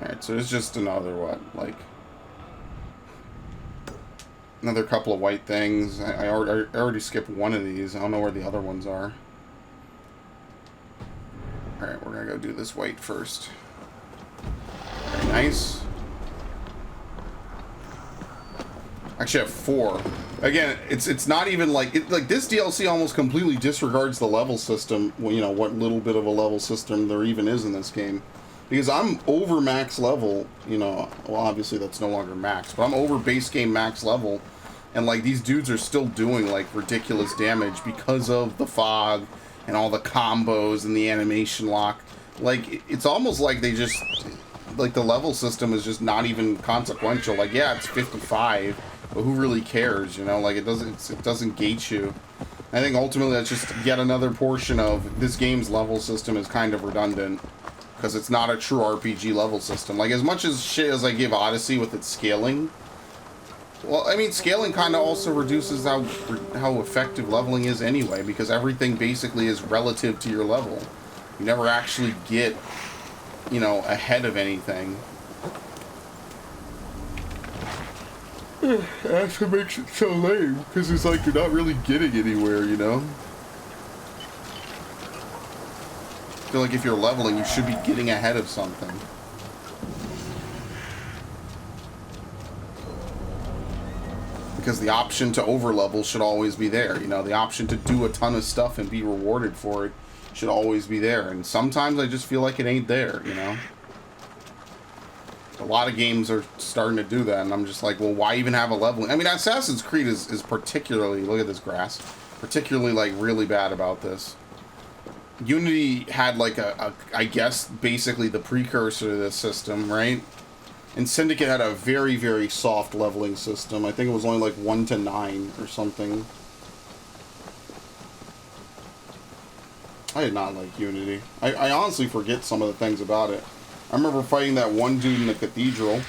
Alright, so it's just another, what, like... Another couple of white things. I already skipped one of these. I don't know where the other ones are. Alright, we're gonna go do this white first. Very nice. Actually, I have 4. Again, it's not even like this DLC almost completely disregards the level system. Well, you know what little bit of a level system there even is in this game, because I'm over max level. You know, well obviously that's no longer max, but I'm over base game max level, and like these dudes are still doing like ridiculous damage because of the fog and all the combos and the animation lock. Like it's almost like they just like the level system is just not even consequential. Like yeah, it's 55. But who really cares, you know? Like, it doesn't gate you. I think ultimately that's just yet another portion of this game's level system is kind of redundant. Because it's not a true RPG level system. Like, as much as shit as I give Odyssey with its scaling... Well, I mean, scaling kind of also reduces how effective leveling is anyway. Because everything basically is relative to your level. You never actually get, you know, ahead of anything. That's what makes it so lame, because it's like you're not really getting anywhere, you know? I feel like if you're leveling, you should be getting ahead of something. Because the option to overlevel should always be there, you know? The option to do a ton of stuff and be rewarded for it should always be there. And sometimes I just feel like it ain't there, you know? A lot of games are starting to do that, and I'm just like, well, why even have a leveling? I mean, Assassin's Creed is particularly, look at this grass, particularly, like, really bad about this. Unity had, like, I guess, basically the precursor to this system, right? And Syndicate had a very, very soft leveling system. I think it was only, like, 1 to 9 or something. I did not like Unity. I honestly forget some of the things about it. I remember fighting that one dude in the cathedral.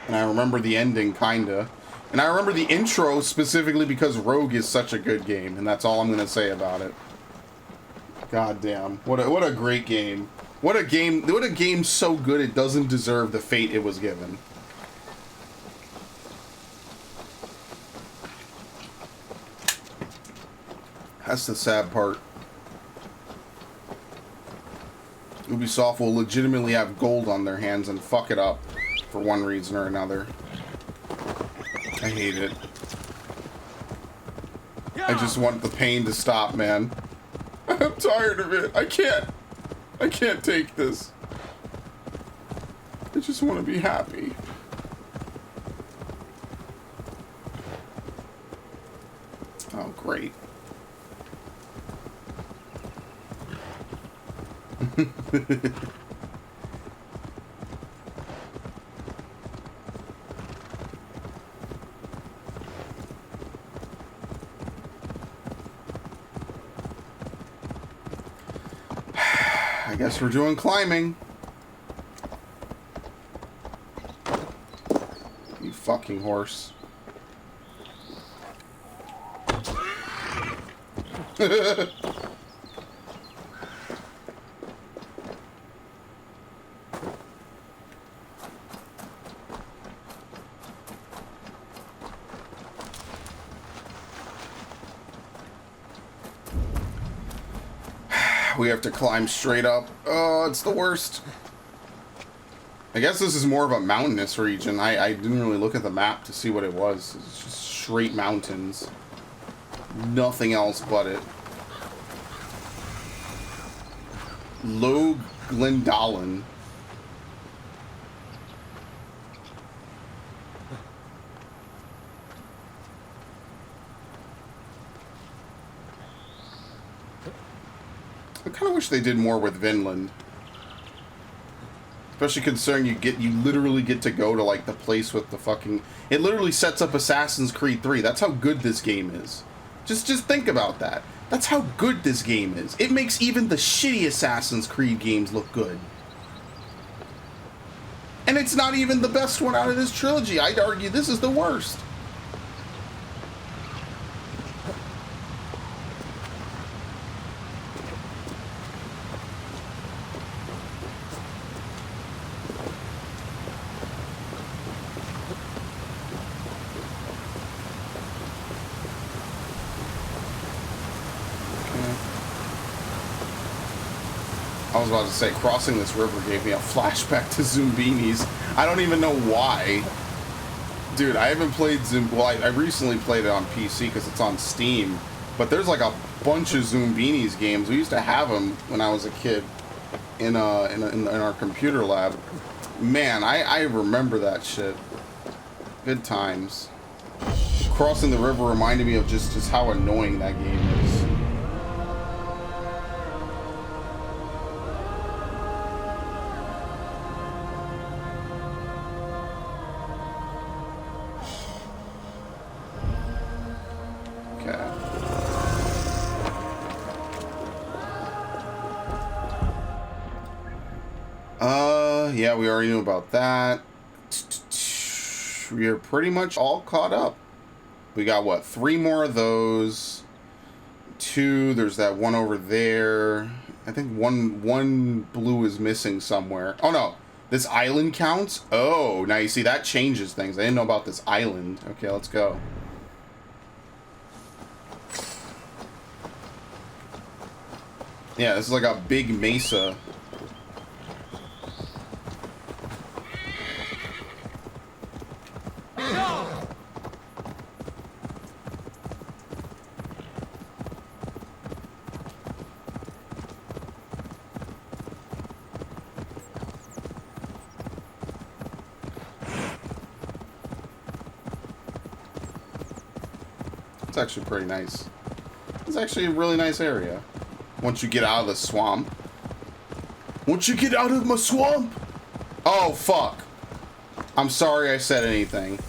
And I remember the ending, kinda. And I remember the intro specifically because Rogue is such a good game, and that's all I'm gonna say about it. God damn. What a great game. What a game so good it doesn't deserve the fate it was given. That's the sad part. Ubisoft will legitimately have gold on their hands and fuck it up for one reason or another. I hate it. I just want the pain to stop, man. I'm tired of it. I can't take this. I just want to be happy. Oh, great. I guess we're doing climbing. You fucking horse. We have to climb straight up. Oh, it's the worst. I guess this is more of a mountainous region. I didn't really look at the map to see what it was. It's just straight mountains. Nothing else but it. Low Glendalen. I kind of wish they did more with Vinland. Especially considering you literally get to go to like the place with the fucking. It literally sets up Assassin's Creed 3. That's how good this game is. Just think about that. That's how good this game is. It makes even the shitty Assassin's Creed games look good. And it's not even the best one out of this trilogy. I'd argue this is the worst. I was about to say, crossing this river gave me a flashback to Zombinis. I don't even know why. Dude, I haven't played Well, I recently played it on PC because it's on Steam. But there's like a bunch of Zombinis games. We used to have them when I was a kid in our computer lab. Man, I remember that shit. Good times. Crossing the river reminded me of just how annoying that game is. Yeah, we already knew about that. We are pretty much all caught up. We got, what, 3 more of those. 2, there's that one over there. I think one blue is missing somewhere. Oh, no. This island counts? Oh, now you see, that changes things. I didn't know about this island. Okay, let's go. Yeah, this is like a big mesa. It's actually pretty nice. It's actually a really nice area. Once you get out of the swamp. Once you get out of my swamp! Oh, fuck. I'm sorry I said anything.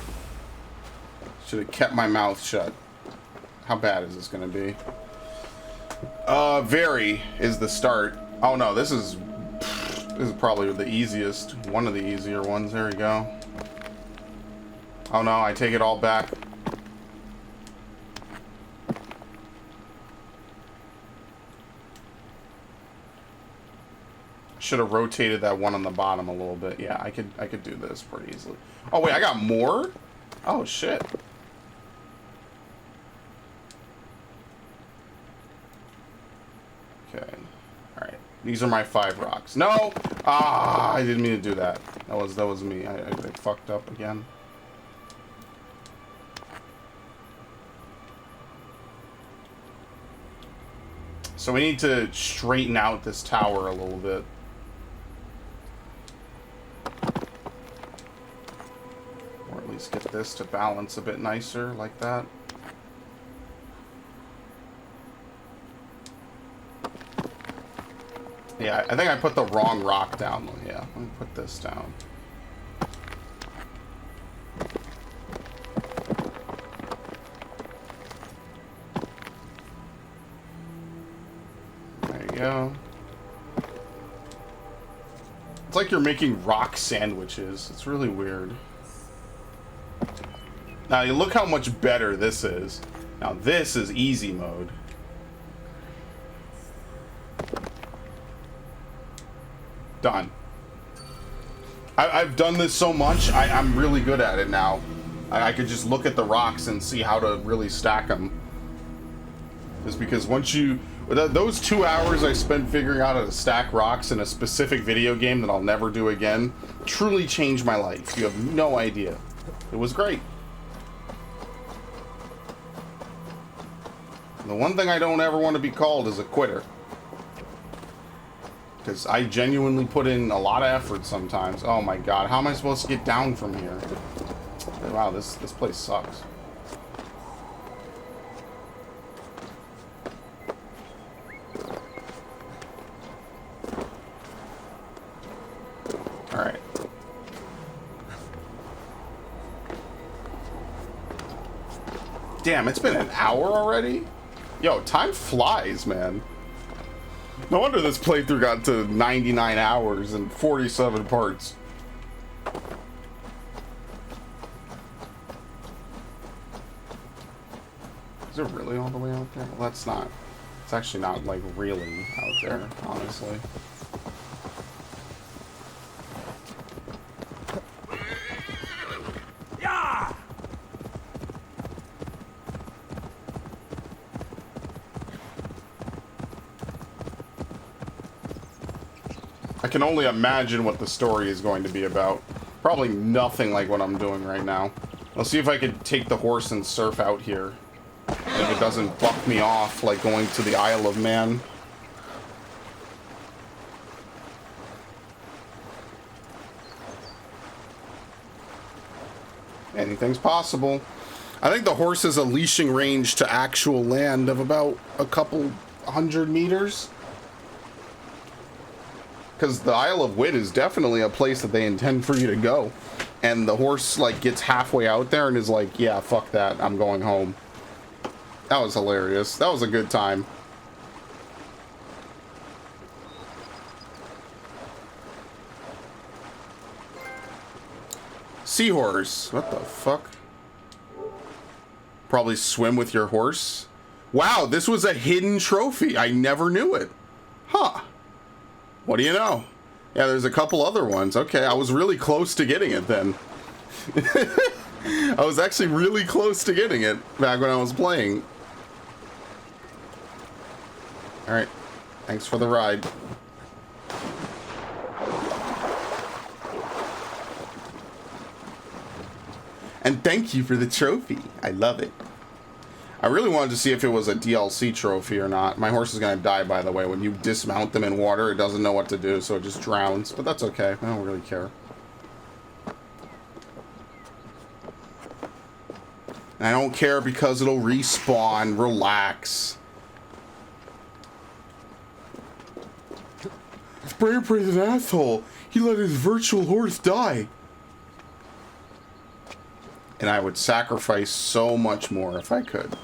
Should have kept my mouth shut. How bad is this gonna be? Very is the start. Oh no, this is probably the easiest. One of the easier ones. There we go. Oh no, I take it all back. Should have rotated that one on the bottom a little bit. Yeah, I could do this pretty easily. Oh wait, I got more? Oh shit. Okay. Alright. These are my 5 rocks. No! Ah, I didn't mean to do that. That was me. I fucked up again. So we need to straighten out this tower a little bit. Or at least get this to balance a bit nicer, like that. Yeah, I think I put the wrong rock down. Yeah, let me put this down. There you go. It's like you're making rock sandwiches. It's really weird. Now, you look how much better this is. Now, this is easy mode. Done. I've done this so much, I'm really good at it now. I could just look at the rocks and see how to really stack them. Just because once you... Those 2 hours I spent figuring out how to stack rocks in a specific video game that I'll never do again truly changed my life. You have no idea. It was great. The one thing I don't ever want to be called is a quitter. Because I genuinely put in a lot of effort sometimes. Oh my god, how am I supposed to get down from here? Wow, this place sucks. Alright. Damn, it's been an hour already? Yo, time flies, man. No wonder this playthrough got to 99 hours and 47 parts. Is it really all the way out there? Well, that's not. It's actually not, like, really out there, honestly. Yeah! I can only imagine what the story is going to be about. Probably nothing like what I'm doing right now. I'll see if I could take the horse and surf out here. If it doesn't buck me off like going to the Isle of Man. Anything's possible. I think the horse has a leashing range to actual land of about a couple 100 meters. Because the Isle of Wight is definitely a place that they intend for you to go. And the horse, like, gets halfway out there and is like, yeah, fuck that, I'm going home. That was hilarious. That was a good time. Seahorse. What the fuck? Probably swim with your horse. Wow, this was a hidden trophy. I never knew it. Huh. What do you know? Yeah, there's a couple other ones. Okay, I was really close to getting it then. I was actually really close to getting it back when I was playing. Alright. Thanks for the ride. And thank you for the trophy. I love it. I really wanted to see if it was a DLC trophy or not. My horse is going to die, by the way. When you dismount them in water, it doesn't know what to do, so it just drowns. But that's okay. I don't really care. And I don't care because it'll respawn. Relax. Sprayer Prey's an asshole. He let his virtual horse die. And I would sacrifice so much more if I could.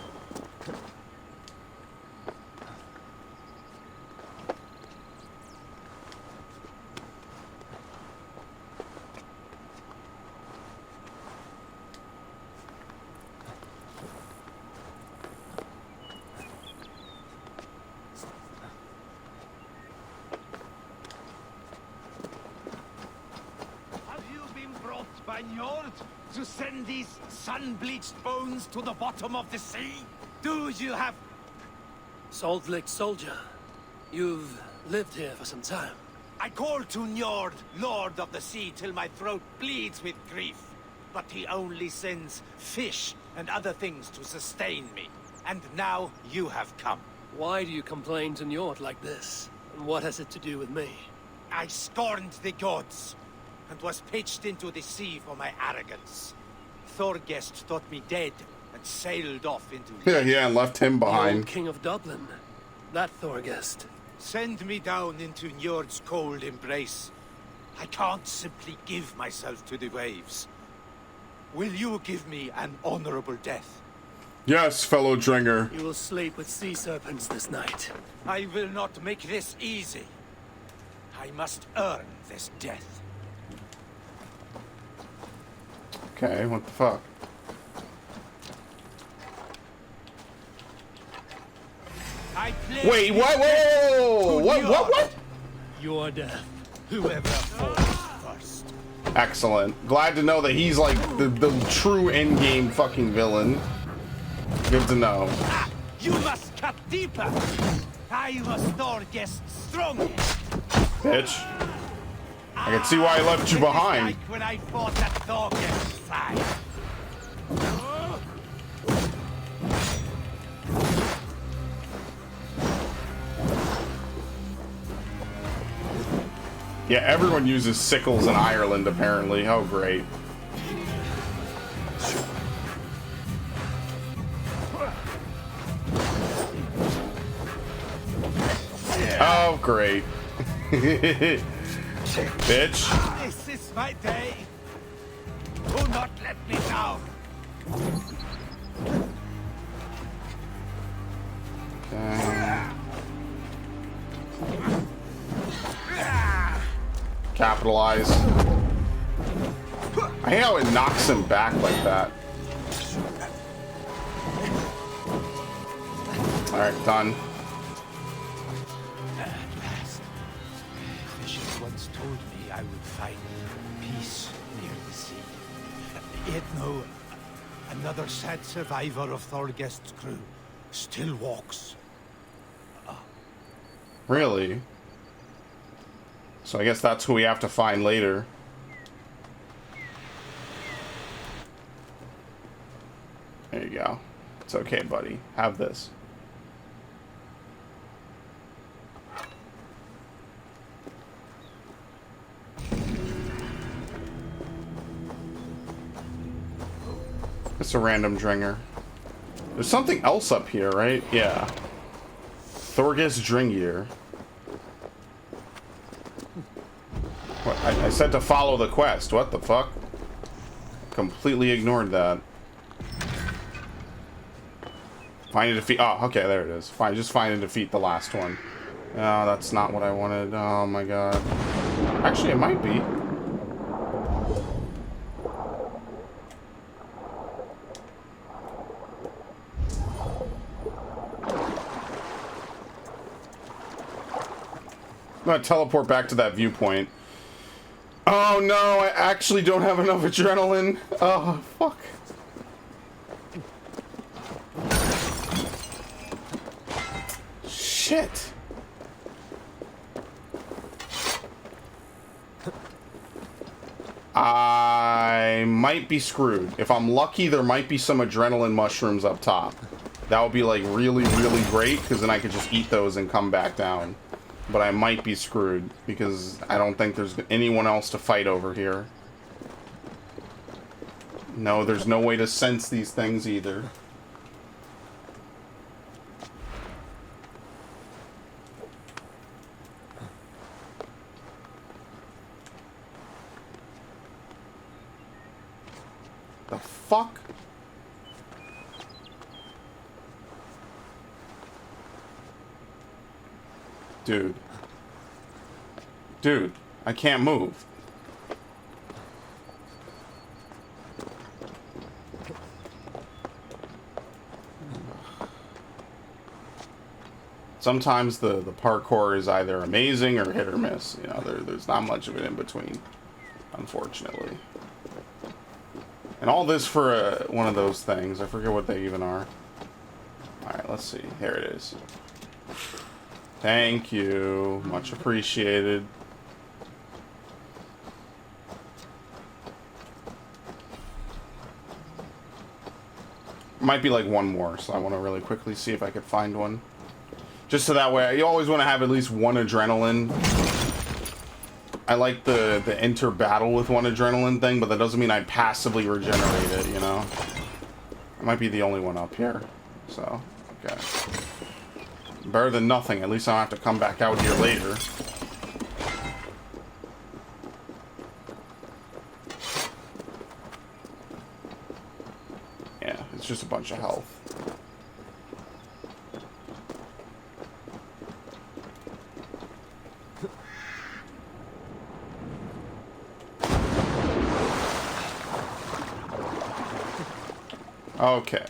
Have you been brought by Njord to send these sun-bleached bones to the bottom of the sea? Do you have... Salt Lake soldier. You've lived here for some time. I call to Njord, Lord of the Sea, till my throat bleeds with grief. But he only sends fish and other things to sustain me. And now you have come. Why do you complain to Njord like this? And what has it to do with me? I scorned the gods, and was pitched into the sea for my arrogance. Thorgest thought me dead, and sailed off into... Yeah, and left him The old behind. King of Dublin. That Thorgest. Send me down into Njord's cold embrace. I can't simply give myself to the waves. Will you give me an honorable death? Yes, fellow Dringer. You will sleep with sea serpents this night. I will not make this easy. I must earn this death. Okay, what the fuck? I pledge Wait, this what? death Whoa! to What? Njord. What? Your death. Whoever falls first. Excellent. Glad to know that he's like the true endgame fucking villain. Good to know. Ah, you must cut deeper. I was Thorgest's strongest. Bitch. I can see why I left you behind. Like when I fought at Thorgest's side. Yeah, everyone uses sickles in Ireland, apparently. Oh, great. Oh, great. Bitch. This is my day. Do not let me down. Okay. Capitalize. I hate how it knocks him back like that. Alright, done. At last. Fishers once told me I would find peace near the sea. Yet no, another sad survivor of Thorgest's crew still walks. Really? So I guess that's who we have to find later. There you go. It's okay, buddy. Have this. It's a random dringer. There's something else up here, right? Yeah. Thorgest Dringir. What? I said to follow the quest. What the fuck? Completely ignored that. Find and defeat. Oh, okay, there it is. Fine, just find and defeat the last one. Oh, that's not what I wanted. Oh my god. Actually, it might be. I'm gonna teleport back to that viewpoint. Oh no, I actually don't have enough adrenaline. Oh, fuck. Shit. I might be screwed. If I'm lucky, there might be some adrenaline mushrooms up top. That would be like really, really great, because then I could just eat those and come back down. But I might be screwed, because I don't think there's anyone else to fight over here. No, there's no way to sense these things either. The fuck? Dude. Dude, I can't move. Sometimes the parkour is either amazing or hit or miss. You know, there's not much of it in between, unfortunately. And all this for one of those things. I forget what they even are. Alright, let's see. Here it is. Thank you. Much appreciated. Might be like one more, so I want to really quickly see if I could find one. Just so that way, you always want to have at least one adrenaline. I like the enter battle with one adrenaline thing, but that doesn't mean I passively regenerate it, you know? It might be the only one up here. So, okay. Better than nothing. At least I don't have to come back out here later. Yeah, it's just a bunch of health. Okay.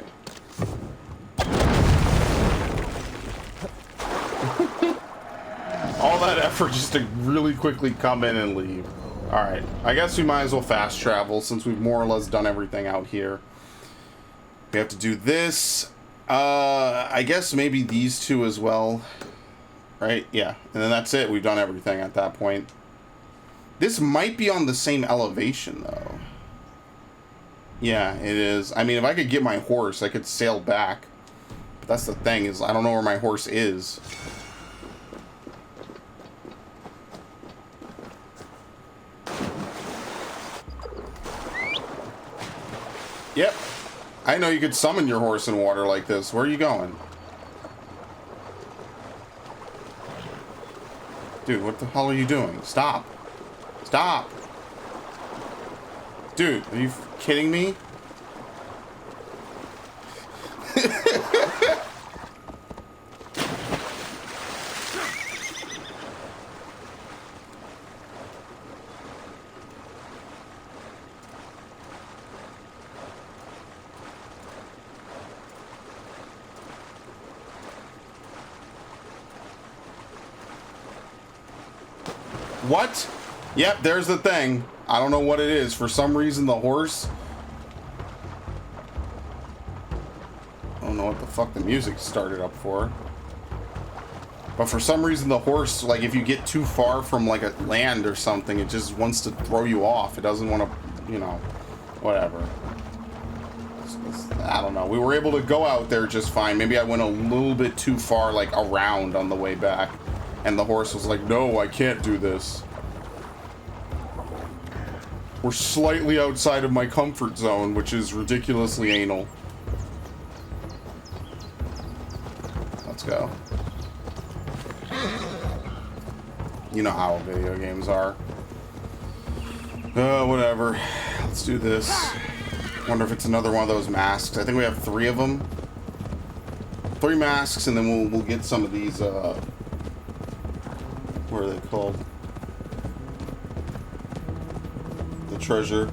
All that effort just to really quickly come in and leave. Alright, I guess we might as well fast travel since we've more or less done everything out here. We have to do this. I guess maybe these two as well. Right? Yeah. And then that's it. We've done everything at that point. This might be on the same elevation, though. Yeah, it is. I mean, if I could get my horse, I could sail back. But that's the thing, is I don't know where my horse is. Yep. I know you could summon your horse in water like this. Where are you going? Dude, what the hell are you doing? Stop. Stop. Dude, are you kidding me? What? Yep, there's the thing. I don't know what it is. For some reason, the horse... I don't know what the fuck the music started up for. But for some reason, the horse, like, if you get too far from, like, a land or something, it just wants to throw you off. It doesn't want to, you know, whatever. I don't know. We were able to go out there just fine. Maybe I went a little bit too far, like, around on the way back. And the horse was like, no, I can't do this. We're slightly outside of my comfort zone, which is ridiculously anal. Let's go. You know how video games are. Whatever. Let's do this. Wonder if it's another one of those masks. I think we have 3 of them. 3 masks, and then we'll get some of these, what are they called? The treasure.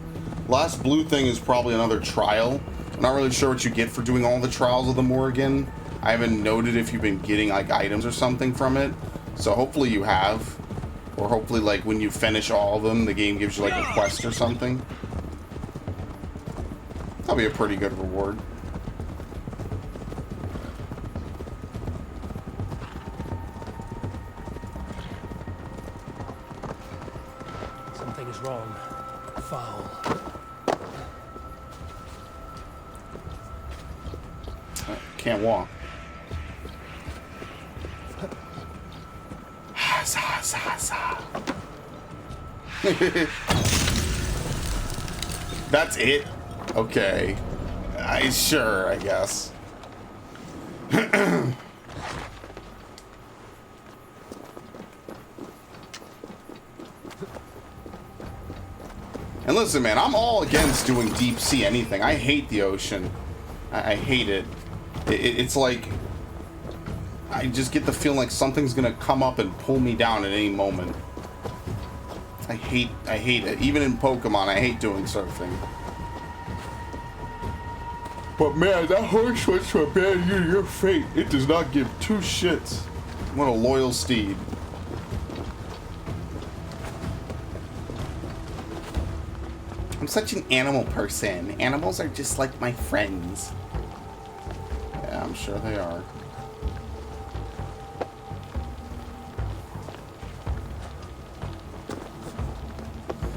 Last blue thing is probably another trial. I'm not really sure what you get for doing all the trials of the Morrigan. I haven't noted if you've been getting, like, items or something from it. So hopefully you have. Or hopefully, like, when you finish all of them, the game gives you, like, a quest or something. That'll be a pretty good reward. Something is wrong. Foul. Can't walk. That's it? Okay. Sure, I guess. And listen, man, I'm all against doing deep sea anything. I hate the ocean. I hate it. It's like... I just get the feeling like something's gonna come up and pull me down at any moment. I hate it. Even in Pokemon, I hate doing surfing. But man, that horse wants to abandon you to your fate. It does not give 2 shits. What a loyal steed. I'm such an animal person. Animals are just like my friends. Yeah, I'm sure they are.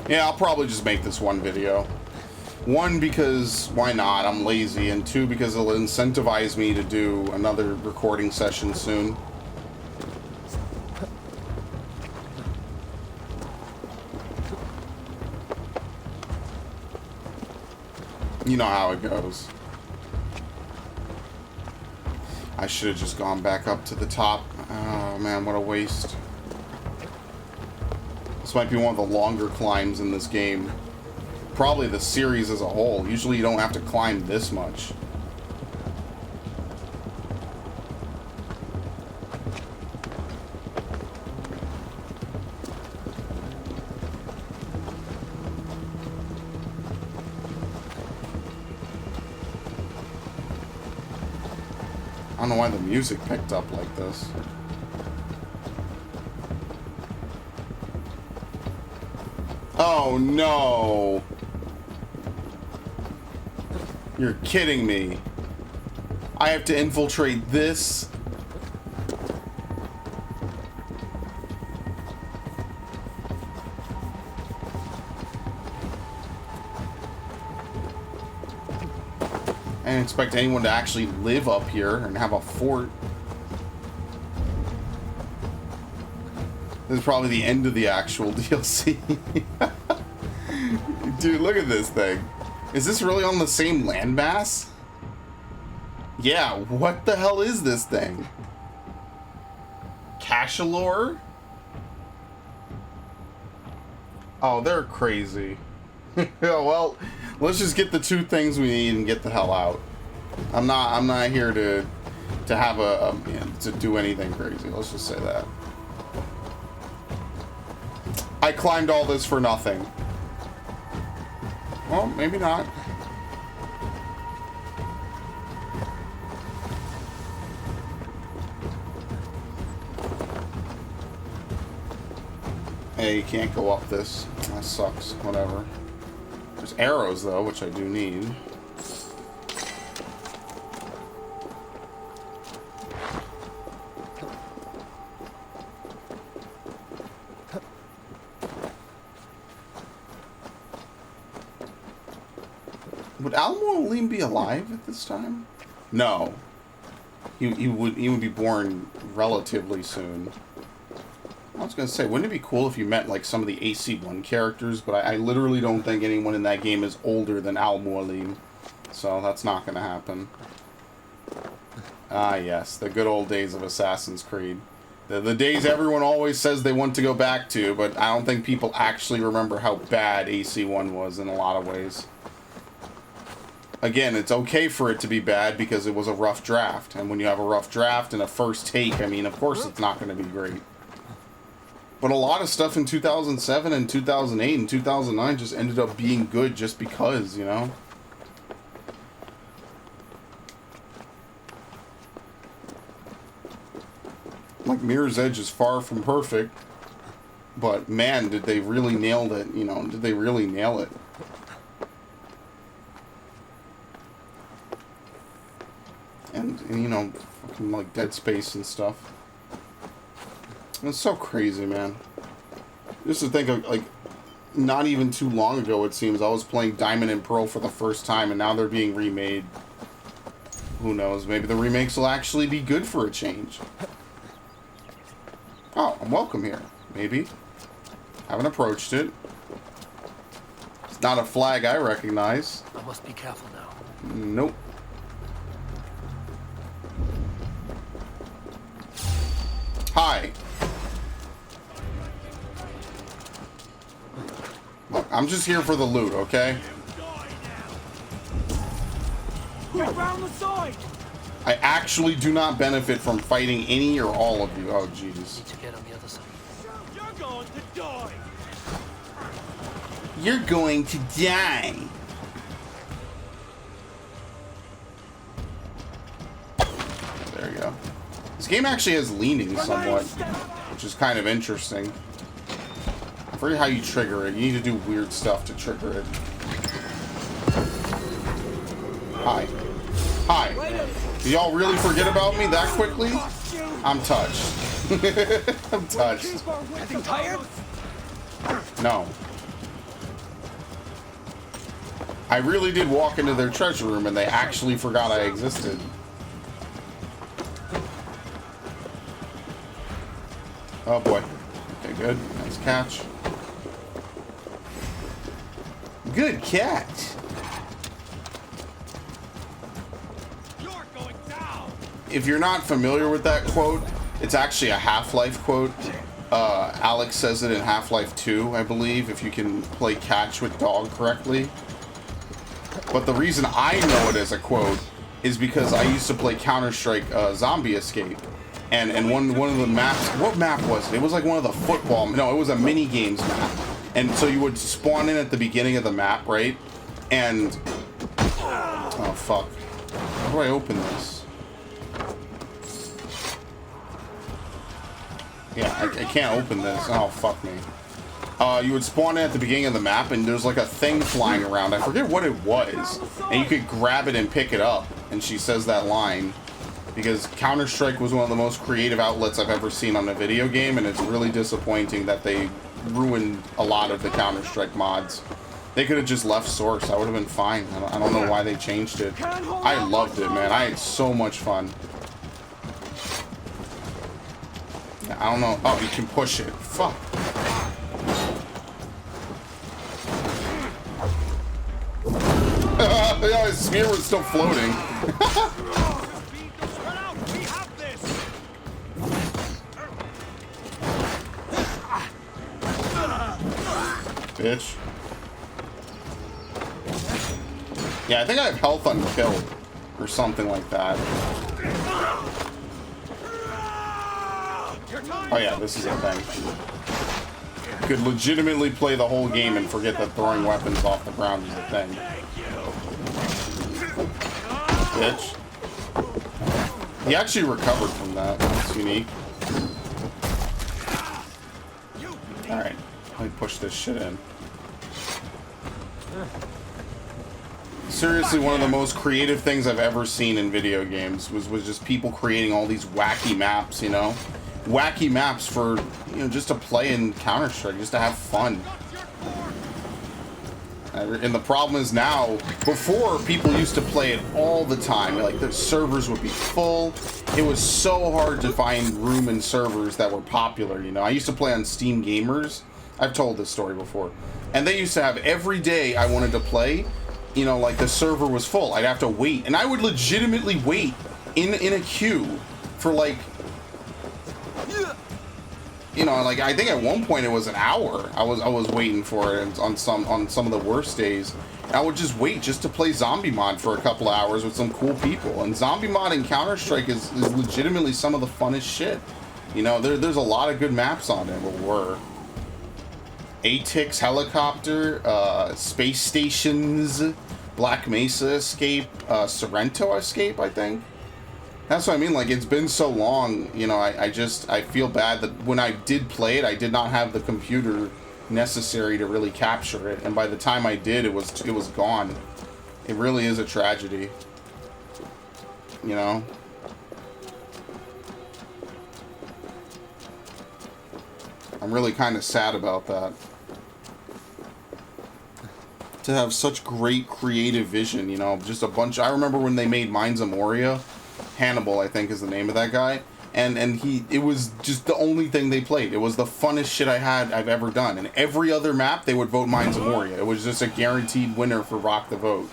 Yeah, I'll probably just make this one video. 1, because why not? I'm lazy. And 2, because it'll incentivize me to do another recording session soon. You know how it goes. I should have just gone back up to the top. Oh man, what a waste. This might be one of the longer climbs in this game. Probably the series as a whole. Usually you don't have to climb this much. I don't know why the music picked up like this. Oh no! You're kidding me. I have to infiltrate this? I didn't expect anyone to actually live up here and have a fort. This is probably the end of the actual DLC. Dude, look at this thing. Is this really on the same landmass? Yeah, what the hell is this thing? Cachalore? Oh, they're crazy. Well, let's just get the 2 things we need and get the hell out. I'm not here to have to do anything crazy. Let's just say that. I climbed all this for nothing. Well, maybe not. Hey, you can't go up this. That sucks. Whatever. There's arrows, though, which I do need. Would Al-Mualim be alive at this time? No. He would be born relatively soon. I was gonna say, wouldn't it be cool if you met like some of the AC-1 characters? But I literally don't think anyone in that game is older than Al-Mualim, so that's not gonna happen. Ah, yes, the good old days of Assassin's Creed. The days everyone always says they want to go back to, but I don't think people actually remember how bad AC-1 was in a lot of ways. Again, it's okay for it to be bad because it was a rough draft, and when you have a rough draft and a first take, I mean, of course it's not going to be great. But a lot of stuff in 2007 and 2008 and 2009 just ended up being good just because, you know? Like, Mirror's Edge is far from perfect, but man, did they really nail it, you know? Did they really nail it? And you know, fucking like Dead Space and stuff. It's so crazy, man. Just to think of, like, not even too long ago, it seems, I was playing Diamond and Pearl for the first time, and now they're being remade. Who knows? Maybe the remakes will actually be good for a change. Oh, I'm welcome here. Maybe. Haven't approached it. It's not a flag I recognize. I must be careful now. Nope. Hi. Look, I'm just here for the loot, okay? Around the side! I actually do not benefit from fighting any or all of you. Oh, jeez. Need to get on the other side. You're going to die! You're going to die. There you go. This game actually has leaning somewhat, which is kind of interesting. I forget how you trigger it. You need to do weird stuff to trigger it. Hi. Hi. Do y'all really forget about me that quickly? I'm touched. I'm touched. Getting tired? No. I really did walk into their treasure room and they actually forgot I existed. Oh boy. Okay, good. Nice catch. Good catch. You're going down! If you're not familiar with that quote, it's actually a Half-Life quote. Alex says it in Half-Life 2, I believe, if you can play catch with dog correctly. But the reason I know it as a quote is because I used to play Counter-Strike Zombie Escape. And one of the maps, what map was it? It was like one of the football, no, it was a mini games map. And so you would spawn in at the beginning of the map, right? And, oh fuck. How do I open this? Yeah, I can't open this. Oh, fuck me. You would spawn in at the beginning of the map, and there's like a thing flying around. I forget what it was. And you could grab it and pick it up. And she says that line. Because Counter-Strike was one of the most creative outlets I've ever seen on a video game, and it's really disappointing that they ruined a lot of the Counter-Strike mods. They could have just left Source. I would have been fine. I don't know why they changed it. I loved it, man. I had so much fun. Yeah, I don't know. Oh, you can push it. Fuck. Yeah, his spear was still floating. Bitch. Yeah, I think I have health unkilled. Or something like that. Oh yeah, this is a thing. Could legitimately play the whole game and forget that throwing weapons off the ground is a thing. Bitch. He actually recovered from that. That's unique. Alright. Let me push this shit in. Seriously, one of the most creative things I've ever seen in video games was just people creating all these wacky maps, you know? Wacky maps for, you know, just to play in Counter-Strike, just to have fun. And the problem is now, before, people used to play it all the time. Like, the servers would be full. It was so hard to find room in servers that were popular, you know? I used to play on Steam Gamers. I've told this story before. And they used to have every day I wanted to play, you know, like the server was full. I'd have to wait. And I would legitimately wait in a queue for like, you know, like I think at one point it was an hour. I was waiting for it on some of the worst days. I would just wait just to play Zombie Mod for a couple of hours with some cool people. And Zombie Mod in Counter-Strike is legitimately some of the funnest shit. You know, there's a lot of good maps on there, but were. ATIX helicopter, space stations, Black Mesa escape, Sorrento escape, I think. That's what I mean, like, it's been so long, you know, I feel bad that when I did play it, I did not have the computer necessary to really capture it, and by the time I did, it was gone. It really is a tragedy, you know? I'm really kind of sad about that. To have such great creative vision, you know, just a bunch. I remember when they made Mines of Moria, Hannibal, I think is the name of that guy, and it was just the only thing they played. It was the funnest shit I've ever done. And every other map they would vote Mines of Moria. It was just a guaranteed winner for Rock the Vote.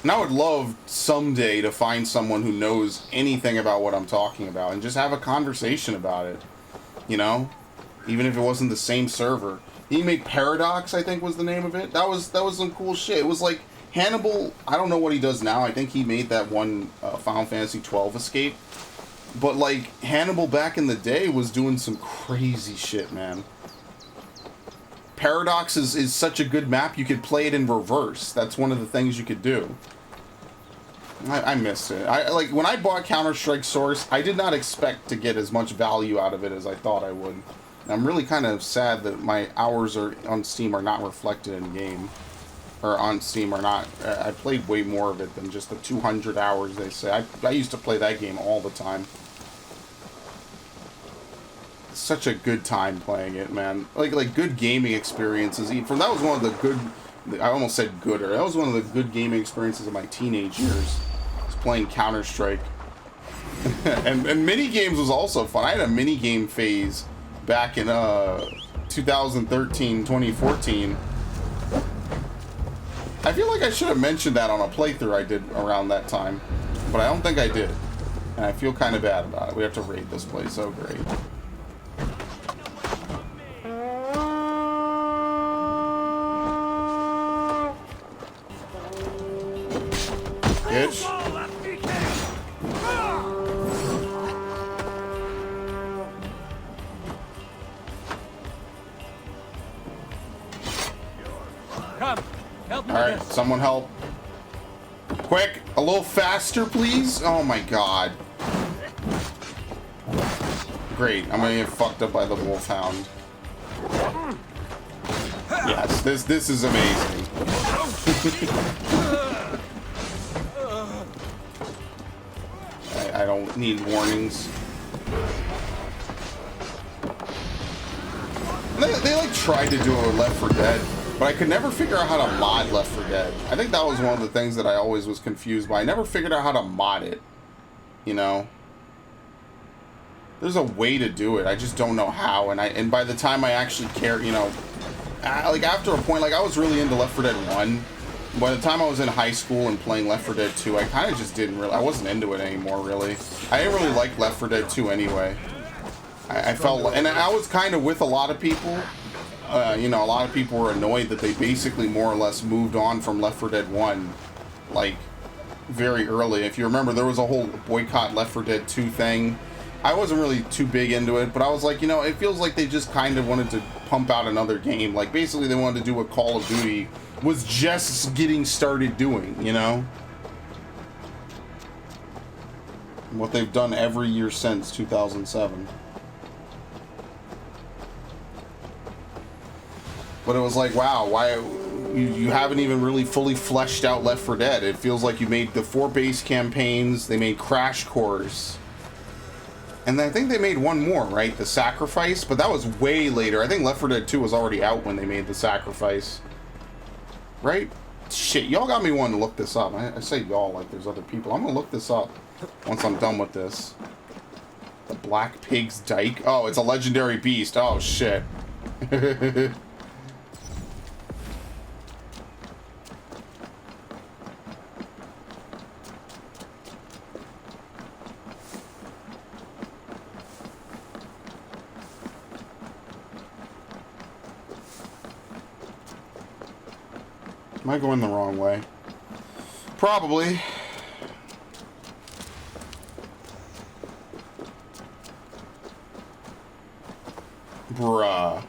And I would love someday to find someone who knows anything about what I'm talking about and just have a conversation about it, you know, even if it wasn't the same server. He made Paradox, I think was the name of it. That was some cool shit. It was like Hannibal. I don't know what he does now. I think he made that one Final Fantasy 12 escape. But like Hannibal back in the day was doing some crazy shit, man. Paradox is such a good map. You could play it in reverse. That's one of the things you could do. I missed it. Like when I bought Counter-Strike Source, I did not expect to get as much value out of it as I thought I would. I'm really kind of sad that my hours on Steam are not reflected in game. Or on Steam are not. I played way more of it than just the 200 hours they say. I used to play that game all the time. It's such a good time playing it, man. Like good gaming experiences. That was one of the good. I almost said gooder. That was one of the good gaming experiences of my teenage years. Was playing Counter-Strike. and mini games was also fun. I had a mini game phase back in 2013, 2014. I feel like I should have mentioned that on a playthrough I did around that time, but I don't think I did, and I feel kind of bad about it. We have to raid this place. Oh great. Bitch. Alright, someone help. Quick, a little faster, please. Oh my god. Great, I'm gonna get fucked up by the wolfhound. Yes, this is amazing. I don't need warnings. They like tried to do it with Left 4 Dead. But I could never figure out how to mod Left 4 Dead. I think that was one of the things that I always was confused by. I never figured out how to mod it. You know? There's a way to do it. I just don't know how. And by the time I actually care, you know... like, after a point, like, I was really into Left 4 Dead 1. By the time I was in high school and playing Left 4 Dead 2, I kind of just didn't really... I wasn't into it anymore, really. I didn't really like Left 4 Dead 2 anyway. I felt... And I was kind of with a lot of people... you know, a lot of people were annoyed that they basically more or less moved on from Left 4 Dead 1, like, very early. If you remember, there was a whole boycott Left 4 Dead 2 thing. I wasn't really too big into it, but I was like, you know, it feels like they just kind of wanted to pump out another game. Like, basically they wanted to do what Call of Duty was just getting started doing, you know? What they've done every year since 2007. But it was like, wow, why you haven't even really fully fleshed out Left 4 Dead. It feels like you made the 4 base campaigns, they made Crash Course. And then I think they made one more, right? The Sacrifice, but that was way later. I think Left 4 Dead 2 was already out when they made The Sacrifice. Right? Shit, y'all got me wanting to look this up. I say y'all like there's other people. I'm gonna look this up once I'm done with this. The Black Pig's Dyke? Oh, it's a legendary beast. Oh, shit. Am I going the wrong way? Probably. Bruh.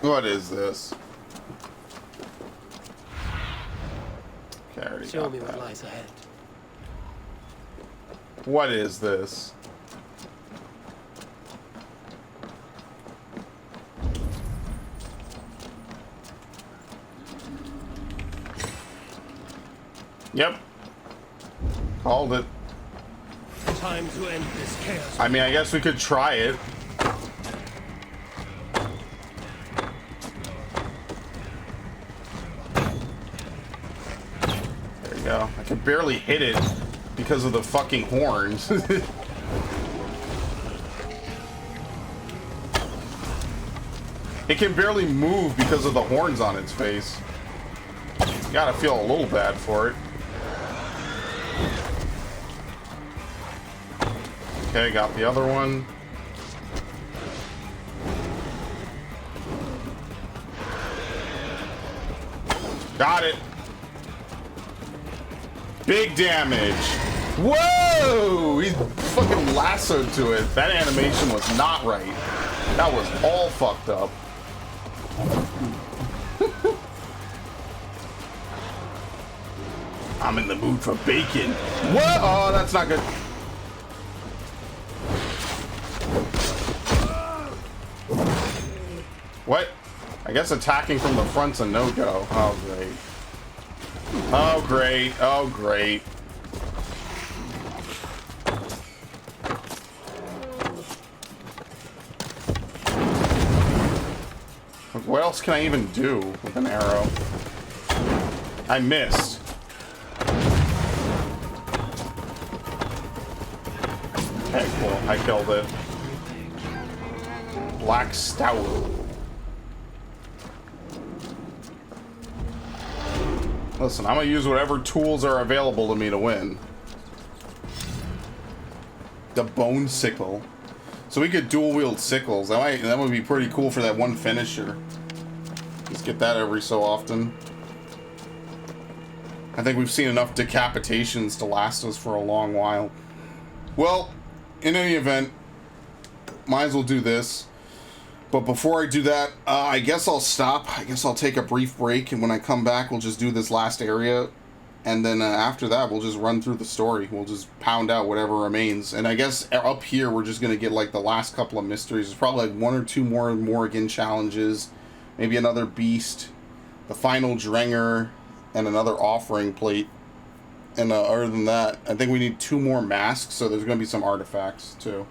What is this? Okay, I already Show got me what that. lies ahead. What is this? Yep. Called it. Time to end this chaos. I mean, I guess we could try it. There you go. I could barely hit it because of the fucking horns. It can barely move because of the horns on its face. You gotta feel a little bad for it. Okay, got the other one. Got it. Big damage. Whoa! He fucking lassoed to it. That animation was not right. That was all fucked up. I'm in the mood for bacon. What? Oh, that's not good. What? I guess attacking from the front's a no-go. Oh, great. Oh, great. Oh, great. What else can I even do with an arrow? I missed. Okay, cool. I killed it. Black Stout. Listen, I'm gonna use whatever tools are available to me to win. The Bone Sickle. So we could dual wield sickles. That would be pretty cool for that one finisher. Just get that every so often. I think we've seen enough decapitations to last us for a long while. Well, in any event, might as well do this. But before I do that, I guess I'll stop. I guess I'll take a brief break, and when I come back, we'll just do this last area. And then after that, we'll just run through the story. We'll just pound out whatever remains. And I guess up here, we're just going to get like the last couple of mysteries. There's probably like 1 or 2 more Morrigan challenges. Maybe another beast. The final Drenger. And another offering plate. And other than that, I think we need 2 more masks. So there's going to be some artifacts too.